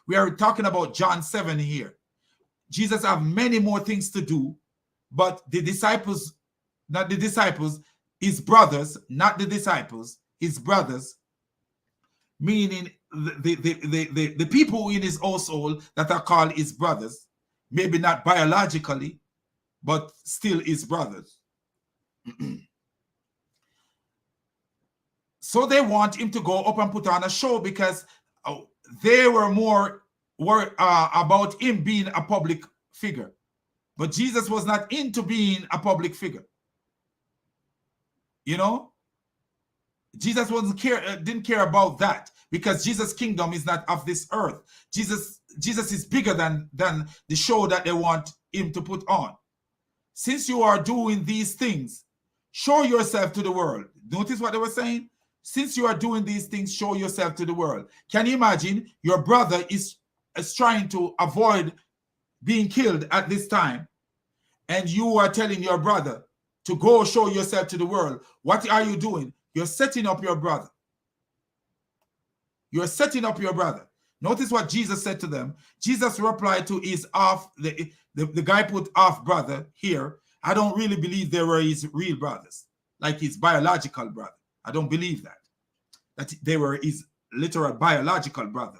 we are talking about John 7 here. Jesus have many more things to do, but the disciples, not the disciples, his brothers, not the disciples, his brothers, meaning the people in his household that are called his brothers, maybe not biologically, but still his brothers. So they want him to go up and put on a show because they were more about him being a public figure. But Jesus was not into being a public figure. You know? Jesus didn't care about that because Jesus' kingdom is not of this earth. Jesus is bigger than the show that they want him to put on. Since you are doing these things, show yourself to the world. Notice what they were saying? Since you are doing these things, show yourself to the world. Can you imagine your brother is trying to avoid being killed at this time, and you are telling your brother to go show yourself to the world? What are you doing? You're setting up your brother. You're setting up your brother. Notice what Jesus said to them. Jesus replied to his the guy put off brother here. I don't really believe they were his real brothers, like his biological brother. I don't believe that they were his literal biological brother,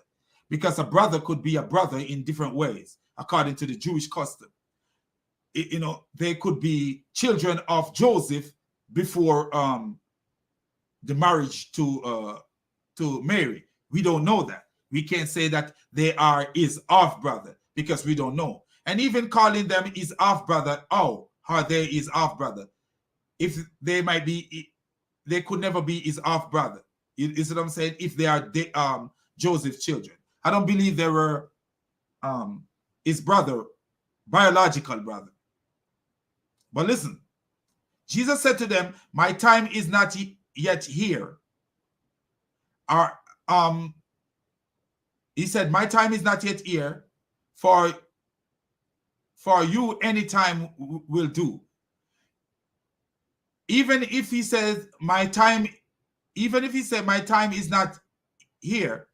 because a brother could be a brother in different ways according to the Jewish custom. You know, they could be children of Joseph before the marriage to Mary. We don't know that. We can't say that they are his half brother because we don't know. And even calling them his half brother, oh, are they his half brother? If they might be, they could never be his half brother. You see what I'm saying? If they are Joseph's children, I don't believe they were his brother, biological brother. But listen, Jesus said to them, "My time is not yet here." He said, "My time is not yet here. For you, any time will do." Even if he says my time, even if he said my time is not here,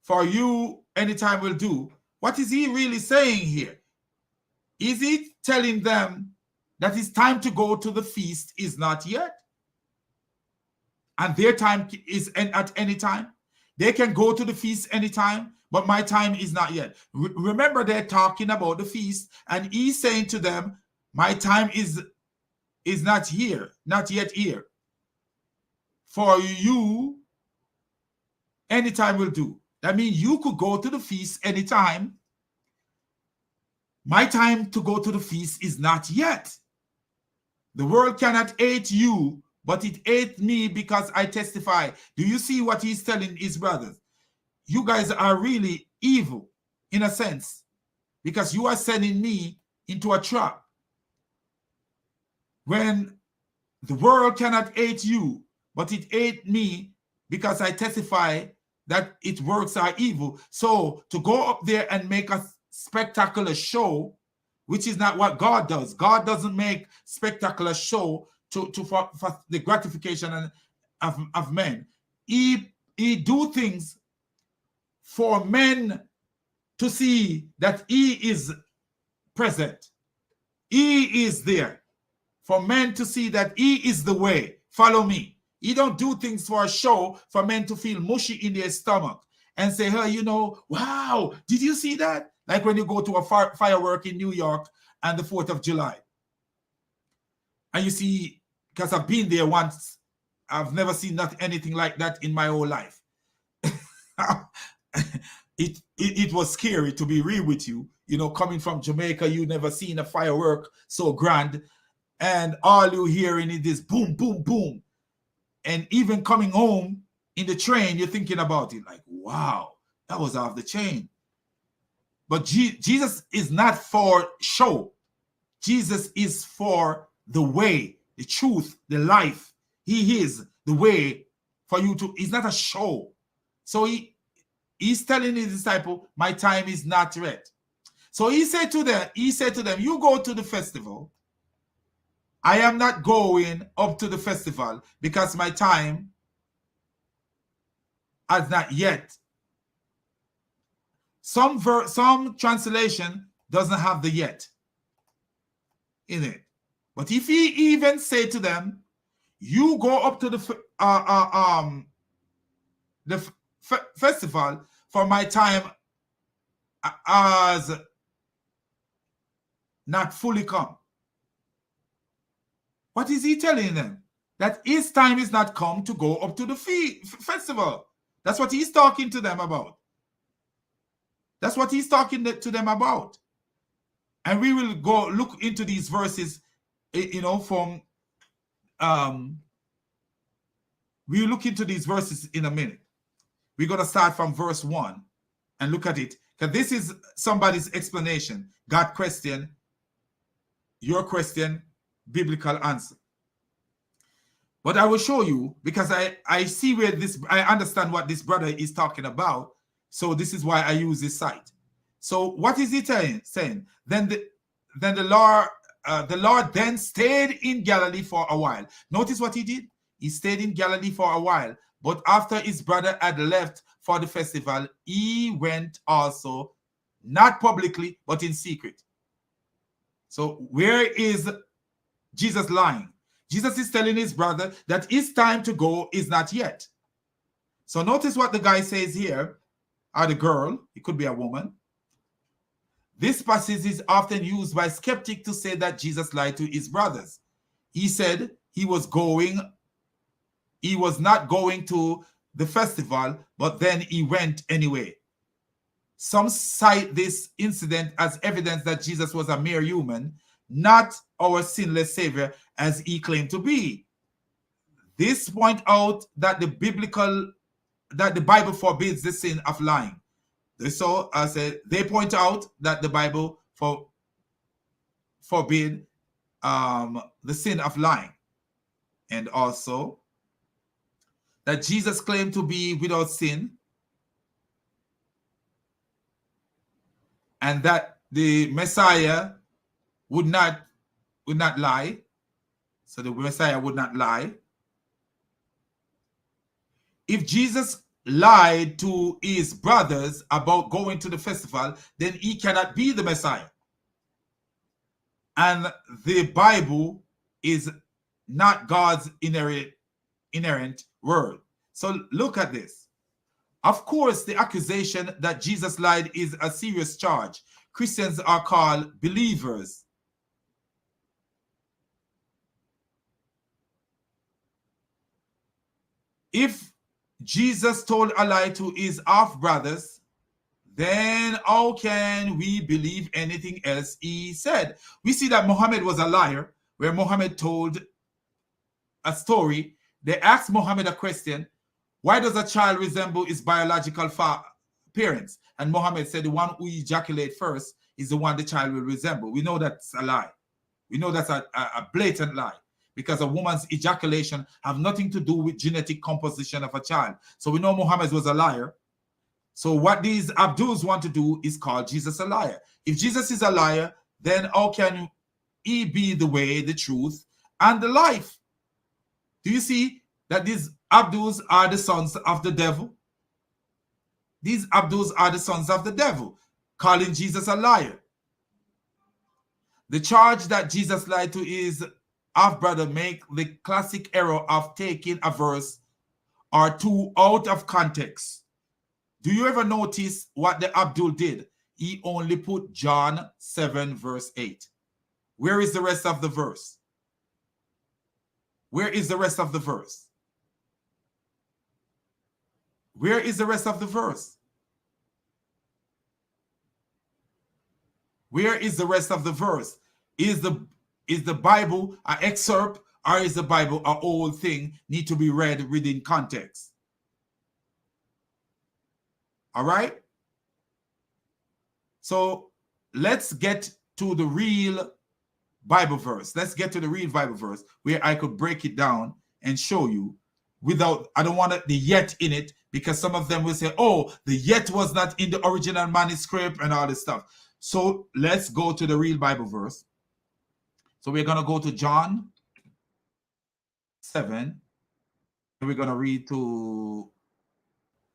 for you, any time will do. What is he really saying here? Is he telling them that his time to go to the feast is not yet? And their time is at any time? They can go to the feast anytime, but my time is not yet. Remember, they're talking about the feast, and he's saying to them, my time is not here, not yet here. For you, anytime will do. That means you could go to the feast anytime. My time to go to the feast is not yet. The world cannot hate you but it ate me because I testify. Do you see what he's telling his brothers? You guys are really evil in a sense, because you are sending me into a trap. When the world cannot hate you, but it ate me because I testify that its works are evil. So to go up there and make a spectacular show, which is not what God does. God doesn't make spectacular show for the gratification of men. He do things for men to see that he is present. He is there. For men to see that he is the way. Follow me. He don't do things for a show for men to feel mushy in their stomach and say, hey, you know, wow, did you see that? Like when you go to a firework in New York and the 4th of July. And you see, because I've been there once, I've never seen anything like that in my whole life. It was scary, to be real with you. You know, coming from Jamaica, you never seen a firework so grand. And all you hearing is this boom, boom, boom. And even coming home in the train, you're thinking about it like, wow, that was off the chain. But Jesus is not for show. Jesus is for the way, the truth, the life. He is the way for you to, it's not a show. So he's telling his disciple, my time is not yet. So he said to them, you go to the festival. I am not going up to the festival because my time has not yet. Some translation doesn't have the yet in it. But if he even say to them, you go up to the festival, for my time has not fully come. What is he telling them? That his time is not come to go up to the festival. That's what he's talking to them about. That's what he's talking to them about. And we will go look into these verses, you know, from, we'll look into these verses in a minute. We're going to start from verse 1 and look at it. Because this is somebody's explanation. God question, your question, biblical answer. But I will show you, because I see where I understand what this brother is talking about. So this is why I use this site. So what is he saying? Then the Lord then stayed in Galilee for a while. Notice what he did. He stayed in Galilee for a while. But after his brother had left for the festival, he went also, not publicly, but in secret. So where is Jesus lying? Jesus is telling his brother that his time to go is not yet. So notice what the guy says here, or the girl, it could be a woman. This passage is often used by skeptics to say that Jesus lied to his brothers. He said he was not going to the festival, but then he went anyway. Some cite this incident as evidence that Jesus was a mere human, not our sinless savior as he claimed to be. This point out that the Bible forbids the sin of lying. So I said they point out that the Bible forbid the sin of lying, and also that Jesus claimed to be without sin, and that the Messiah would not lie. So the Messiah would not lie. If Jesus lied to his brothers about going to the festival, then he cannot be the Messiah. And the Bible is not God's inherent word. So look at this. Of course, the accusation that Jesus lied is a serious charge. Christians are called believers. If Jesus told a lie to his half-brothers, then how can we believe anything else he said? We see that Muhammad was a liar, where Muhammad told a story. They asked Muhammad a question: why does a child resemble his biological parents? And Muhammad said the one who ejaculates first is the one the child will resemble. We know that's a lie. We know that's a blatant lie, because a woman's ejaculation have nothing to do with genetic composition of a child. So we know Muhammad was a liar. So what these Abduls want to do is call Jesus a liar. If Jesus is a liar, then how can he be the way, the truth, and the life? Do you see that these Abduls are the sons of the devil? These Abduls are the sons of the devil, calling Jesus a liar. The charge that Jesus lied to his half-brother make the classic error of taking a verse or two out of context. Do you ever notice what the Abdul did? He only put John 7 verse 8. Where is the rest of the verse? Where is the rest of the verse? Where is the rest of the verse? Where is the rest of the verse? Is the Bible an excerpt, or is the Bible a whole thing need to be read within context? All right? So let's get to the real Bible verse. Let's get to the real Bible verse where I could break it down and show you without, I don't want the yet in it, because some of them will say, oh, the yet was not in the original manuscript and all this stuff. So let's go to the real Bible verse. So we're going to go to John 7. And we're going to read to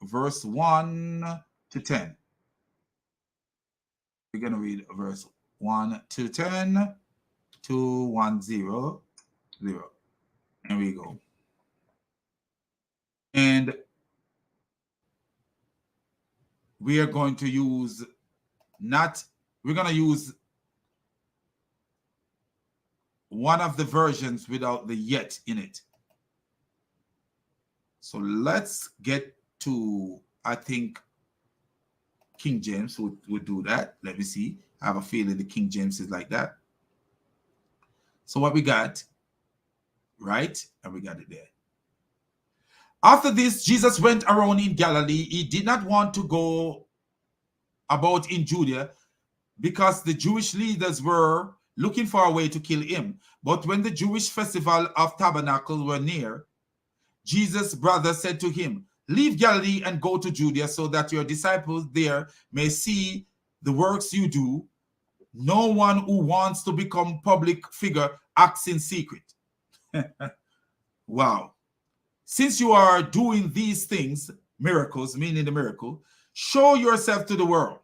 verse 1 to 10. We're going to read verse 1 to 10 to 100. There we go. And we are going to use we're going to use one of the versions without the yet in it. So let's get to, I think King James would do that. Let me see. I have a feeling the King James is like that. So what we got, right? And we got it there. After this, Jesus went around in Galilee. He did not want to go about in Judea because the Jewish leaders were looking for a way to kill him. But when the Jewish festival of Tabernacles were near, Jesus' brother said to him, leave Galilee and go to Judea so that your disciples there may see the works you do. No one who wants to become public figure acts in secret. Wow. Since you are doing these things, miracles, meaning the miracle, show yourself to the world.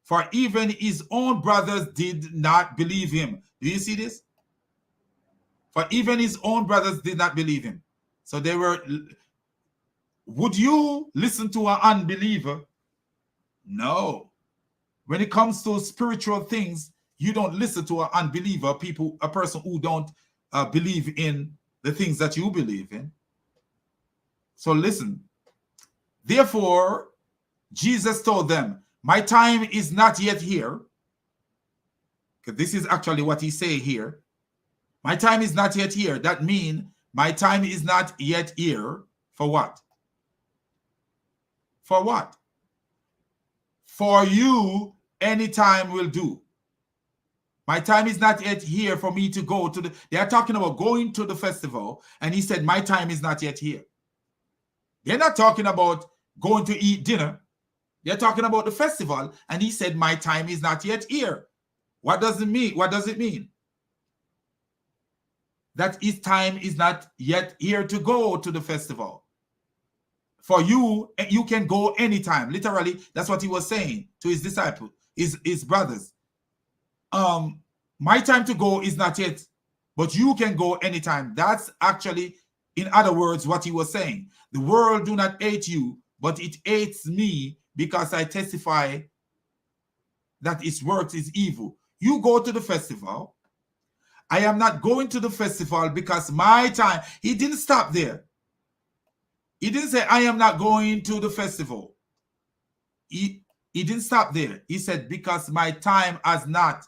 For even his own brothers did not believe him. Do you see this? For even his own brothers did not believe him. So they were, would you listen to an unbeliever? No. When it comes to spiritual things, you don't listen to an unbeliever, a person who don't believe in the things that you believe in. So listen. Therefore, Jesus told them, my time is not yet here. Because this is actually what he say here. My time is not yet here. That means my time is not yet here. For what? For what? For you, any time will do. My time is not yet here for me to go to they are talking about going to the festival, and he said, my time is not yet here. They're not talking about going to eat dinner. They're talking about the festival, and he said, my time is not yet here. What does it mean? What does it mean? That his time is not yet here to go to the festival. For you, you can go anytime. Literally, that's what he was saying to his disciples, his brothers. My time to go is not yet, but you can go anytime. That's actually, in other words, what he was saying. The world do not hate you, but it hates me because I testify that its works is evil. You go to the festival. I am not going to the festival because my time, he didn't stop there. He didn't say, I am not going to the festival. He didn't stop there. He said, because my time has not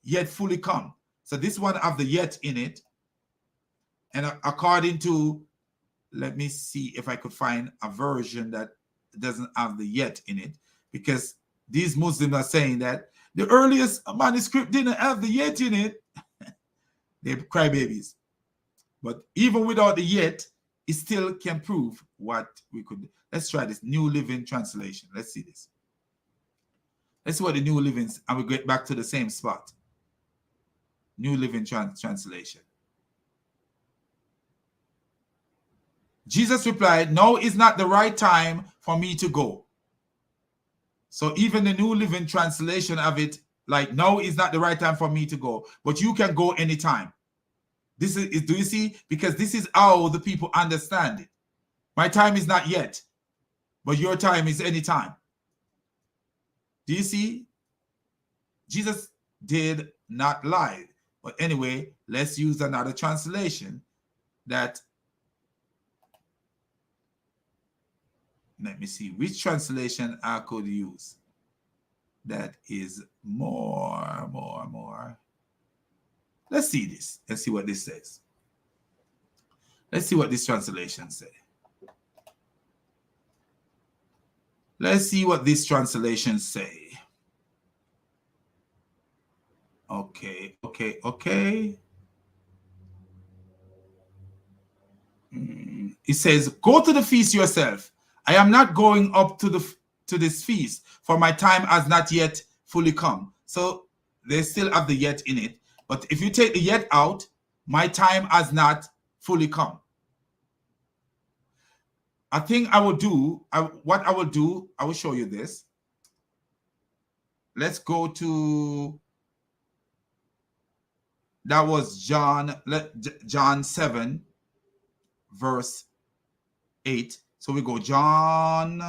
yet fully come. So this one have the yet in it. And according to, let me see if I could find a version that doesn't have the yet in it, because these Muslims are saying that the earliest manuscript didn't have the yet in it. They're crybabies. But even without the yet, it still can prove what we could. Let's try this New Living Translation. Let's see this. Let's see what the New Living, and we get back to the same spot. New Living Translation. Jesus replied, "No, is not the right time for me to go." So even the New Living Translation of it, like, no, is not the right time for me to go, but you can go anytime. This is, do you see? Because this is how the people understand it. My time is not yet, but your time is anytime. Do you see? Jesus did not lie. But anyway, let's use another translation that, let me see which translation I could use that is more. Let's see this. Let's see what this says. Let's see what this translation says. Let's see what this translation say. Okay. It says, "Go to the feast yourself. I am not going up to this feast, for my time has not yet fully come." So they still have the yet in it. But if you take the yet out, my time has not fully come. I think I will do, what I will do, I will show you this. Let's go to, that was John 7, verse 8. So we go John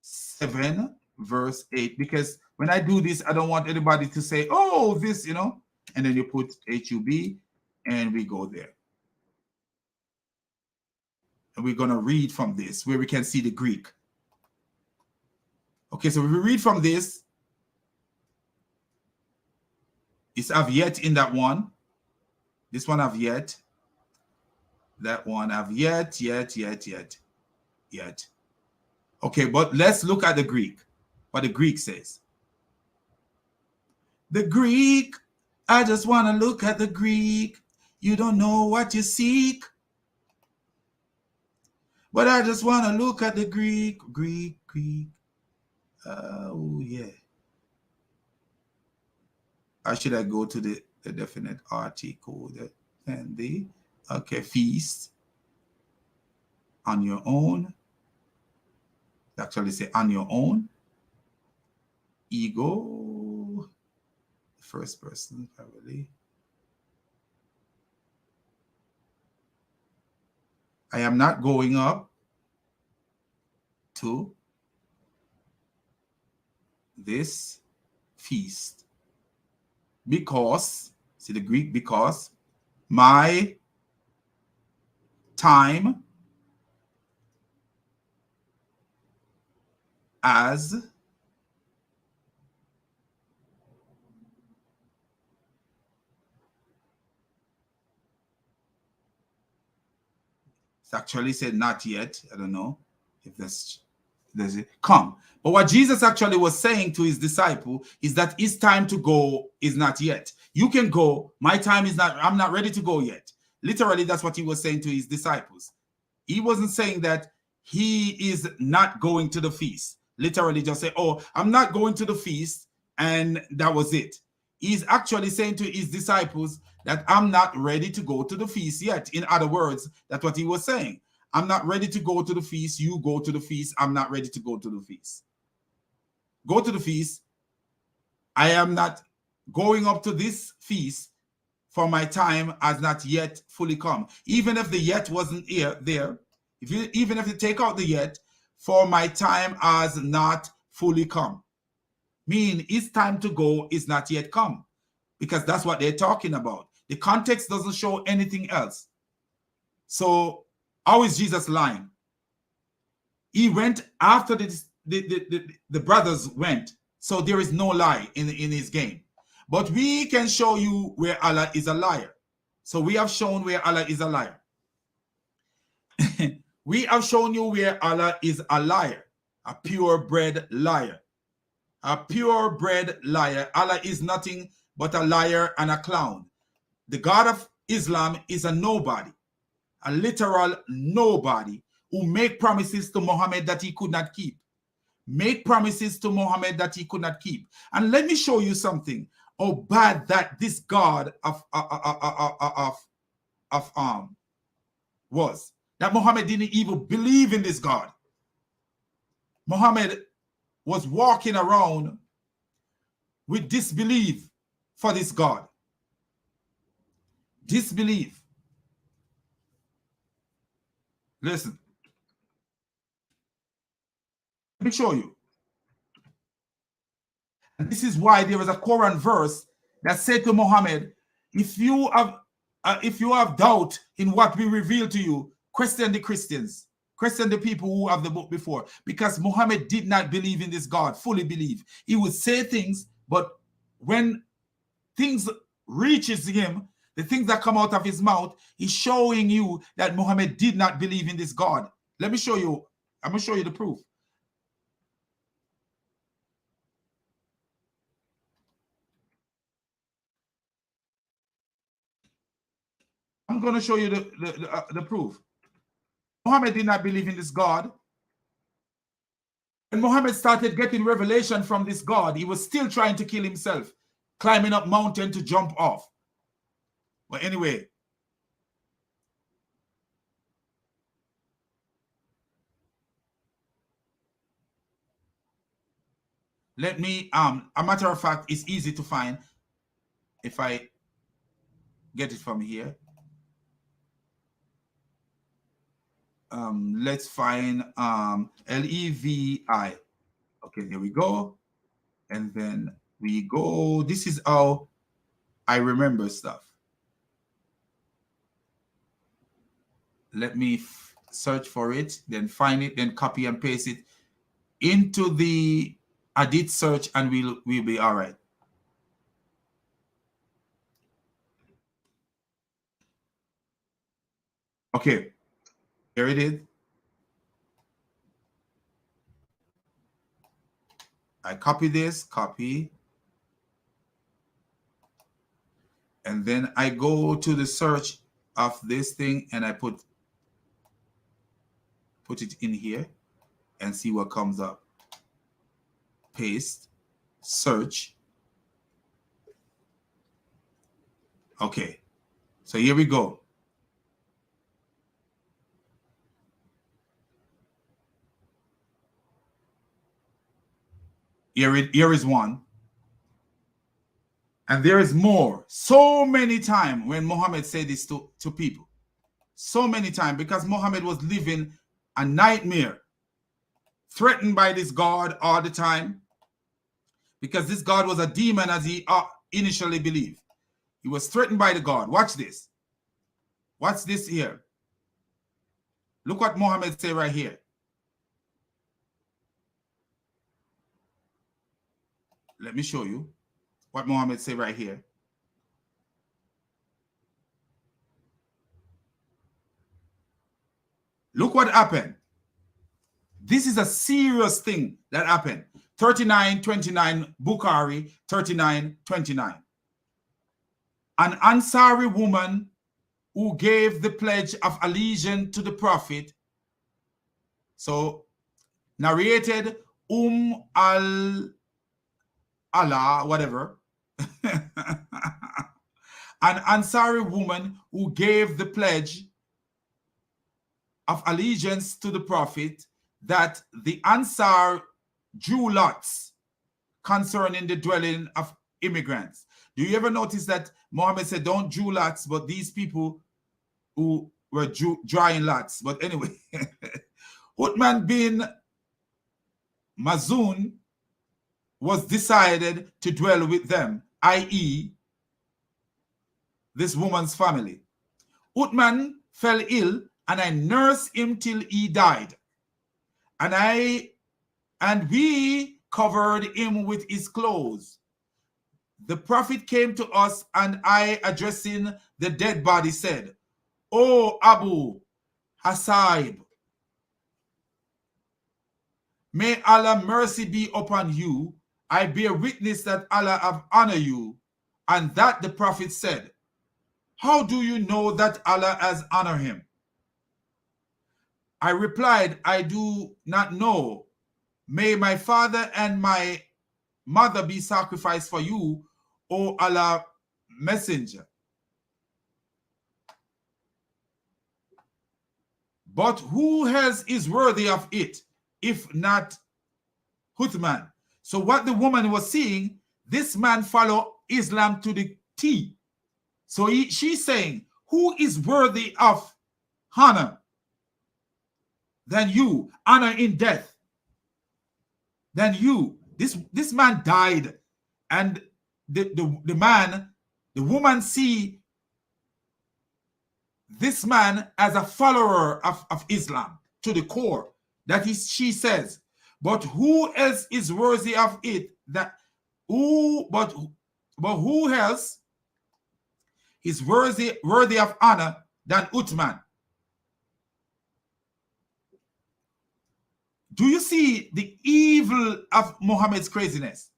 7, verse 8, because when I do this, I don't want anybody to say, oh, this, and then you put HUB and we go there. And we're going to read from this where we can see the Greek. Okay, so if we read from this, it's have yet in that one. This one have yet. That one have yet. Okay, but let's look at the Greek. What the Greek says. The Greek, I just want to look at the Greek. You don't know what you seek. But I just want to look at the Greek. Oh, yeah. Or should I go to the definite article? And the, okay, feast on your own. Actually say on your own. Ego. First person, probably. I am not going up to this feast because, see the Greek, because my time as it's actually said not yet. I don't know if there's it. Come. But what Jesus actually was saying to his disciple is that his time to go is not yet. You can go. My time is not, I'm not ready to go yet. Literally, that's what he was saying to his disciples. He wasn't saying that he is not going to the feast. Literally just say, oh, I'm not going to the feast, and that was it. He's actually saying to his disciples that I'm not ready to go to the feast yet. In other words, that's what he was saying. I'm not ready to go to the feast. You go to the feast. I'm not ready to go to the feast. Go to the feast. I am not going up to this feast, for my time has not yet fully come. Even if the yet wasn't there, even if you take out the yet, for my time has not fully come. Mean it's time to go is not yet come, because that's what they're talking about. The context doesn't show anything else. So how is Jesus lying? He went after the brothers went. So there is no lie in his game. But we can show you where Allah is a liar. So we have shown where Allah is a liar. We have shown you where Allah is a liar, a purebred liar. A purebred liar. Allah is nothing but a liar and a clown. The God of Islam is a nobody, a literal nobody who make promises to Muhammad that he could not keep. Make promises to Muhammad that he could not keep. And let me show you something. How bad that this God was. That Muhammad didn't even believe in this God. Muhammad was walking around with disbelief for this God. Disbelief. Listen. Let me show you. And this is why there was a Quran verse that said to Muhammad, if you have doubt in what we reveal to you, question the Christians, question the people who have the book before, because Muhammad did not believe in this God, fully believe. He would say things, but when things reaches him, the things that come out of his mouth, he's showing you that Muhammad did not believe in this God. Let me show you. I'm going to show you the proof. I'm going to show you the proof. Muhammad did not believe in this God. When Muhammad started getting revelation from this God, he was still trying to kill himself, climbing up mountain to jump off. But anyway, let me, a matter of fact, it's easy to find if I get it from here. Let's find Levi. Okay, there we go. And then we go. This is how I remember stuff. Let me search for it, then find it, then copy and paste it into the edit search, and we'll be all right. Okay, here it is. I copy this, copy. And then I go to the search of this thing and I put it in here and see what comes up. Paste, search. Okay, so here we go. Here is one. And there is more. So many times when Muhammad said this to people. So many times, because Muhammad was living a nightmare, threatened by this God all the time, because this God was a demon as he initially believed. He was threatened by the God. Watch this. Watch this here. Look what Muhammad say right here. Let me show you what Muhammad say right here. Look what happened. This is a serious thing that happened. 39:29 Bukhari, 39:29. An Ansari woman who gave the pledge of allegiance to the Prophet. So narrated Allah, whatever. An Ansari woman who gave the pledge of allegiance to the Prophet, that the Ansar drew lots concerning the dwelling of immigrants. Do you ever notice that Muhammad said, don't draw lots, but these people who were drawing lots? But anyway, Uthman bin Mazun was decided to dwell with them, i.e., this woman's family. Uthman fell ill, and I nursed him till he died. And we covered him with his clothes. The Prophet came to us, and I, addressing the dead body said, O Abu Hasaib, may Allah mercy be upon you. I bear witness that Allah have honored you. And that the Prophet said, how do you know that Allah has honored him? I replied, I do not know. May my father and my mother be sacrificed for you, O Allah messenger. But who else is worthy of it, if not Uthman? So what the woman was seeing, this man followed Islam to the T. So she's saying, who is worthy of honor than you, honor in death than you? This man died, and the woman see this man as a follower of Islam to the core. That is, she says, but who else is worthy of it? But who else is worthy of honor than Uthman? Do you see the evil of Muhammad's craziness?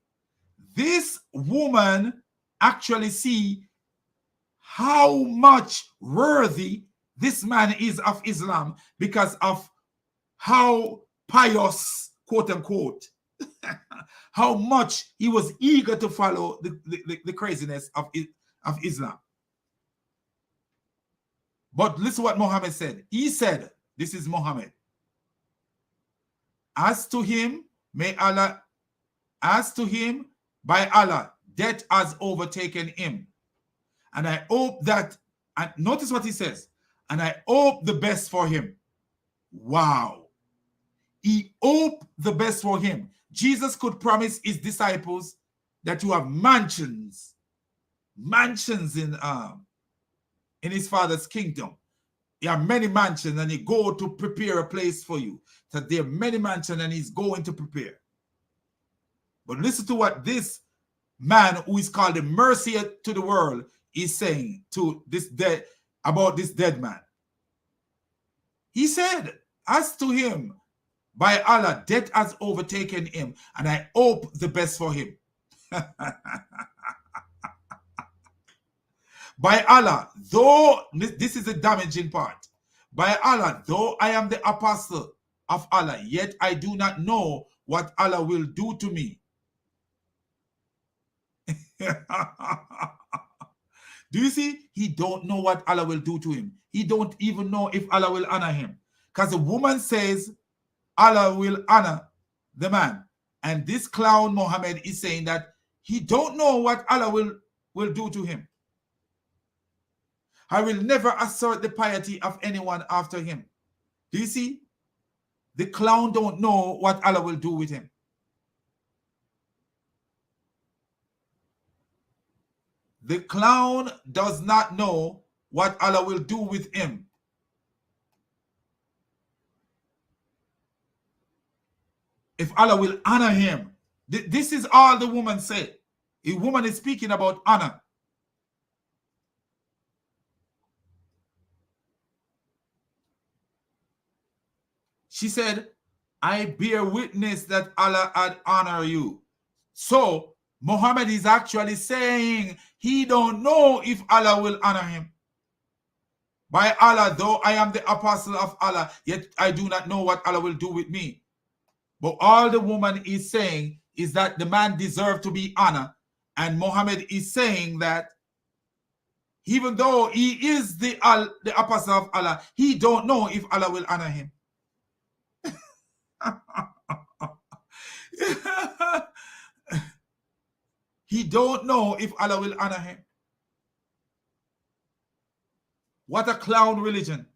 This woman actually see how much worthy this man is of Islam because of how pious, quote unquote, how much he was eager to follow the craziness of Islam. But listen what Muhammad said. He said, this is Muhammad, as to him, by Allah, death has overtaken him. And I hope that, and notice what he says, and I hope the best for him. Wow. He hoped the best for him. Jesus could promise his disciples that you have mansions in his Father's kingdom. There are many mansions, and he go to prepare a place for you. So there are many mansions, and he's going to prepare. But listen to what this man, who is called the mercy to the world, is saying to this dead about this dead man. He said, as to him, by Allah, death has overtaken him, and I hope the best for him. By Allah, though, this is the damaging part. By Allah, though I am the apostle of Allah, yet I do not know what Allah will do to me. Do you see? He don't know what Allah will do to him. He don't even know if Allah will honor him. Because the woman says Allah will honor the man. And this clown Muhammad is saying that he don't know what Allah will do to him. I will never assert the piety of anyone after him. Do you see? The clown don't know what Allah will do with him. The clown does not know what Allah will do with him. If Allah will honor him. This is all the woman said. A woman is speaking about honor. She said, I bear witness that Allah had honored you. So Muhammad is actually saying he don't know if Allah will honor him. By Allah, though I am the apostle of Allah, yet I do not know what Allah will do with me. But all the woman is saying is that the man deserved to be honored. And Muhammad is saying that even though he is the apostle of Allah, he don't know if Allah will honor him. He don't know if Allah will honor him. What a clown religion.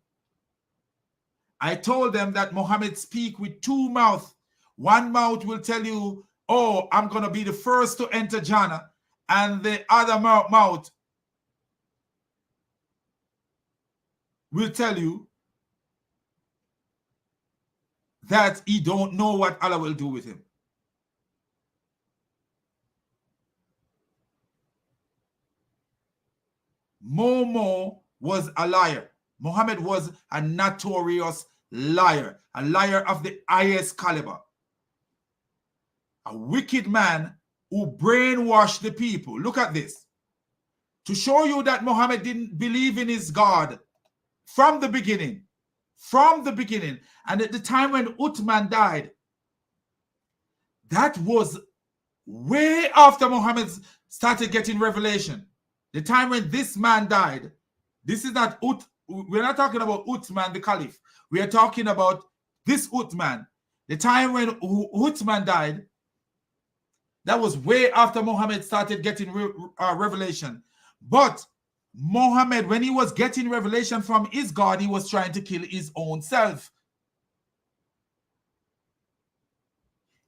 I told them that Muhammad speak with two mouths. One mouth will tell you, oh, I'm going to be the first to enter Jannah. And the other mouth will tell you that he don't know what Allah will do with him. Momo was a liar. Muhammad was a notorious liar, a liar of the highest caliber, a wicked man who brainwashed the people. Look at this. To show you that Muhammad didn't believe in his God from the beginning. From the beginning. And at the time when Uthman died, that was way after Muhammad started getting revelation. The time when this man died, this is not we're not talking about Uthman the Caliph. We are talking about this Uthman. The time when Uthman died, that was way after Muhammad started getting revelation. But Muhammad, when he was getting revelation from his God, he was trying to kill his own self.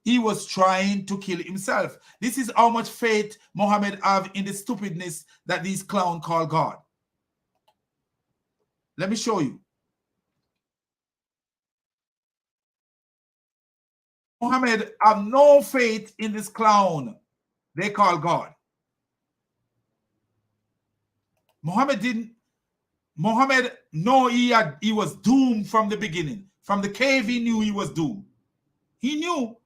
He was trying to kill himself. This is how much faith Muhammad have in the stupidness that these clowns call God. Let me show you. Muhammad have no faith in this clown they call God. Muhammad know he was doomed from the beginning. From the cave, he knew he was doomed. He knew.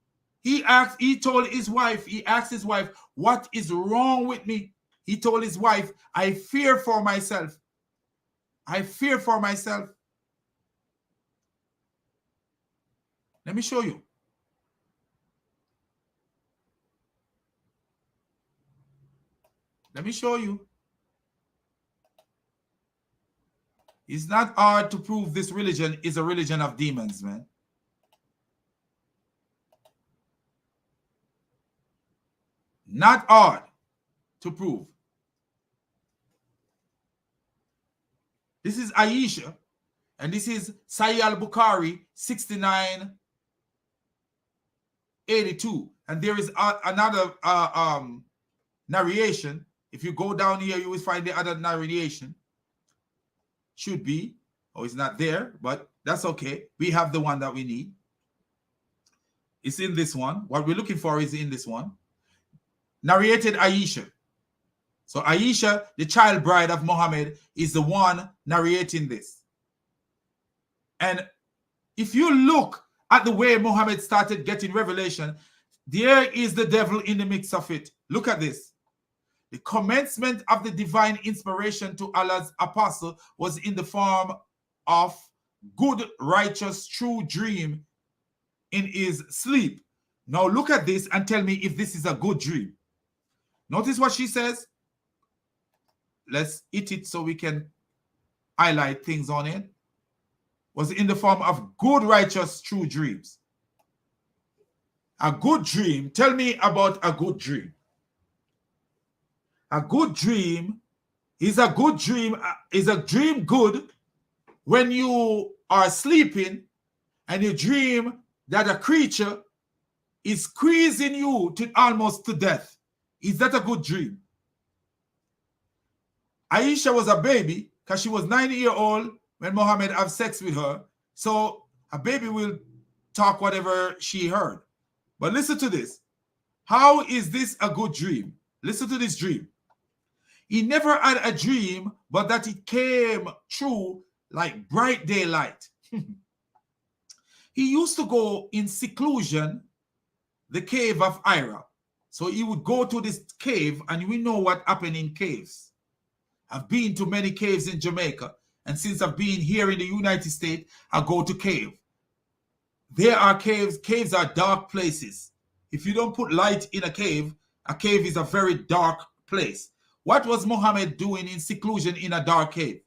He asked his wife, what is wrong with me? He told his wife, I fear for myself. I fear for myself. Let me show you. Let me show you. It's not hard to prove this religion is a religion of demons, man. Not hard to prove. This is Aisha, and this is Sahih al-Bukhari 6982. And there is another narration. If you go down here, you will find the other narration. Should be. Oh, it's not there, but that's okay. We have the one that we need. It's in this one. What we're looking for is in this one. Narrated Aisha. So Aisha, the child bride of Muhammad, is the one narrating this. And if you look at the way Muhammad started getting revelation, there is the devil in the mix of it. Look at this. The commencement of the divine inspiration to Allah's apostle was in the form of good, righteous, true dream in his sleep. Now look at this and tell me if this is a good dream. Notice what she says. Let's hit it so we can highlight things on it. Was in the form of good, righteous, true dreams. A good dream. Tell me about a good dream. A good dream is a good dream. Is a dream good when you are sleeping and you dream that a creature is squeezing you to almost to death? Is that a good dream? Aisha was a baby because she was 9-year-old when Muhammad had sex with her. So a baby will talk whatever she heard. But listen to this. How is this a good dream? Listen to this dream. He never had a dream, but that it came true like bright daylight. He used to go in seclusion, the cave of Ira. So he would go to this cave, and we know what happened in caves. I've been to many caves in Jamaica, and since I've been here in the United States, I go to cave. There are caves. Caves are dark places. If you don't put light in a cave is a very dark place. What was Muhammad doing in seclusion in a dark cave?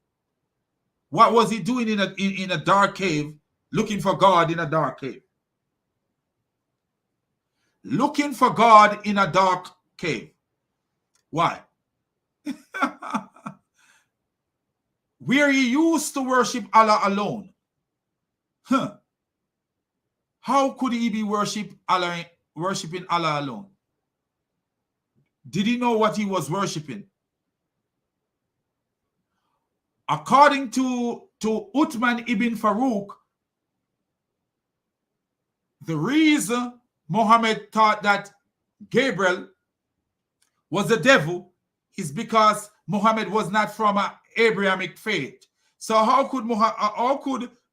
What was he doing in a dark cave, looking for God in a dark cave? Looking for God in a dark cave. Why? Where he used to worship Allah alone. How could he be worshiping Allah alone? Did he know what he was worshiping? According to Uthman ibn Farouk, the reason Muhammad thought that Gabriel was the devil is because Muhammad was not from an Abrahamic faith. So how could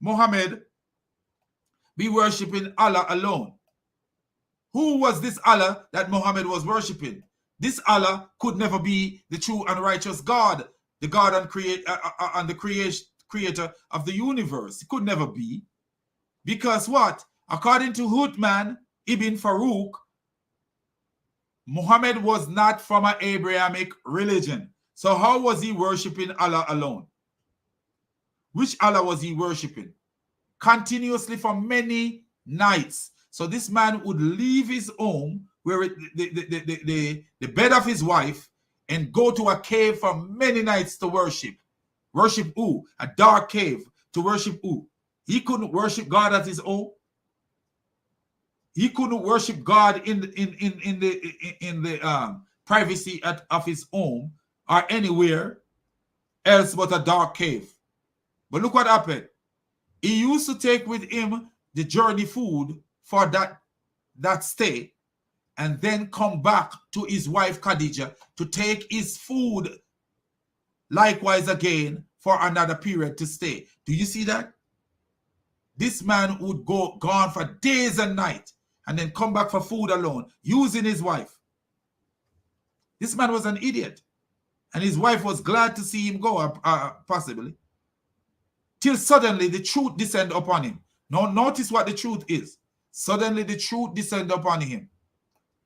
Muhammad be worshiping Allah alone? Who was this Allah that Muhammad was worshiping? This Allah could never be the true and righteous God, the God and the creator of the universe. It could never be. Because what? According to Uthman ibn Farouk, Muhammad was not from an Abrahamic religion. So how was he worshiping Allah alone? Which Allah was he worshiping? Continuously for many nights. So this man would leave his home, where the bed of his wife, and go to a cave for many nights to worship. Worship who? A dark cave to worship who? He couldn't worship God at his own. He couldn't worship God in the privacy of his home or anywhere else but a dark cave. But look what happened. He used to take with him the journey food for that stay, and then come back to his wife Khadija to take his food likewise again for another period to stay. Do you see that? This man would go gone for days and nights and then come back for food alone, using his wife. This man was an idiot. And his wife was glad to see him go, possibly. Till suddenly the truth descended upon him. Now notice what the truth is. Suddenly the truth descended upon him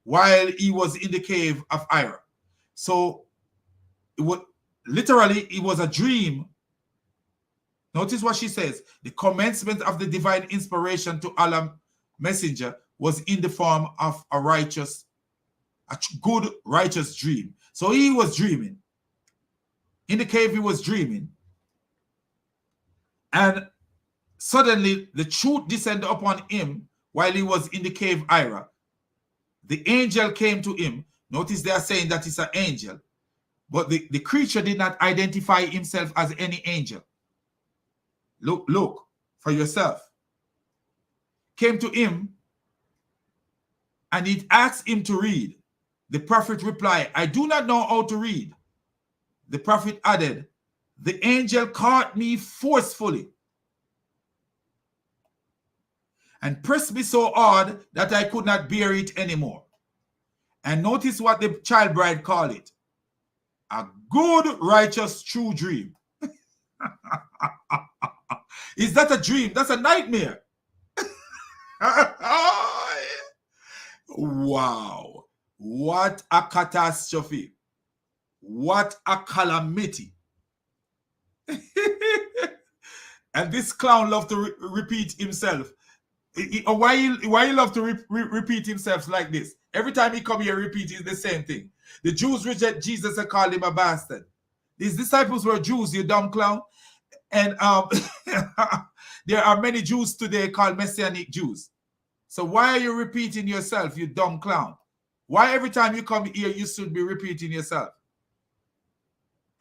while he was in the cave of Ira. So it was a dream. Notice what she says. The commencement of the divine inspiration to Allah messenger was in the form of a good righteous dream. So he was dreaming. In the cave he was dreaming. And suddenly the truth descended upon him while he was in the cave Ira. The angel came to him. Notice they are saying that it's an angel. But the creature did not identify himself as any angel. Look for yourself. Came to him and it asked him to read. The prophet replied, I do not know how to read. The prophet added, the angel caught me forcefully and pressed me so hard that I could not bear it anymore. And notice what the child bride called it. A good, righteous, true dream. Is that a dream? That's a nightmare. Wow. What a catastrophe. What a calamity. And this clown loved to repeat himself. Why he love to repeat himself like this? Every time he come here, repeating the same thing. The Jews reject Jesus and call him a bastard. These disciples were Jews, you dumb clown. And there are many Jews today called Messianic Jews. So why are you repeating yourself, you dumb clown? Why every time you come here, you should be repeating yourself?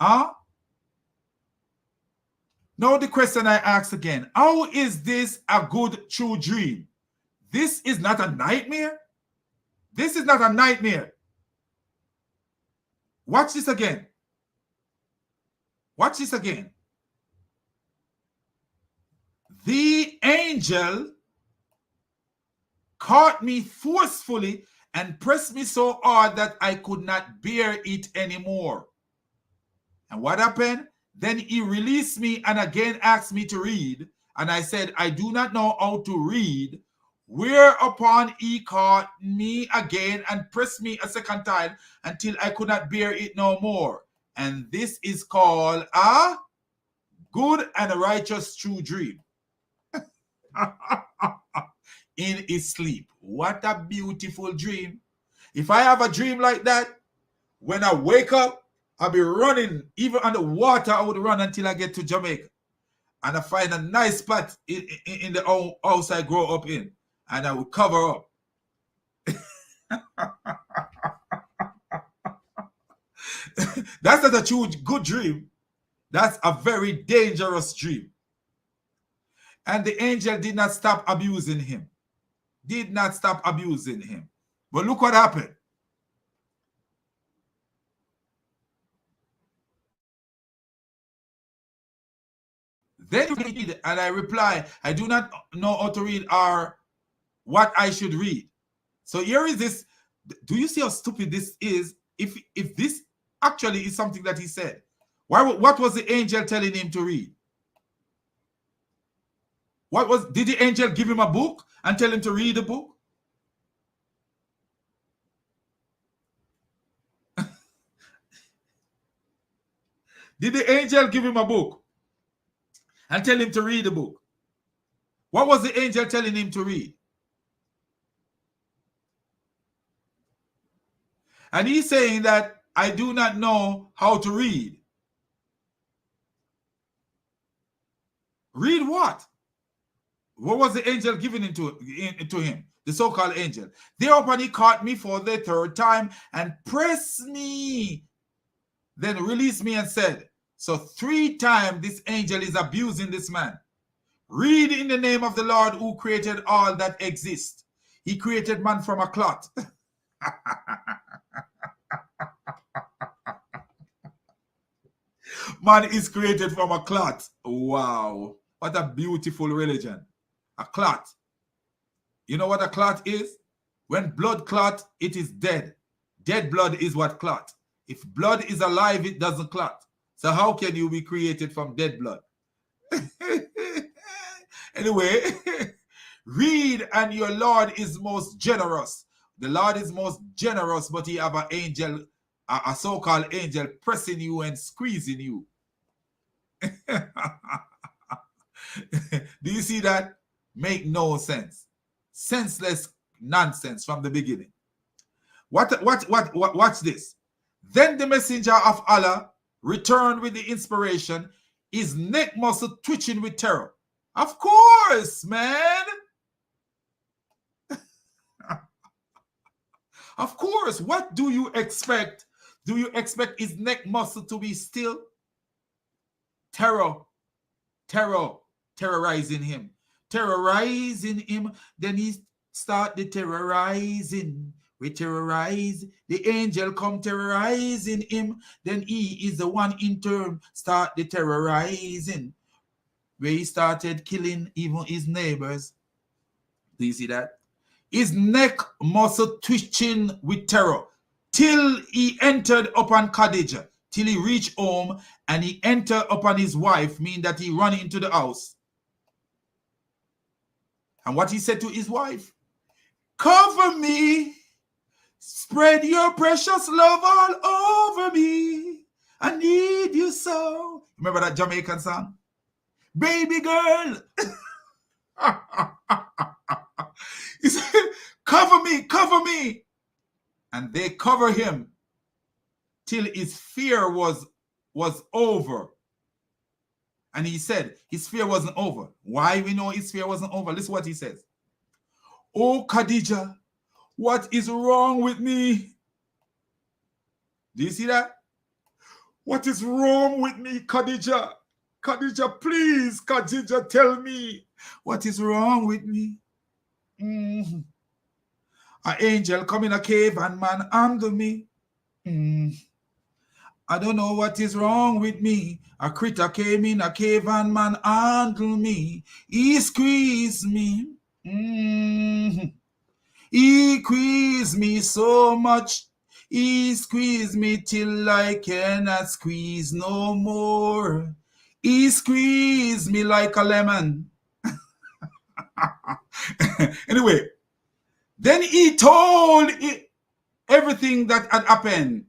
Huh? Now the question I ask again, how is this a good, true dream? This is not a nightmare? This is not a nightmare. Watch this again. Watch this again. The angel caught me forcefully and pressed me so hard that I could not bear it anymore. And what happened? Then he released me and again asked me to read. And I said, I do not know how to read. Whereupon he caught me again and pressed me a second time until I could not bear it no more. And this is called a good and a righteous true dream. In his sleep. What a beautiful dream. If I have a dream like that, when I wake up, I'll be running. Even on the water, I would run until I get to Jamaica. And I find a nice spot in the house I grow up in. And I would cover up. That's not a true good dream. That's a very dangerous dream. And the angel did not stop abusing him. Did not stop abusing him. But look what happened. Then read, and I reply, I do not know how to read or what I should read. So here is this. Do you see how stupid this is? If this actually is something that he said, what was the angel telling him to read? Did the angel give him a book and tell him to read the book? Did the angel give him a book and tell him to read the book? What was the angel telling him to read? And he's saying that I do not know how to read. Read what? What was the angel giving to him? The so-called angel. Thereupon he caught me for the third time and pressed me. Then released me and said, so 3 times this angel is abusing this man. Read in the name of the Lord who created all that exists. He created man from a clot. Man is created from a clot. Wow. What a beautiful religion. A clot. You know what a clot is? When blood clot, it is dead. Dead blood is what clot. If blood is alive, it doesn't clot. So how can you be created from dead blood? Anyway, read, and your Lord is most generous. The Lord is most generous, but he have an angel, a so-called angel, pressing you and squeezing you. Do you see that? Make no sense. Senseless nonsense from the beginning. Watch this. Then the messenger of Allah returned with the inspiration, his neck muscle twitching with terror. Of course, man. Of course. What do you expect? Do you expect his neck muscle to be still? Terrorizing him. Then he start the terrorizing. We terrorize. The angel come terrorizing him. Then he is the one in turn start the terrorizing. Where he started killing even his neighbors. Do you see that? His neck muscle twitching with terror till he entered upon Khadijah, till he reached home and he entered upon his wife, meaning that he ran into the house. And what he said to his wife, cover me, spread your precious love all over me. I need you so. Remember that Jamaican song? Baby girl. He said, cover me. And they cover him till his fear was over. And he said his fear wasn't over. Why we know his fear wasn't over? Listen what he says. Oh, Khadijah, what is wrong with me? Do you see that? What is wrong with me, Khadijah? Khadijah, please, Khadijah, tell me what is wrong with me. An angel come in a cave and man handle me. I don't know what is wrong with me. A critter came in a cave and man handle me. He squeezed me. He squeezed me so much. He squeezed me till I cannot squeeze no more. He squeezed me like a lemon. Anyway, then he told everything that had happened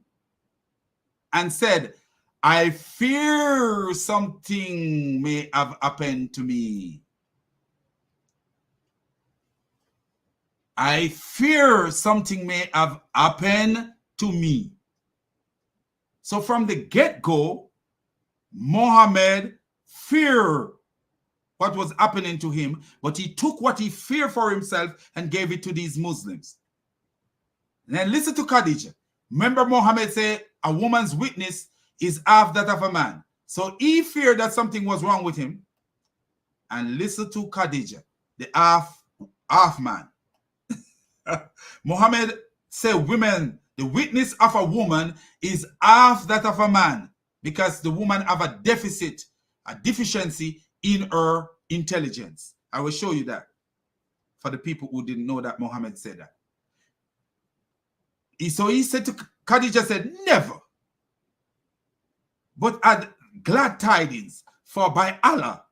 and said, I fear something may have happened to me. I fear something may have happened to me. So from the get-go, Muhammad feared what was happening to him, but he took what he feared for himself and gave it to these Muslims. And then listen to Khadijah. Remember Muhammad said a woman's witness is half that of a man. So he feared that something was wrong with him. And listen to Khadijah, the half man. Muhammad said women, the witness of a woman is half that of a man, because the woman have a deficiency in her intelligence. I will show you that for the people who didn't know that Muhammad said that. So he said to Khadijah, said, never. But add glad tidings, for by Allah,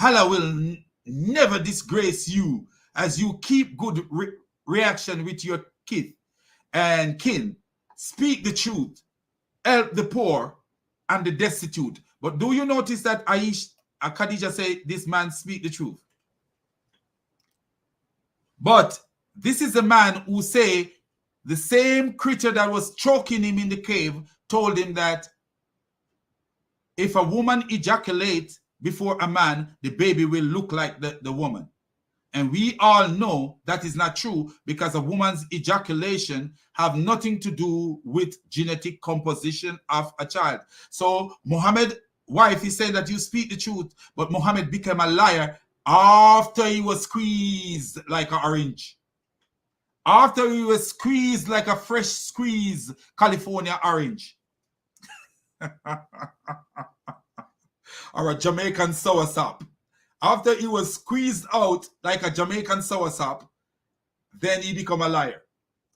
Allah will never disgrace you as you keep good reaction with your kith and kin. Speak the truth, help the poor and the destitute. But do you notice that Khadijah said, this man speak the truth? But this is a man who say the same creature that was choking him in the cave told him that if a woman ejaculates before a man, the baby will look like the woman. And we all know that is not true, because a woman's ejaculation have nothing to do with genetic composition of a child. So Muhammad wife, he said that you speak the truth, but Muhammad became a liar after he was squeezed like an orange. After he was squeezed like a fresh squeezed California orange. Or a Jamaican soursop. After he was squeezed out like a Jamaican soursop, then he become a liar.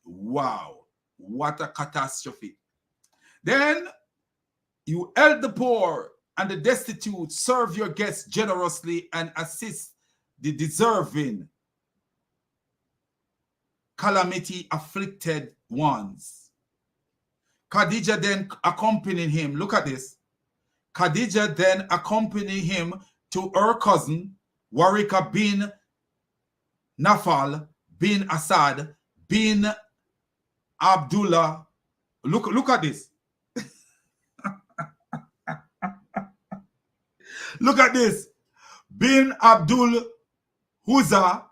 Wow, what a catastrophe. Then you help the poor and the destitute, serve your guests generously, and assist the deserving, calamity afflicted ones. Khadijah then accompanied him. Look at this. Khadijah then accompanied him to her cousin, Warika bin Nafal bin Asad bin Abdullah. Look at this. Look at this. Bin Abdul Huza.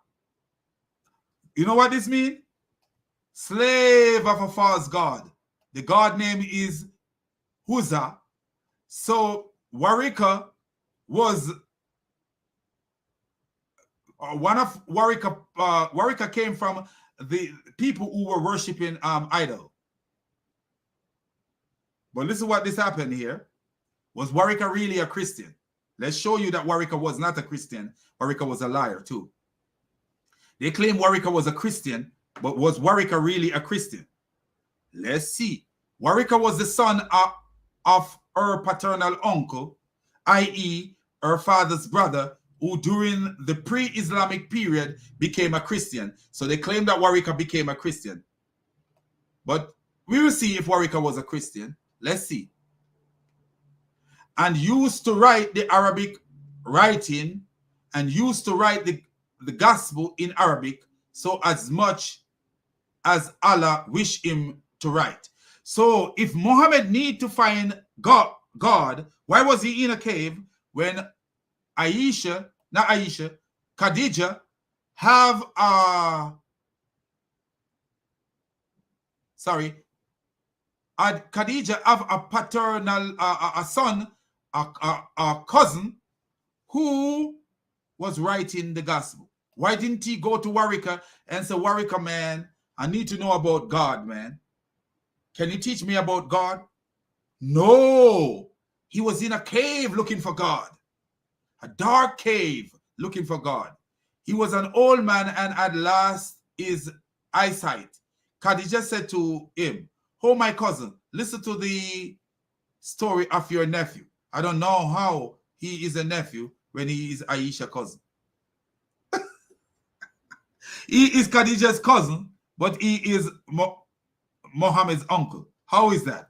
You know what this means? Slave of a false god. The god name is Huza. So Warika was one of Warika. Warika came from the people who were worshiping idol. But listen what this happened here. Was Warika really a Christian? Let's show you that Warika was not a Christian. Warika was a liar too. They claim Warika was a Christian, but was Warika really a Christian? Let's see. Warika was the son of her paternal uncle, i.e. her father's brother, who during the pre-Islamic period became a Christian. So they claim that Warika became a Christian. But we will see if Warika was a Christian. Let's see. And used to write the Arabic writing, and used to write the gospel in Arabic, so as much as Allah wished him to write. So if Muhammad need to find God, why was he in a cave when Khadijah have Khadijah have a paternal a son, a cousin who was writing the gospel? Why didn't he go to Warika and say, Warika, man, I need to know about God, man. Can you teach me about God? No, he was in a cave looking for God, a dark cave looking for God. He was an old man and had lost his eyesight. Khadijah said to him, oh, my cousin, listen to the story of your nephew. I don't know how he is a nephew when he is Aisha's cousin. He is Khadijah's cousin, but he is Muhammad's uncle. How is that?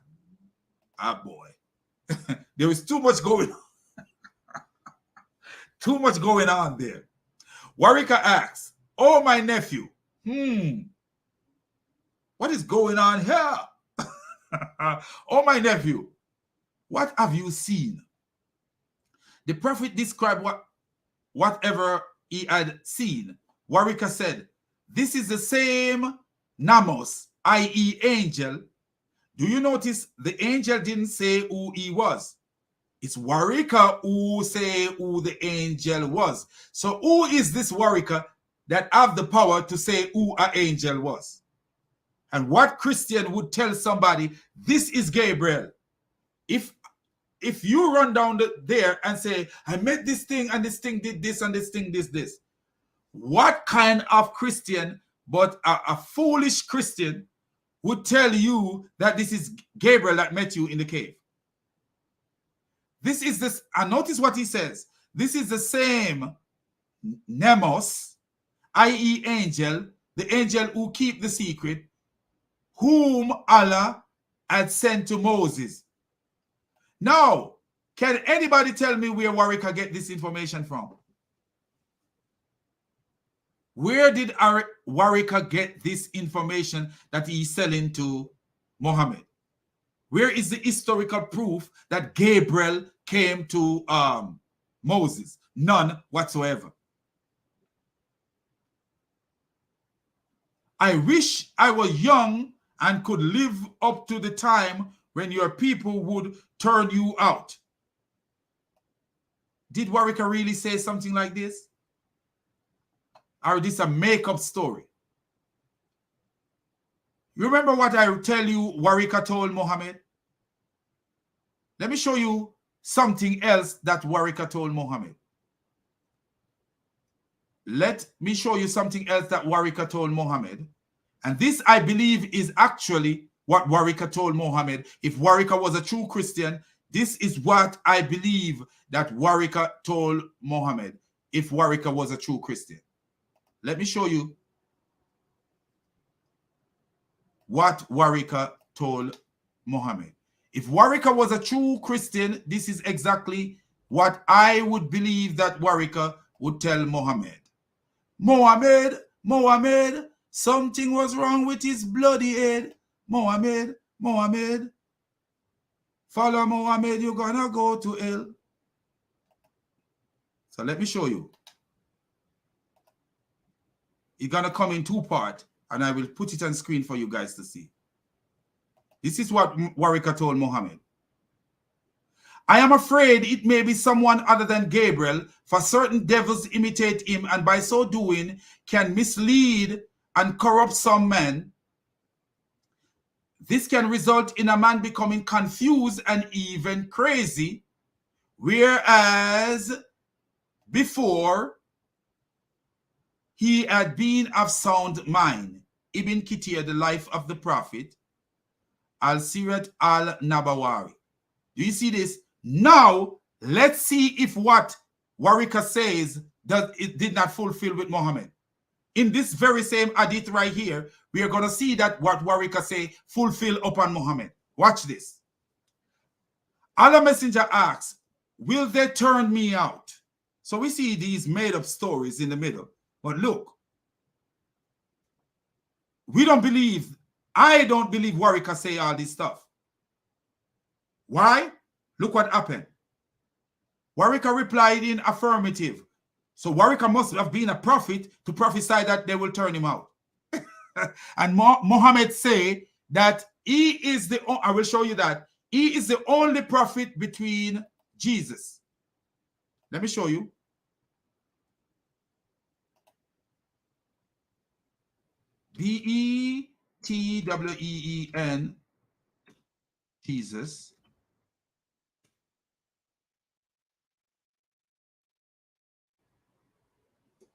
Ah, boy. There is too much going on. Too much going on there. Warika asks, oh, my nephew, what is going on here? Oh, my nephew, what have you seen? The prophet described whatever he had seen. Warika said, this is the same Namos, i.e. angel. Do you notice the angel didn't say who he was? It's Warika who say who the angel was. So who is this Warika that have the power to say who an angel was? And what Christian would tell somebody, this is Gabriel? If if you run down there and say, I met this thing and this thing did this and this thing did this, what kind of Christian, but a foolish Christian, would tell you that this is Gabriel that met you in the cave? This is this, and notice what he says. This is the same Nemos, i.e. angel, the angel who keep the secret, whom Allah had sent to Moses. Now, can anybody tell me where Warwick get this information from? Where did Warwick get this information that he's selling to Muhammad? Where is the historical proof that Gabriel came to Moses? None whatsoever. I wish I were young and could live up to the time when your people would turn you out. Did Warwick really say something like this? Or is this a make-up story? You remember what I tell you Warwick told Muhammad? Let me show you something else that Warwick told Muhammad. Let me show you something else that Warwick told Muhammad. And this, I believe, is actually what Warwick told Muhammad. If Warwick was a true Christian, this is what I believe that Warwick told Muhammad, if Warwick was a true Christian. Let me show you what Warwick told Muhammad. If Warwick was a true Christian, this is exactly what I would believe that Warwick would tell Muhammad. Muhammad, something was wrong with his bloody head. Muhammad, follow Muhammad, you're gonna go to hell. So let me show you. It's gonna come in two parts, and I will put it on screen for you guys to see. This is what Warwick told Muhammad. I am afraid it may be someone other than Gabriel, for certain devils imitate him, and by so doing can mislead and corrupt some men. This can result in a man becoming confused and even crazy, whereas before he had been of sound mind. Ibn Kathir, The Life of the Prophet, Al-Sirat al-Nabawari. Do you see this? Now, let's see if what Warwick says that it did not fulfill with Muhammad. In this very same hadith right here, we are going to see that what Warwick say fulfill upon Muhammad. Watch this. Allah Messenger asks, will they turn me out? So we see these made-up stories in the middle. But look, I don't believe Warwick say all this stuff. Why? Look what happened. Warwick replied in affirmative. So Warwick must have been a prophet to prophesy that they will turn him out. And Muhammad say that he is I will show you that he is the only prophet between Jesus. Let me show you. B-E-T-W-E-E-N, Jesus.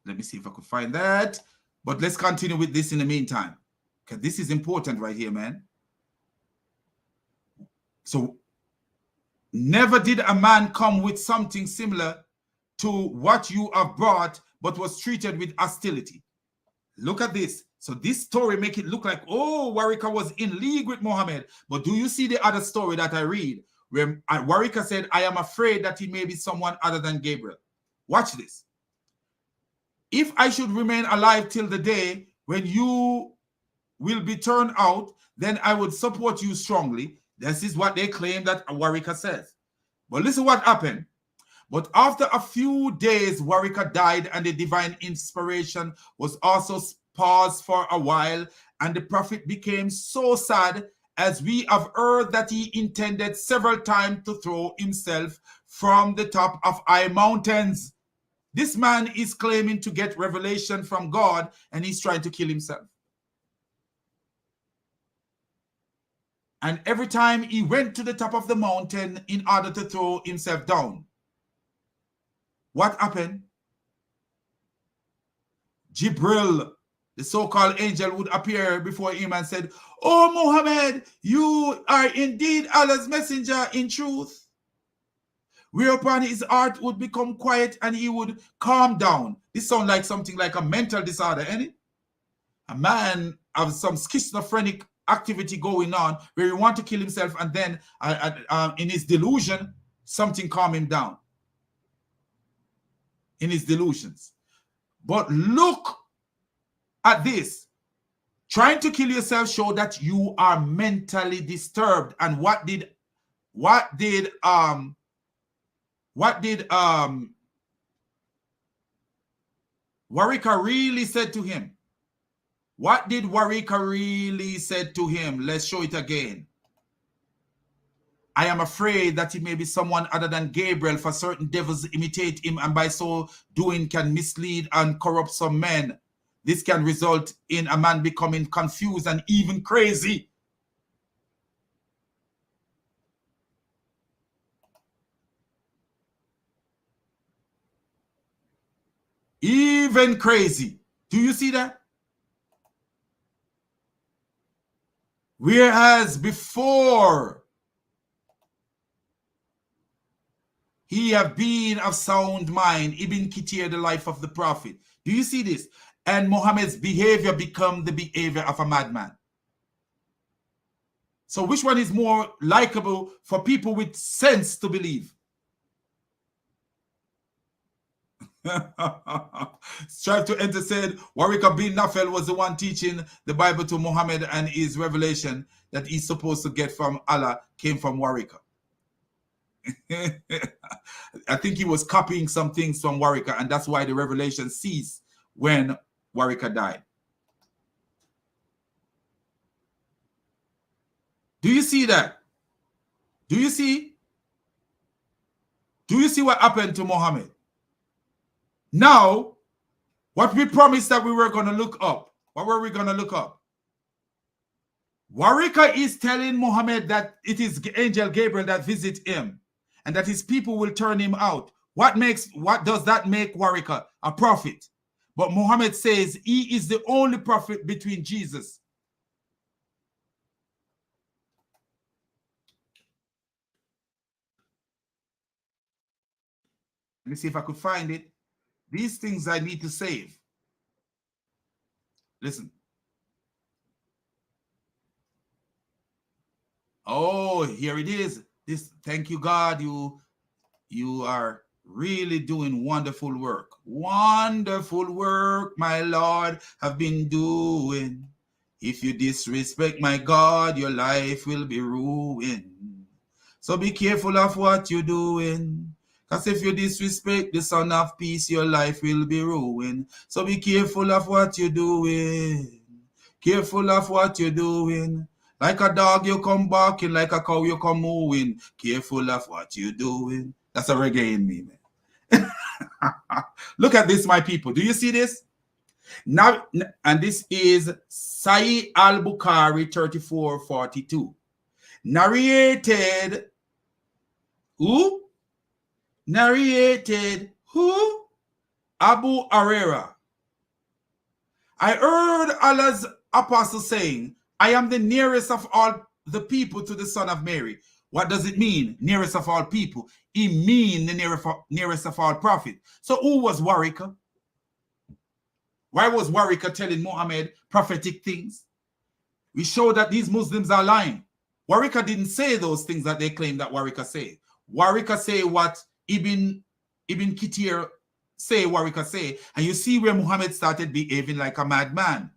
Let me see if I could find that. But let's continue with this in the meantime, because this is important right here, man. So, never did a man come with something similar to what you have brought, but was treated with hostility. Look at this. So this story make it look like, oh, Warwick was in league with Muhammad. But do you see the other story that I read, where Warwick said, I am afraid that he may be someone other than Gabriel. Watch this. If I should remain alive till the day when you will be turned out, then I would support you strongly. This is what they claim that Warwick says. But listen what happened. But after a few days, Warwick died, and the divine inspiration was also paused for a while, and the prophet became so sad, as we have heard, that he intended several times to throw himself from the top of high mountains. This man is claiming to get revelation from God, and he's trying to kill himself. And every time he went to the top of the mountain in order to throw himself down, what happened? Jibril, the so-called angel, would appear before him and said, "Oh Muhammad, you are indeed Allah's messenger in truth." Whereupon his heart would become quiet and he would calm down. This sounds like something like a mental disorder, ain't it? A man has some schizophrenic activity going on where he wants to kill himself, and then in his delusion, something calm him down. In his delusions. But look at this. Trying to kill yourself show that you are mentally disturbed. And what did Warika really said to him? What did Warika really said to him? Let's show it again. I am afraid that it may be someone other than Gabriel, for certain devils imitate him, and by so doing can mislead and corrupt some men. This can result in a man becoming confused and even crazy. Even crazy. Do you see that? Whereas before, he have been of sound mind, Ibn Kathir, the life of the prophet. Do you see this? And Muhammad's behavior become the behavior of a madman. So which one is more likable for people with sense to believe? Strive to enter said Warika bin Nafel was the one teaching the Bible to Muhammad, and his revelation that he's supposed to get from Allah came from Warika. I think he was copying some things from Warika, and that's why the revelation ceased when Warika died. Do you see that? Do you see? Do you see what happened to Muhammad? Now, what we promised that we were going to look up. What were we going to look up? Warika is telling Muhammad that it is Angel Gabriel that visits him and that his people will turn him out. What does that make Warika a prophet? But Muhammad says he is the only prophet between Jesus. Let me see if I could find it. These things I need to save. Listen. Oh, here it is. This, thank you, God. You are really doing wonderful work. Wonderful work, my Lord, have been doing. If you disrespect my God, your life will be ruined. So be careful of what you're doing. Because if you disrespect the Son of Peace, your life will be ruined. So be careful of what you're doing. Careful of what you're doing. Like a dog, you come barking. Like a cow, you come mooing. Careful of what you're doing. That's a reggae in me, man. Look at this, my people. Do you see this? Now, and this is Sahih al-Bukhari 3442. Narrated. Who? Narrated who? Abu Hurairah. I heard Allah's apostle saying, I am the nearest of all the people to the Son of Mary. What does it mean, nearest of all people? It means the nearest of all prophets. So who was Warika? Why was Warika telling Muhammad prophetic things? We show that these Muslims are lying. Warika didn't say those things that they claim that Warika said. Warika say what Ibn Kathir say, Warika say, and you see where Muhammad started behaving like a madman.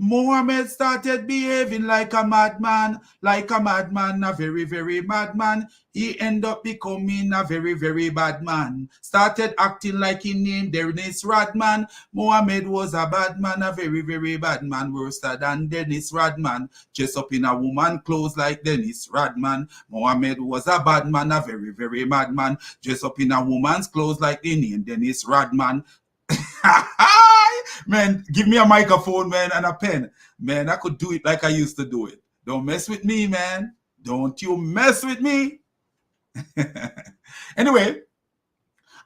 Muhammad started behaving like a madman, a very, very madman. He ended up becoming a very, very bad man. Started acting like he named Dennis Rodman. Muhammad was a bad man, a very, very bad man, worse than Dennis Rodman. Dressed up in a woman clothes like Dennis Rodman. Muhammad was a bad man, a very, very mad man. Dressed up in a woman's clothes like the name Dennis Rodman. Man, give me a microphone, man, and a pen. Man, I could do it like I used to do it. Don't mess with me, man. Don't you mess with me. Anyway,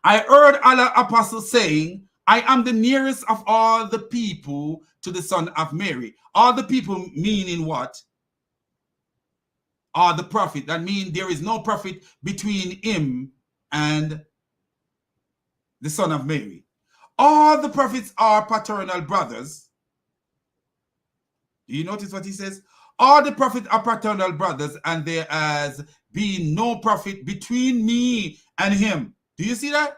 I heard Allah apostle saying, I am the nearest of all the people to the son of Mary. All the people meaning what? Are the prophet. That means there is no prophet between him and the son of Mary. All the prophets are paternal brothers. Do you notice what he says? All the prophets are paternal brothers, and there has been no prophet between me and him. Do you see that?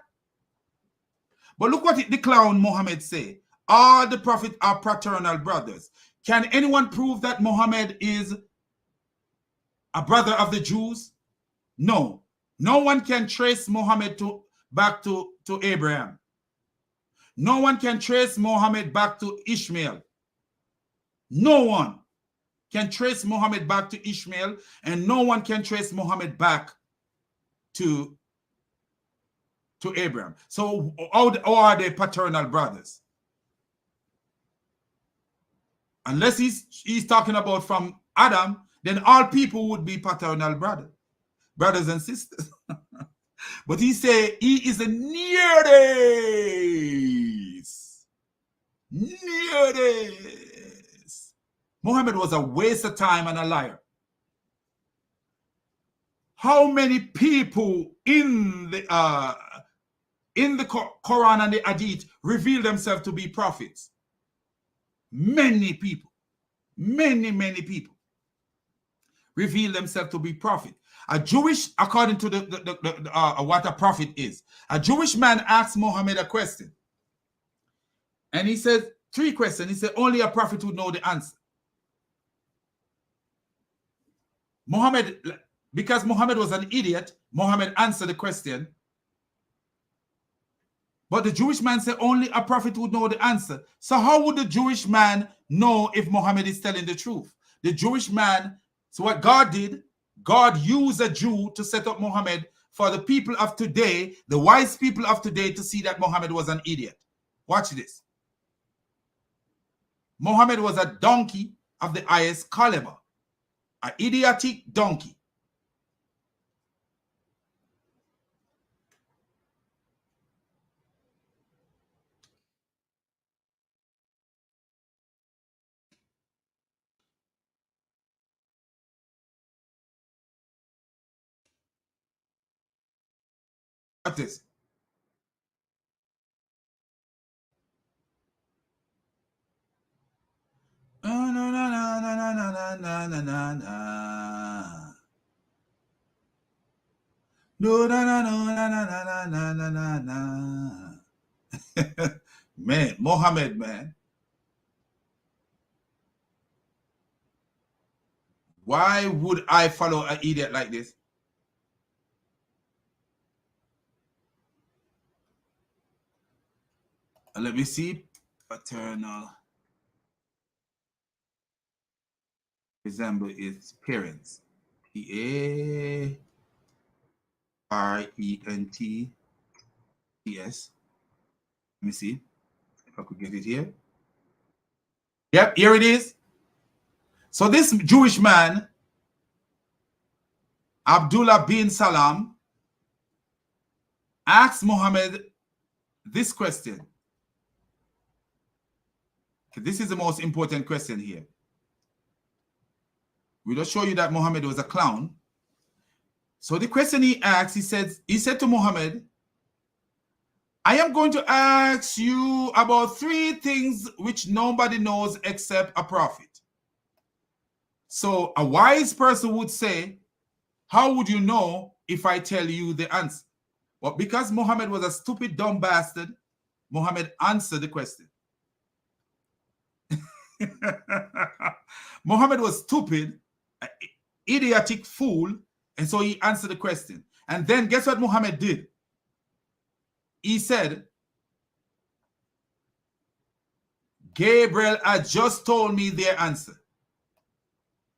But look what the clown Muhammad say. All the prophets are paternal brothers. Can anyone prove that Muhammad is a brother of the Jews? No. No one can trace Muhammad back to Abraham. No one can trace Muhammad back to Ishmael. No one can trace Muhammad back to Ishmael, and no one can trace Muhammad back to Abraham. So how are they paternal brothers? Unless he's talking about from Adam, then all people would be paternal brothers and sisters. But he say he is the nearest. Nearest. Muhammad was a waste of time and a liar. How many people in the Quran and the Hadith reveal themselves to be prophets? Many people. Many people reveal themselves to be prophets. A Jewish, according to what a prophet is, a Jewish man asked Muhammad a question. And he said 3 questions. He said only a prophet would know the answer. Muhammad, because Muhammad was an idiot, Muhammad answered the question. But the Jewish man said only a prophet would know the answer. So how would the Jewish man know if Muhammad is telling the truth? The Jewish man, so what God did, God used a Jew to set up Muhammad for the people of today, the wise people of today, to see that Muhammad was an idiot. Watch this. Muhammad was a donkey of the highest caliber, an idiotic donkey. Watch this. No, no, no, no, no, no, no, no, no, no. No, no, no, no, no, no, no, no, no, no. Man, Muhammad, man. Why would I follow an idiot like this? Let me see. Paternal resemble its parents. P-A-R-E-N-T-E-S. Let me see if I could get it here. Yep, here it is. So this Jewish man, Abdullah bin Salam, asked Muhammad this question. This is the most important question here. We'll show you that Muhammad was a clown. So the question he asked, he said to Muhammad, I am going to ask you about 3 things which nobody knows except a prophet. So a wise person would say, how would you know if I tell you the answer? But because Muhammad was a stupid, dumb bastard, Muhammad answered the question. Muhammad was stupid, idiotic fool, and so he answered the question. And then guess what Muhammad did? He said, Gabriel had just told me their answer.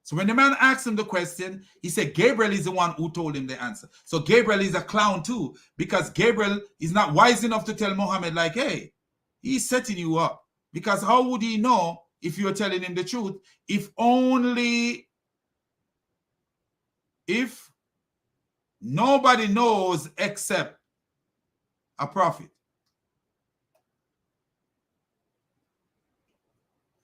So when the man asked him the question, he said Gabriel is the one who told him the answer. So Gabriel is a clown too, because Gabriel is not wise enough to tell Muhammad like, hey, he's setting you up. Because how would he know if you're telling him the truth? If only if nobody knows except a prophet,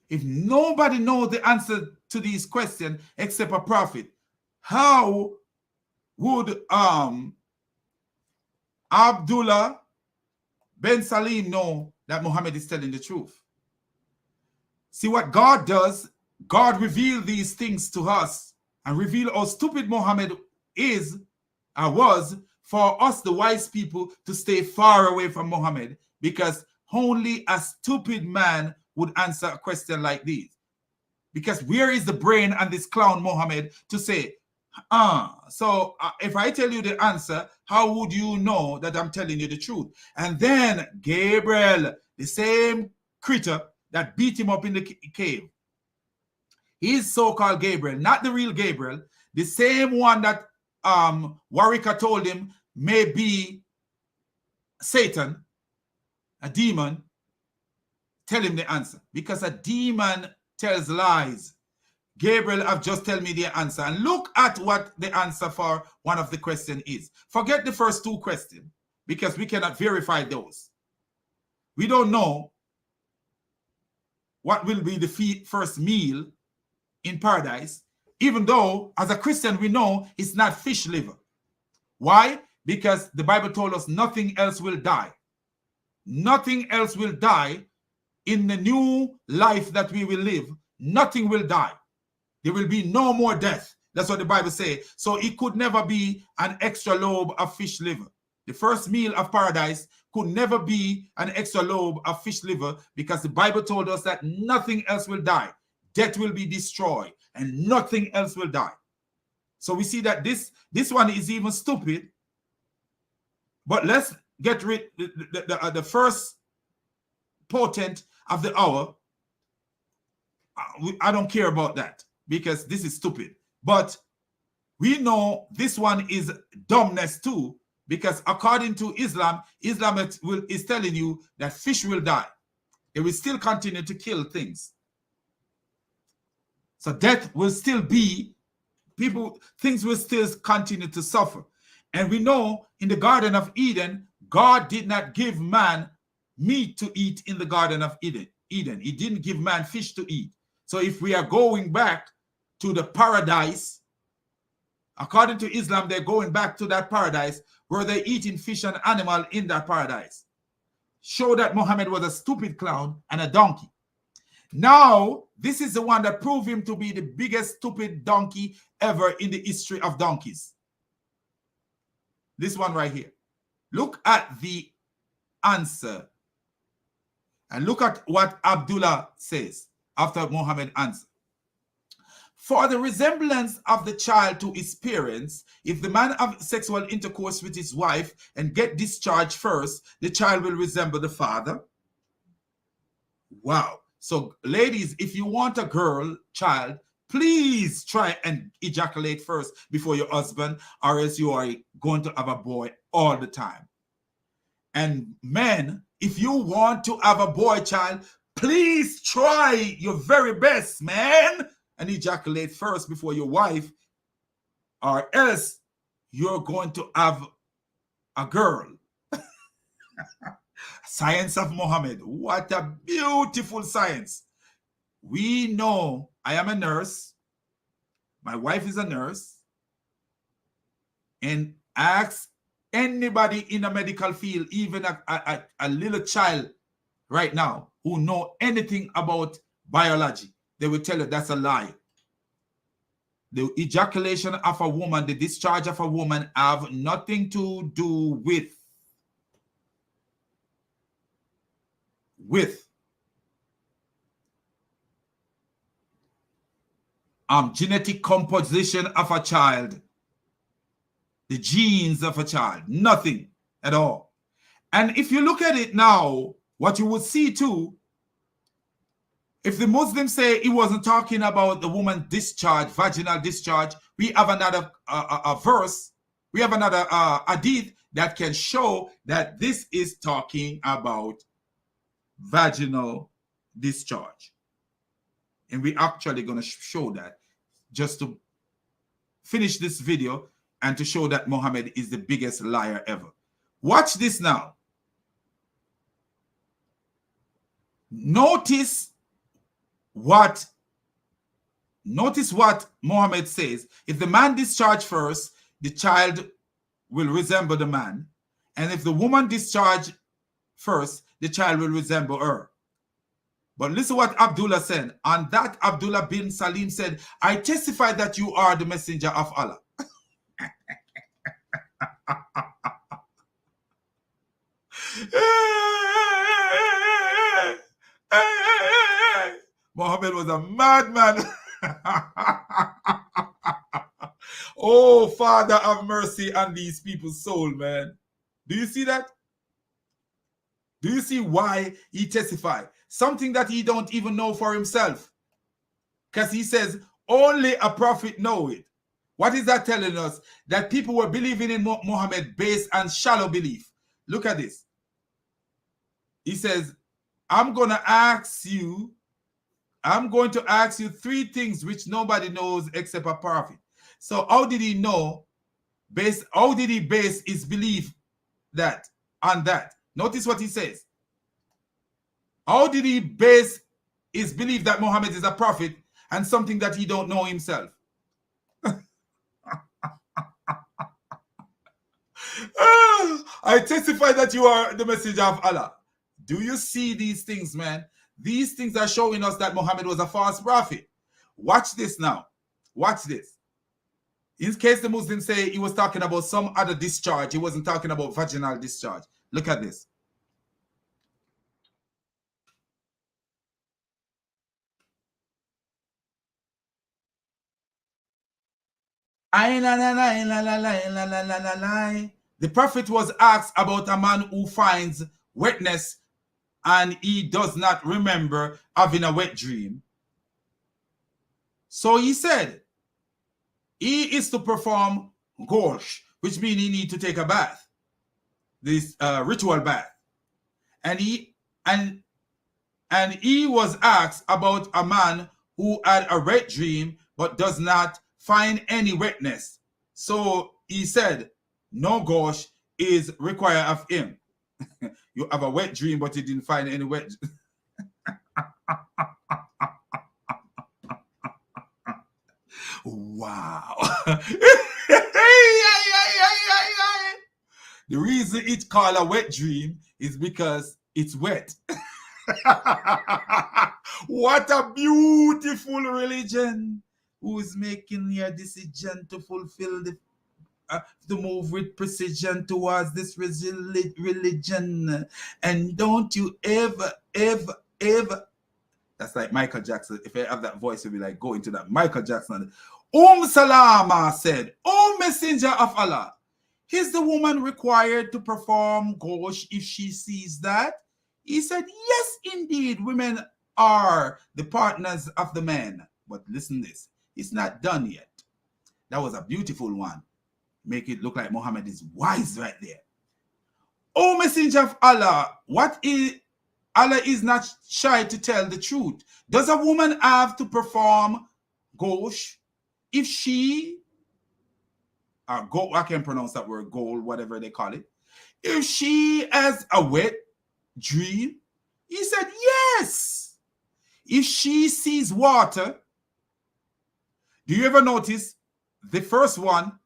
if nobody knows the answer to these questions except a prophet, how would Abdullah Ben Salim know that Muhammad is telling the truth? See what God does, God revealed these things to us and revealed how stupid Muhammad is or was, for us, the wise people, to stay far away from Muhammad, because only a stupid man would answer a question like this. Because where is the brain and this clown Muhammad to say, if I tell you the answer, how would you know that I'm telling you the truth? And then Gabriel, the same critter that beat him up in the cave, he's so-called Gabriel, not the real Gabriel, the same one that Warwick told him may be Satan, a demon, tell him the answer. Because a demon tells lies. Gabriel have just tell me the answer. And look at what the answer for one of the questions is. Forget the first two questions, because we cannot verify those. We don't know what will be the first meal in paradise, even though as a Christian we know it's not fish liver. Why? Because the Bible told us nothing else will die. Nothing else will die in the new life that we will live. Nothing will die. There will be no more death. That's what the Bible says. So it could never be an extra lobe of fish liver. The first meal of paradise could never be an extra lobe of fish liver, because the Bible told us that nothing else will die. Death will be destroyed and nothing else will die. So we see that this one is even stupid. But let's get rid of the first potent of the hour. I don't care about that, because this is stupid. But we know this one is dumbness too, because according to Islam is telling you that fish will die. They will still continue to kill things. So death will still be, things will still continue to suffer. And we know in the Garden of Eden, God did not give man meat to eat in the Garden of Eden. He didn't give man fish to eat. So if we are going back to the paradise, according to Islam, they're going back to that paradise where they're eating fish and animal in that paradise. Show that Muhammad was a stupid clown and a donkey. Now, this is the one that proved him to be the biggest stupid donkey ever in the history of donkeys. This one right here. Look at the answer. And look at what Abdullah says after Muhammad answered. For the resemblance of the child to his parents, if the man have sexual intercourse with his wife and get discharged first, the child will resemble the father. Wow. So ladies, if you want a girl child, please try and ejaculate first before your husband, or else you are going to have a boy all the time. And men, if you want to have a boy child, please try your very best, man, and ejaculate first before your wife, or else you're going to have a girl. Science of Muhammad. What a beautiful science. We know, I am a nurse. My wife is a nurse. And ask anybody in a medical field, even a little child right now who know anything about biology, they will tell you that's a lie. The ejaculation of a woman, the discharge of a woman have nothing to do with genetic composition of a child, the genes of a child, nothing at all. And if you look at it now, what you would see too, if the Muslims say he wasn't talking about the woman discharge, vaginal discharge, we have another a verse, we have another hadith that can show that this is talking about vaginal discharge. And we're actually going to show that just to finish this video and to show that Muhammad is the biggest liar ever. Watch this now. Notice what Muhammad says. If the man discharge first, the child will resemble the man. And if the woman discharge first, the child will resemble her. But listen what Abdullah said. On that, Abdullah bin Salim said, I testify that you are the messenger of Allah. Muhammad was a madman. Oh, Father, have mercy on these people's soul, man. Do you see that? Do you see why he testified? Something that he don't even know for himself. Because he says, only a prophet know it. What is that telling us? That people were believing in Muhammad based on shallow belief. Look at this. He says, I'm going to ask you 3 things which nobody knows except a prophet. So how did he know? How did he base his belief on that? Notice what he says. How did he base his belief that Muhammad is a prophet and something that he don't know himself? I testify that you are the messenger of Allah. Do you see these things, man? These things are showing us that Muhammad was a false prophet. Watch this now. Watch this. In case the Muslims say he was talking about some other discharge, he wasn't talking about vaginal discharge. Look at this. The prophet was asked about a man who finds wetness and he does not remember having a wet dream. So he said, he is to perform ghosh, which means he needs to take a bath, this ritual bath. And he was asked about a man who had a wet dream but does not find any wetness. So he said, no ghosh is required of him. You have a wet dream, but you didn't find any wet. Wow. The reason it's called a wet dream is because it's wet. What a beautiful religion. Who is making your decision to fulfill to move with precision towards this religion. And don't you ever, that's like Michael Jackson. If I have that voice, it'll be like, go into that. Michael Jackson. Salama said, O messenger of Allah, is the woman required to perform ghosh if she sees that? He said, yes, indeed, women are the partners of the men. But listen this, it's not done yet. That was a beautiful one. Make it look like Muhammad is wise right there. O messenger of Allah, Allah is not shy to tell the truth. Does a woman have to perform ghosh if she, I can't pronounce that word, gold, whatever they call it. If she has a wet dream? He said, yes. If she sees water, do you ever notice the first one?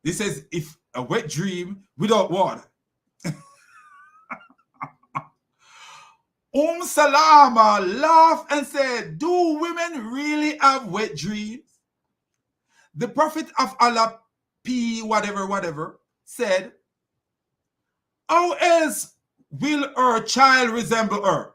This says, if a wet dream without water. Salama laughed and said, do women really have wet dreams? The Prophet of Allah, whatever, said, how else will her child resemble her?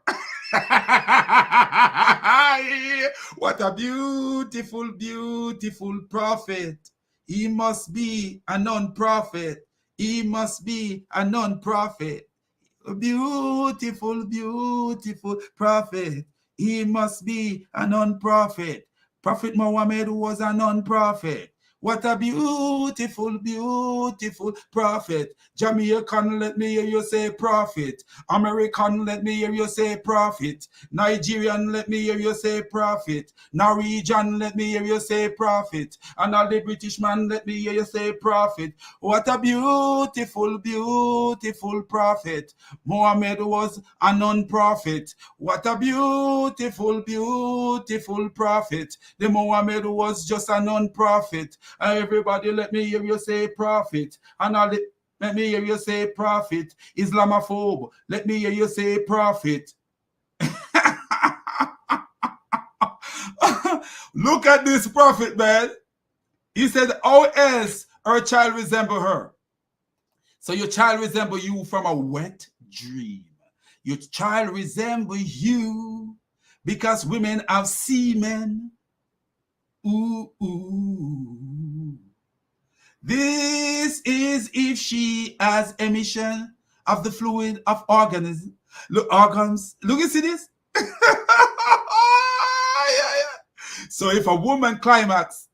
What a beautiful, beautiful prophet. He must be a non-prophet. He must be a non-prophet. A beautiful, beautiful prophet. He must be a non-prophet. Prophet Muhammad was a non-prophet. What a beautiful, beautiful prophet. Jamaican, let me hear you say prophet. American, let me hear you say prophet. Nigerian, let me hear you say prophet. Norwegian, let me hear you say prophet. And all the British man, let me hear you say prophet. What a beautiful, beautiful prophet. Muhammad was a non-prophet. What a beautiful, beautiful prophet. The Muhammad was just a non-prophet. Everybody, let me hear you say prophet. And all the, let me hear you say prophet. Islamophobe, let me hear you say prophet. Look at this prophet, man. He said, how else her child resemble her? So your child resemble you from a wet dream. Your child resemble you because women have semen. Ooh, ooh. This is if she has emission of the fluid of organism. Look, organs. Look, you see this? Yeah. So if a woman climax,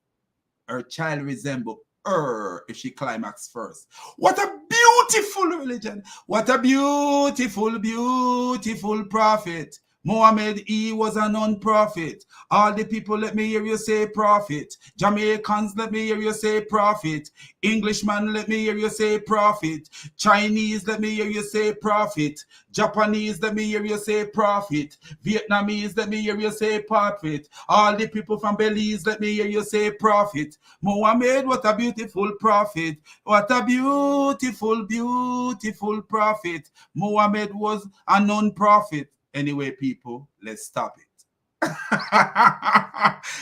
her child resemble her if she climax first. What a beautiful religion. What a beautiful, beautiful prophet. Muhammad, he was a non-prophet. All the people, let me hear you say prophet. Jamaicans, let me hear you say prophet. Englishman, let me hear you say prophet. Chinese, let me hear you say prophet. Japanese, let me hear you say prophet. Vietnamese, let me hear you say prophet. All the people from Belize, let me hear you say prophet. Muhammad, what a beautiful prophet. What a beautiful, beautiful prophet. Muhammad was a non-prophet. Anyway, people, let's stop it.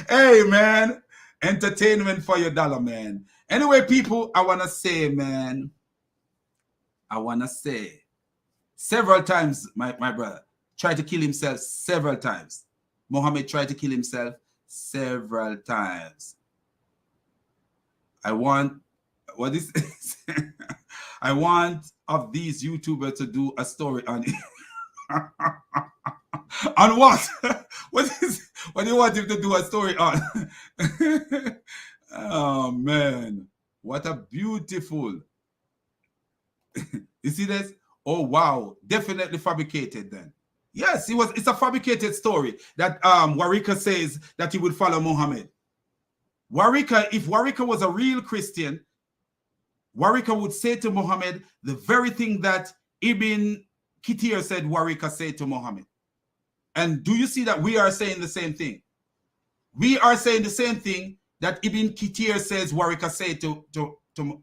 Hey, man. Entertainment for your dollar, man. Anyway, people, I want to say, man, several times, my brother tried to kill himself several times. Muhammad tried to kill himself several times. I want I want of these YouTubers to do a story on it. On what? What do you want him to do a story on? Oh man, what a beautiful. You see this? Oh wow, definitely fabricated then. Yes, it's a fabricated story that Warika says that he would follow Muhammad. If Warika was a real Christian, Warika would say to Muhammad the very thing that Ibn Kathir said Warika said to Muhammad. And do you see that we are saying the same thing? We are saying the same thing that Ibn Kathir says Warika said to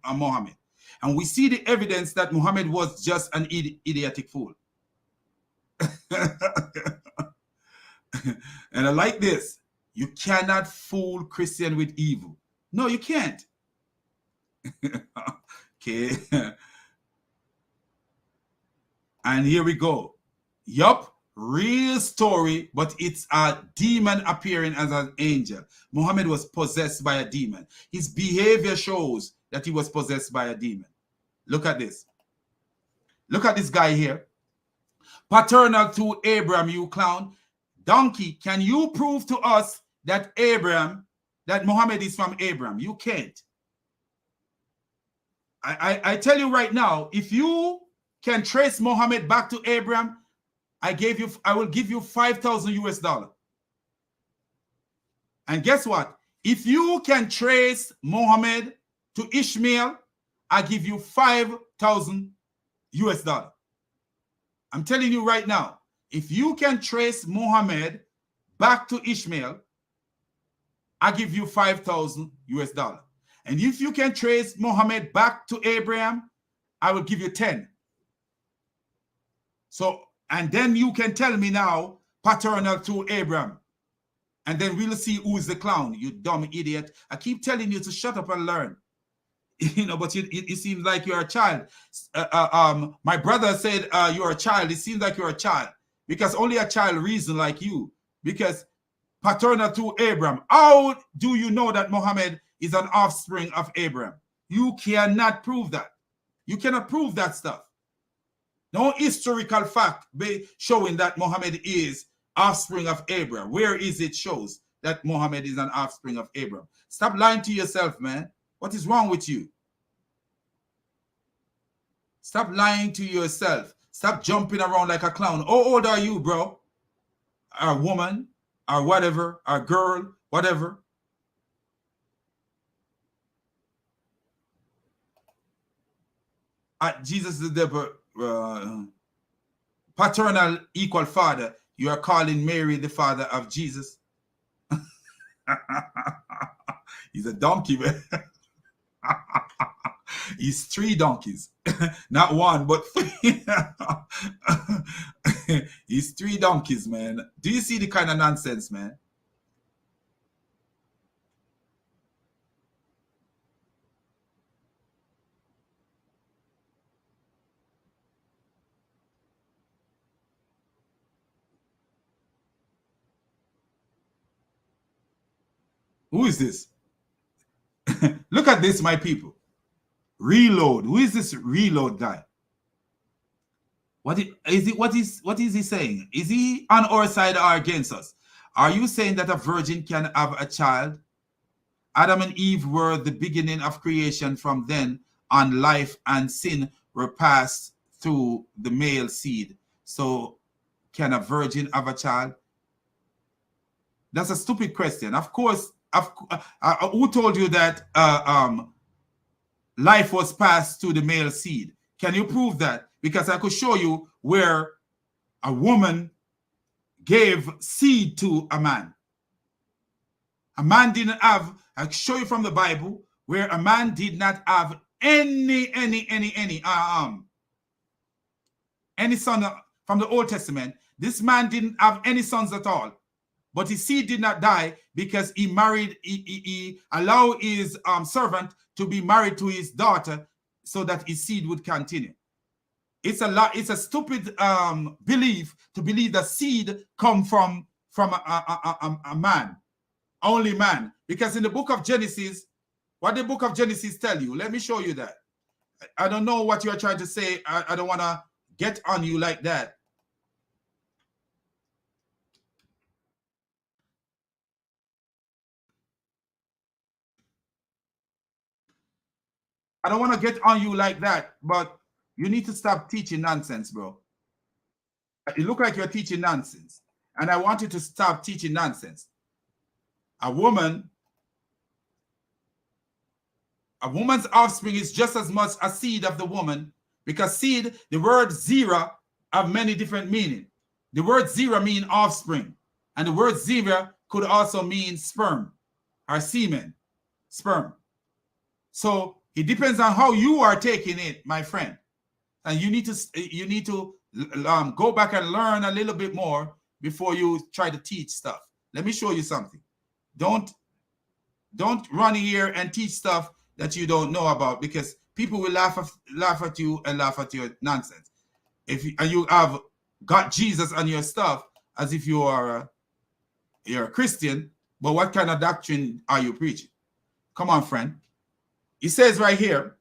Muhammad. And we see the evidence that Muhammad was just an idiotic fool. And I like this. You cannot fool Christian with evil. No, you can't. Okay. And here we go. Yup. Real story, but it's a demon appearing as an angel. Muhammad was possessed by a demon. His behavior shows that he was possessed by a demon. Look at this. Look at this guy here. Paternal to Abraham, you clown. Donkey, can you prove to us that Muhammad is from Abraham? You can't. I tell you right now, if you can trace Muhammad back to Abraham, I will give you $5,000 US. And guess what? If you can trace Muhammad to Ishmael, I give you $5,000 US. I'm telling you right now, if you can trace Muhammad back to Ishmael, I give you $5,000 US. And if you can trace Muhammad back to Abraham, I will give you 10. So, and then you can tell me now, paternal to Abraham. And then we'll see who is the clown, you dumb idiot. I keep telling you to shut up and learn. You know, but it seems like you're a child. My brother said you're a child. It seems like you're a child. Because only a child reason like you. Because paternal to Abraham. How do you know that Muhammad is an offspring of Abraham? You cannot prove that. You cannot prove that stuff. No historical fact showing that Muhammad is offspring of Abraham. Where is it shows that Muhammad is an offspring of Abraham. Stop lying to yourself, man. What is wrong with you? Stop lying to yourself. Stop jumping around like a clown. How old are you, bro? A woman, or whatever, a girl, whatever. Jesus is the paternal equal father. You are calling Mary the father of Jesus. He's a donkey, man. He's 3 donkeys. Not one, but 3. He's 3 donkeys, man. Do you see the kind of nonsense, man? Who is this? Look at this, my people. Reload. Who is this reload guy? What is he saying? Is he on our side or against us? Are you saying that a virgin can have a child? Adam and Eve were the beginning of creation. From then on, life and sin were passed through the male seed. So can a virgin have a child? That's a stupid question. Of course, who told you that life was passed to the male seed? Can you prove that? Because I could show you where a woman gave seed to a man. A man didn't have, I'll show you from the Bible where a man did not have any son from the Old Testament. This man didn't have any sons at all. But his seed did not die because he married, he allowed his servant to be married to his daughter so that his seed would continue. It's a stupid belief to believe that seed come from a man, only man. Because in the book of Genesis, what the book of Genesis tell you, let me show you that. I don't know what you are trying to say. I don't want to get on you like that. I don't want to get on you like that, but you need to stop teaching nonsense, bro. You look like you're teaching nonsense, and I want you to stop teaching nonsense. A woman's offspring is just as much a seed of the woman, because seed, the word zera, have many different meanings. The word zera means offspring, and the word zera could also mean sperm or semen, sperm. So it depends on how you are taking it, my friend. And you need to go back and learn a little bit more before you try to teach stuff. Let me show you something. Don't run here and teach stuff that you don't know about, because people will laugh at you and laugh at your nonsense. And you have got Jesus on your stuff as if you're a Christian, but what kind of doctrine are you preaching? Come on, friend. He says right here,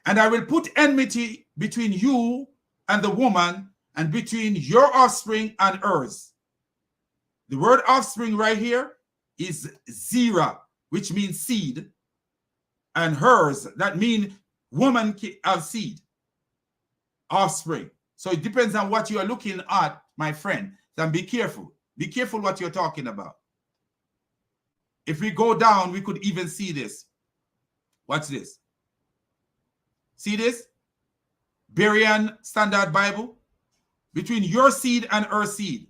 and I will put enmity between you and the woman, and between your offspring and hers. The word offspring right here is zera, which means seed, and hers, that means woman have seed, offspring. So it depends on what you are looking at, my friend. Then be careful. Be careful what you're talking about. If we go down, we could even see this. Watch this. See this? Berean Standard Bible. Between your seed and her seed.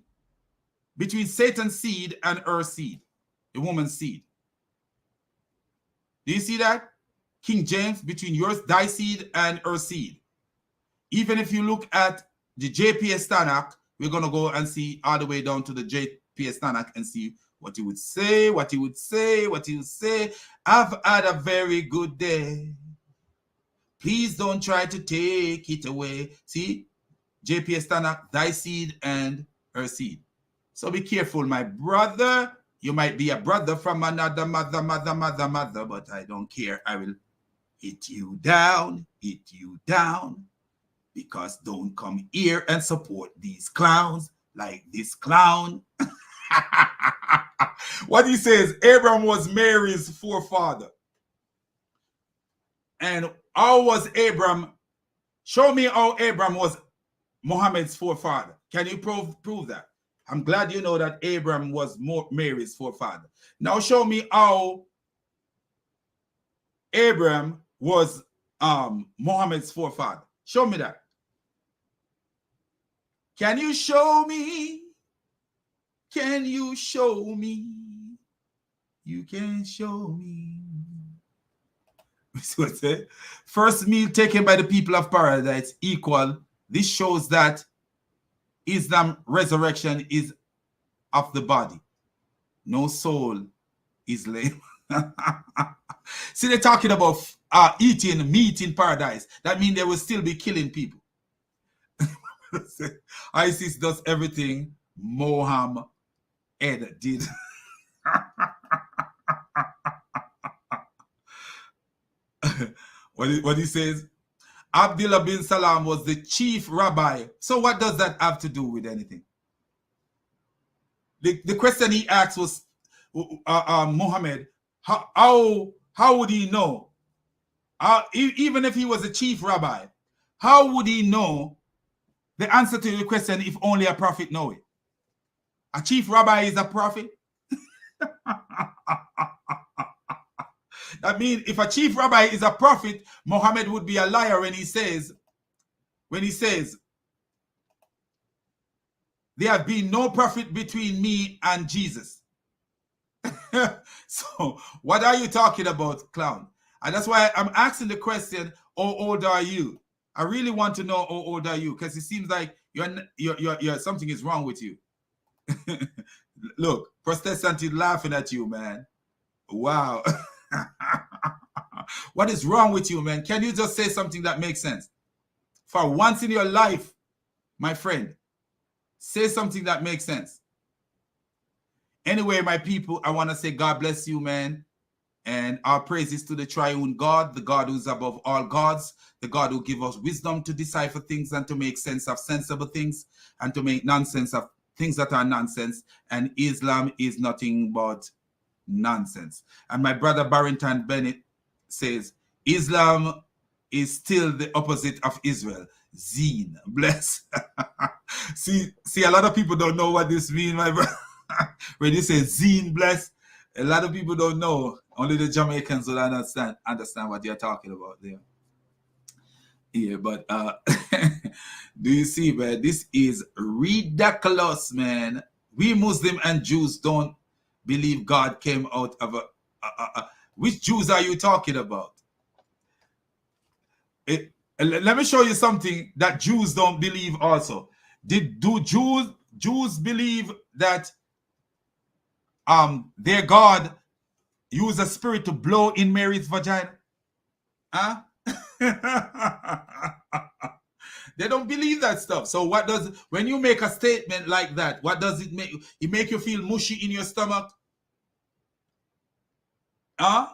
Between Satan's seed and her seed. The woman's seed. Do you see that? King James, between yours, thy seed and her seed. Even if you look at the JPS Tanakh, we're going to go and see all the way down to the JPS Tanakh and see what he would say, what he would say, what he would say. I've had a very good day. Please don't try to take it away. See, JPS Tanakh, thy seed and her seed. So be careful, my brother. You might be a brother from another mother, but I don't care. I will hit you down, because don't come here and support these clowns like this clown. What he says, Abraham was Mary's forefather. And how was Abraham? Show me how Abraham was Muhammad's forefather. Can you prove that? I'm glad you know that Abraham was Mary's forefather. Now show me how Abraham was Muhammad's forefather. Show me that. Can you show me? Can you show me? You can show me. First meal taken by the people of paradise equal. This shows that Islam resurrection is of the body. No soul is lame. See, they're talking about eating meat in paradise. That means they will still be killing people. ISIS does everything Mohammed did. What he says, Abdullah bin Salam was the chief rabbi. So what does that have to do with anything? The question he asked was, Muhammad, how would he know? Even if he was a chief rabbi, how would he know the answer to the question if only a prophet know it? A chief rabbi is a prophet? That means if a chief rabbi is a prophet, Muhammad would be a liar when he says, there have been no prophet between me and Jesus. So what are you talking about, clown? And that's why I'm asking the question, how old are you? I really want to know how old are you, because it seems like you're something is wrong with you. Look, Protestant is laughing at you, man. Wow. What is wrong with you, man? Can you just say something that makes sense? For once in your life, my friend, say something that makes sense. Anyway, my people, I want to say God bless you, man. And our praises to the triune God, the God who's above all gods, the God who gives us wisdom to decipher things and to make sense of sensible things and to make nonsense of things that are nonsense. And Islam is nothing but nonsense. And my brother Barrington Bennett says, Islam is still the opposite of Israel. Zine, bless. see, a lot of people don't know what this means, my brother. When you say zine, bless, a lot of people don't know. Only the Jamaicans will understand what you're talking about there. Yeah, but do you see, man? This is ridiculous, man. We Muslim and Jews don't believe God came out of which Jews are you talking about? Let me show you something that Jews don't believe also. Do Jews believe that their God used a spirit to blow in Mary's vagina? Huh? They don't believe that stuff. So when you make a statement like that, what does it make? It make you feel mushy in your stomach? Huh?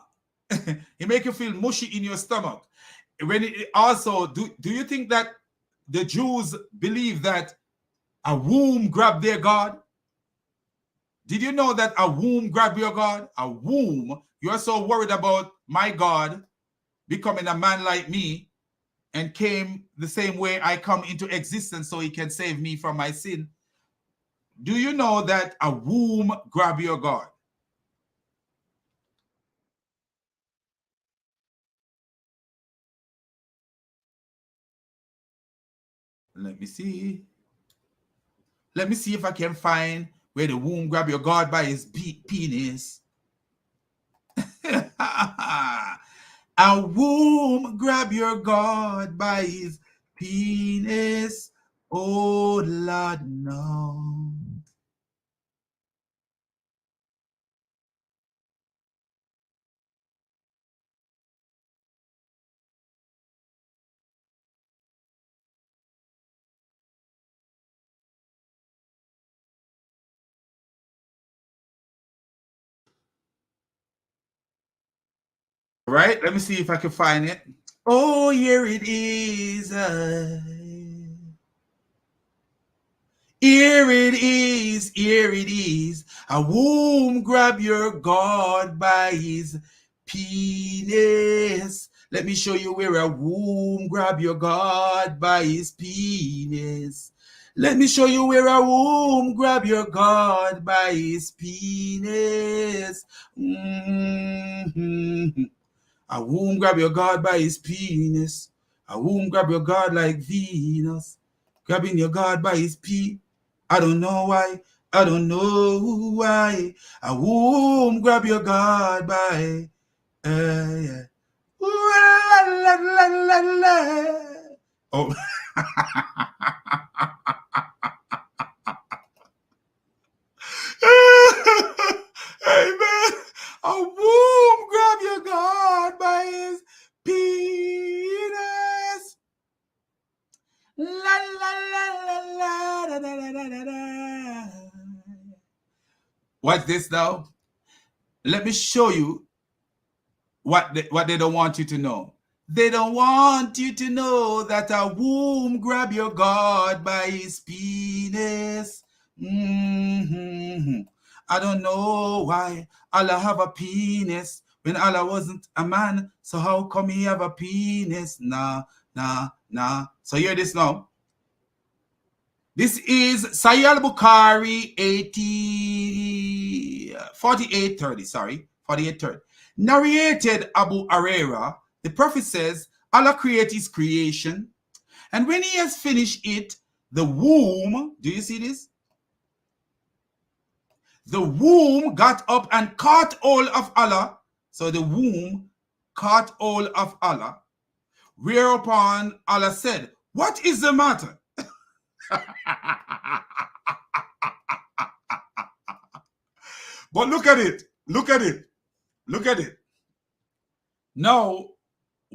It make you feel mushy in your stomach. When it also, do you think that the Jews believe that a womb grabbed their God? Did you know that a womb grabbed your God? A womb. You're so worried about my God becoming a man like me and came the same way I come into existence so he can save me from my sin. Do you know that a womb grabbed your God? Let me see. Let me see if I can find where the womb grab your God by his penis. A womb grab your God by his penis. Oh, Lord, no. Right? Let me see if I can find it. Oh, here it is. Here it is, here it is. A womb grab your God by his penis. Let me show you where a womb grab your God by his penis. Let me show you where a womb grab your God by his penis. A womb grab your God by his penis. A womb grab your God like Venus. Grabbing your God by his pee. I don't know why. I don't know why. A womb grab your God by yeah. La, la, la, la. Oh. Amen. A womb grab your God by his penis. La la la la la da, da, da, da, da. Watch this now. Let me show you what they don't want you to know. They don't want you to know that a womb grab your God by his penis. I don't know why Allah have a penis when Allah wasn't a man. So how come he have a penis? Nah. So hear this now. This is Sahih al-Bukhari 4830. Narrated Abu Hurairah, the Prophet says, Allah created his creation, and when he has finished it, the womb, do you see this? The womb got up and caught hold of Allah. So the womb caught hold of Allah. Whereupon Allah said, what is the matter? But look at it. Now,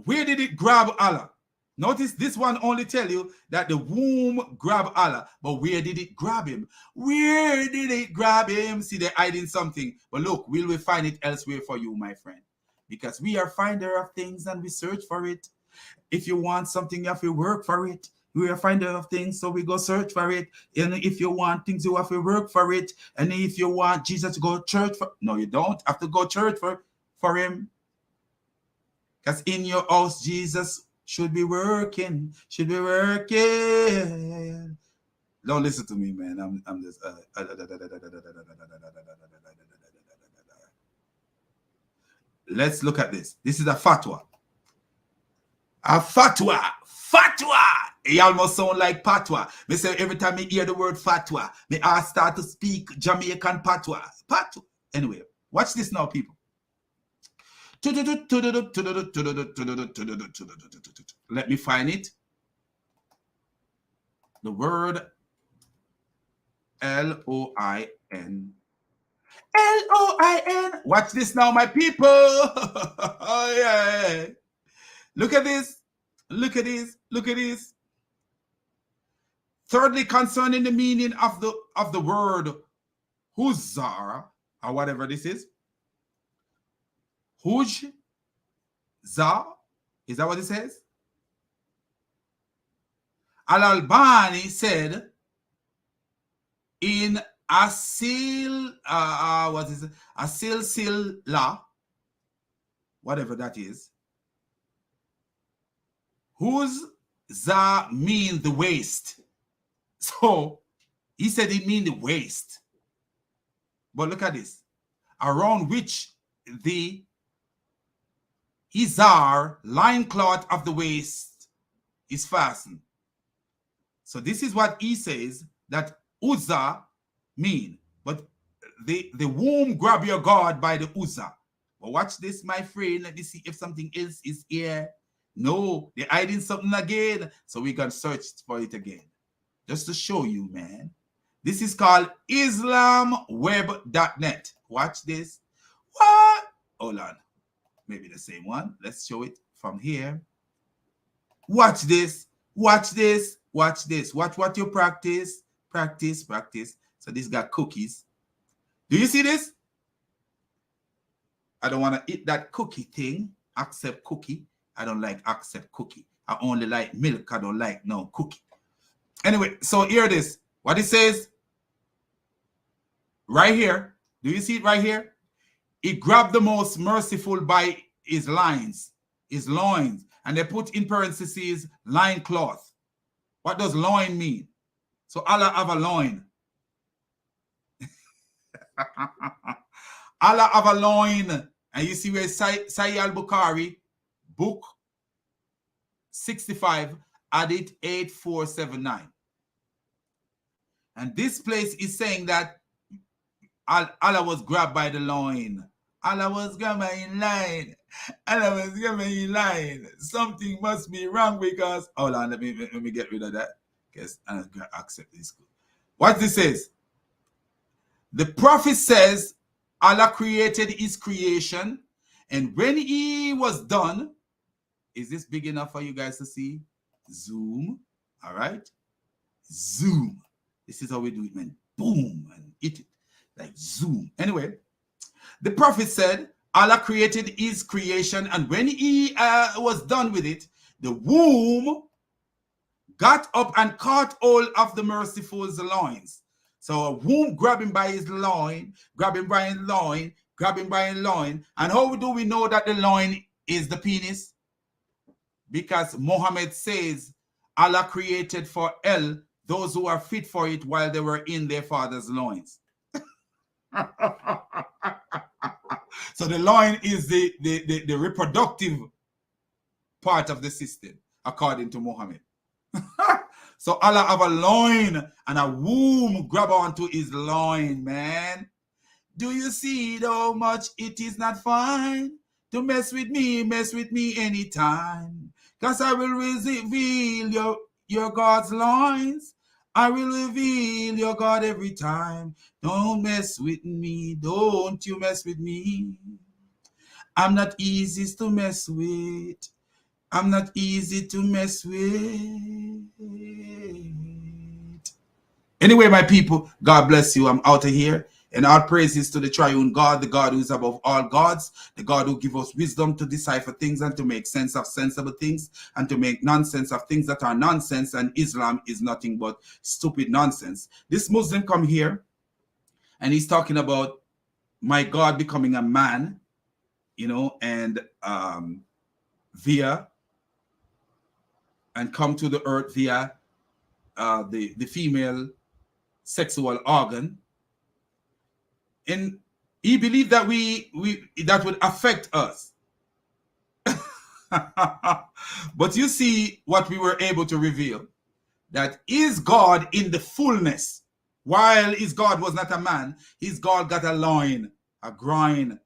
where did it grab Allah? Notice this one only tell you that the womb grabbed Allah, but where did it grab him? Where did it grab him? See, they're hiding something. But look, will we find it elsewhere for you, my friend? Because we are finder of things and we search for it. If you want something, you have to work for it. We are finder of things, so we go search for it. And if you want things, you have to work for it. And if you want Jesus to go to church for, no, you don't have to go to church for him. Because in your house, Jesus should be working. Don't listen to me, man. I'm just. Let's look at this. This is a fatwa. A fatwa. It almost sound like patwa. Me say every time I hear the word fatwa, I start to speak Jamaican patwa. Anyway, watch this now, people. Let me find it. The word L-O-I-N. L-O-I-N. Watch this now, my people. Oh, yeah. Look at this. Thirdly, concerning the meaning of the word huzar, or whatever this is. Hujza, is that what it says? Al-Albani said in Asil Silla, whatever that is, Huzza means the waist. So he said it means the waist. But look at this. Around which the izar, loincloth of the waist, is fastened. So this is what he says that Uzza mean. But the womb grab your God by the Uzza. But watch this, my friend. Let me see if something else is here. No, they're hiding something again. So we can search for it again. Just to show you, man. This is called islamweb.net. Watch this. What? Hold on. Maybe the same one. Let's show it from here. Watch this. Watch what you practice. Practice. So this got cookies. Do you see this? I don't want to eat that cookie thing. Accept cookie. I don't like accept cookie. I only like milk. I don't like no cookie. Anyway, so here it is. What it says right here. Do you see it right here? It grabbed the most merciful by his loins, and they put in parentheses loin cloth. What does loin mean? So Allah have a loin. Allah have a loin. And you see where Sahih al-Bukhari, book 65, hadith 8479. And this place is saying that Allah was grabbed by the loin. Allah was grabbed by a line. Allah was grabbed by a line. Something must be wrong because... Hold on, let me get rid of that. Because I accept this. What this says? The prophet says Allah created his creation, and when he was done, is this big enough for you guys to see? Zoom. All right. Zoom. This is how we do it, man. Boom, and hit it. Like zoom. Anyway, the prophet said Allah created his creation, and when he was done with it, the womb got up and caught hold of the merciful's loins. So a womb grabbing by his loin, grabbing by his loin, grabbing by his loin. And how do we know that the loin is the penis? Because Muhammad says Allah created for hell those who are fit for it while they were in their father's loins. So the loin is the reproductive part of the system, according to Muhammad. So Allah have a loin and a womb grab onto his loin, man. Do you see how much it is not fine to mess with me anytime? Because I will reveal your God's loins. I will reveal your God every time. Don't mess with me. Don't you mess with me. I'm not easy to mess with. I'm not easy to mess with. Anyway, my people, God bless you. I'm out of here. And all praises to the triune God, the God who is above all gods, the God who gives us wisdom to decipher things and to make sense of sensible things and to make nonsense of things that are nonsense. And Islam is nothing but stupid nonsense. This Muslim come here and he's talking about my God becoming a man, you know, and come to the earth via the female sexual organ. And he believed that that would affect us. But you see what we were able to reveal, that is God in the fullness. While his God was not a man, his God got a loin, a groin.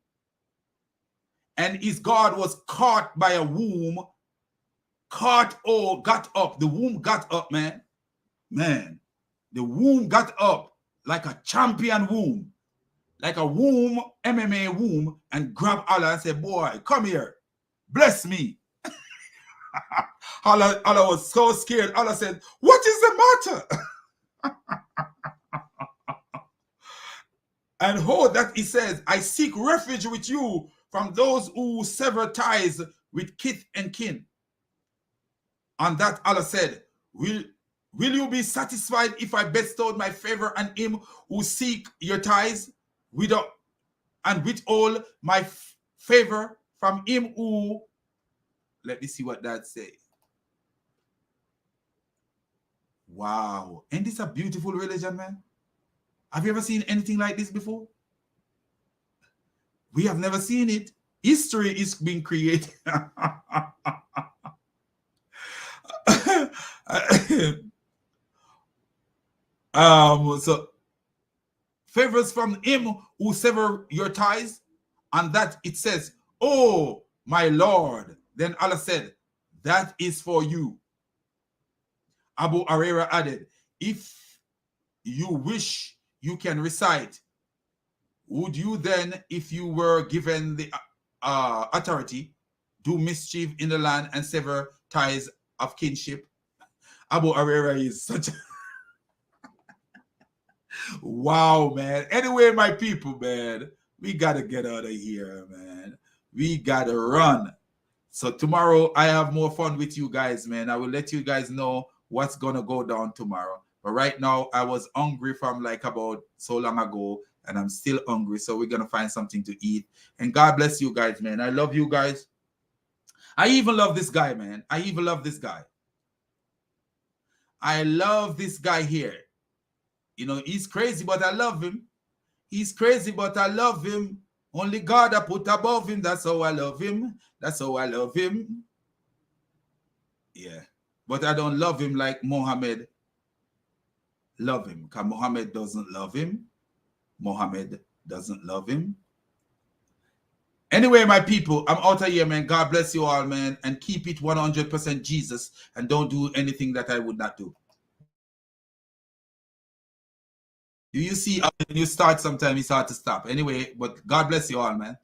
And his God was caught by a womb, got up. The womb got up, man. Man, the womb got up like a champion womb. Like a womb, MMA womb, and grab Allah and say, boy, come here. Bless me. Allah was so scared. Allah said, what is the matter? And that he says, I seek refuge with you from those who sever ties with kith and kin. On that Allah said, will you be satisfied if I bestowed my favor on him who seek your ties? With all my favor from him who, let me see what that says. Wow. Ain't this a beautiful religion, man? Have you ever seen anything like this before? We have never seen it. History is being created. So favors from him who sever your ties. And that it says, oh, my Lord. Then Allah said, that is for you. Abu Hurairah added, if you wish, you can recite. Would you then, if you were given the authority, do mischief in the land and sever ties of kinship? Abu Hurairah is such a... Wow, man. Anyway, my people, man, we got to get out of here, man. We got to run. So tomorrow, I have more fun with you guys, man. I will let you guys know what's going to go down tomorrow. But right now, I was hungry from like about so long ago, and I'm still hungry. So we're gonna find something to eat. And God bless you guys, man. I love you guys. I even love this guy, man. I even love this guy. I love this guy here. You know, he's crazy, but I love him. He's crazy, but I love him. Only God I put above him. That's how I love him. That's how I love him. Yeah. But I don't love him like Muhammad love him. Because Muhammad doesn't love him. Muhammad doesn't love him. Anyway, my people, I'm out of here, man. God bless you all, man. And keep it 100% Jesus. And don't do anything that I would not do. You see, when you start, sometimes it's hard to stop. Anyway, but God bless you all, man.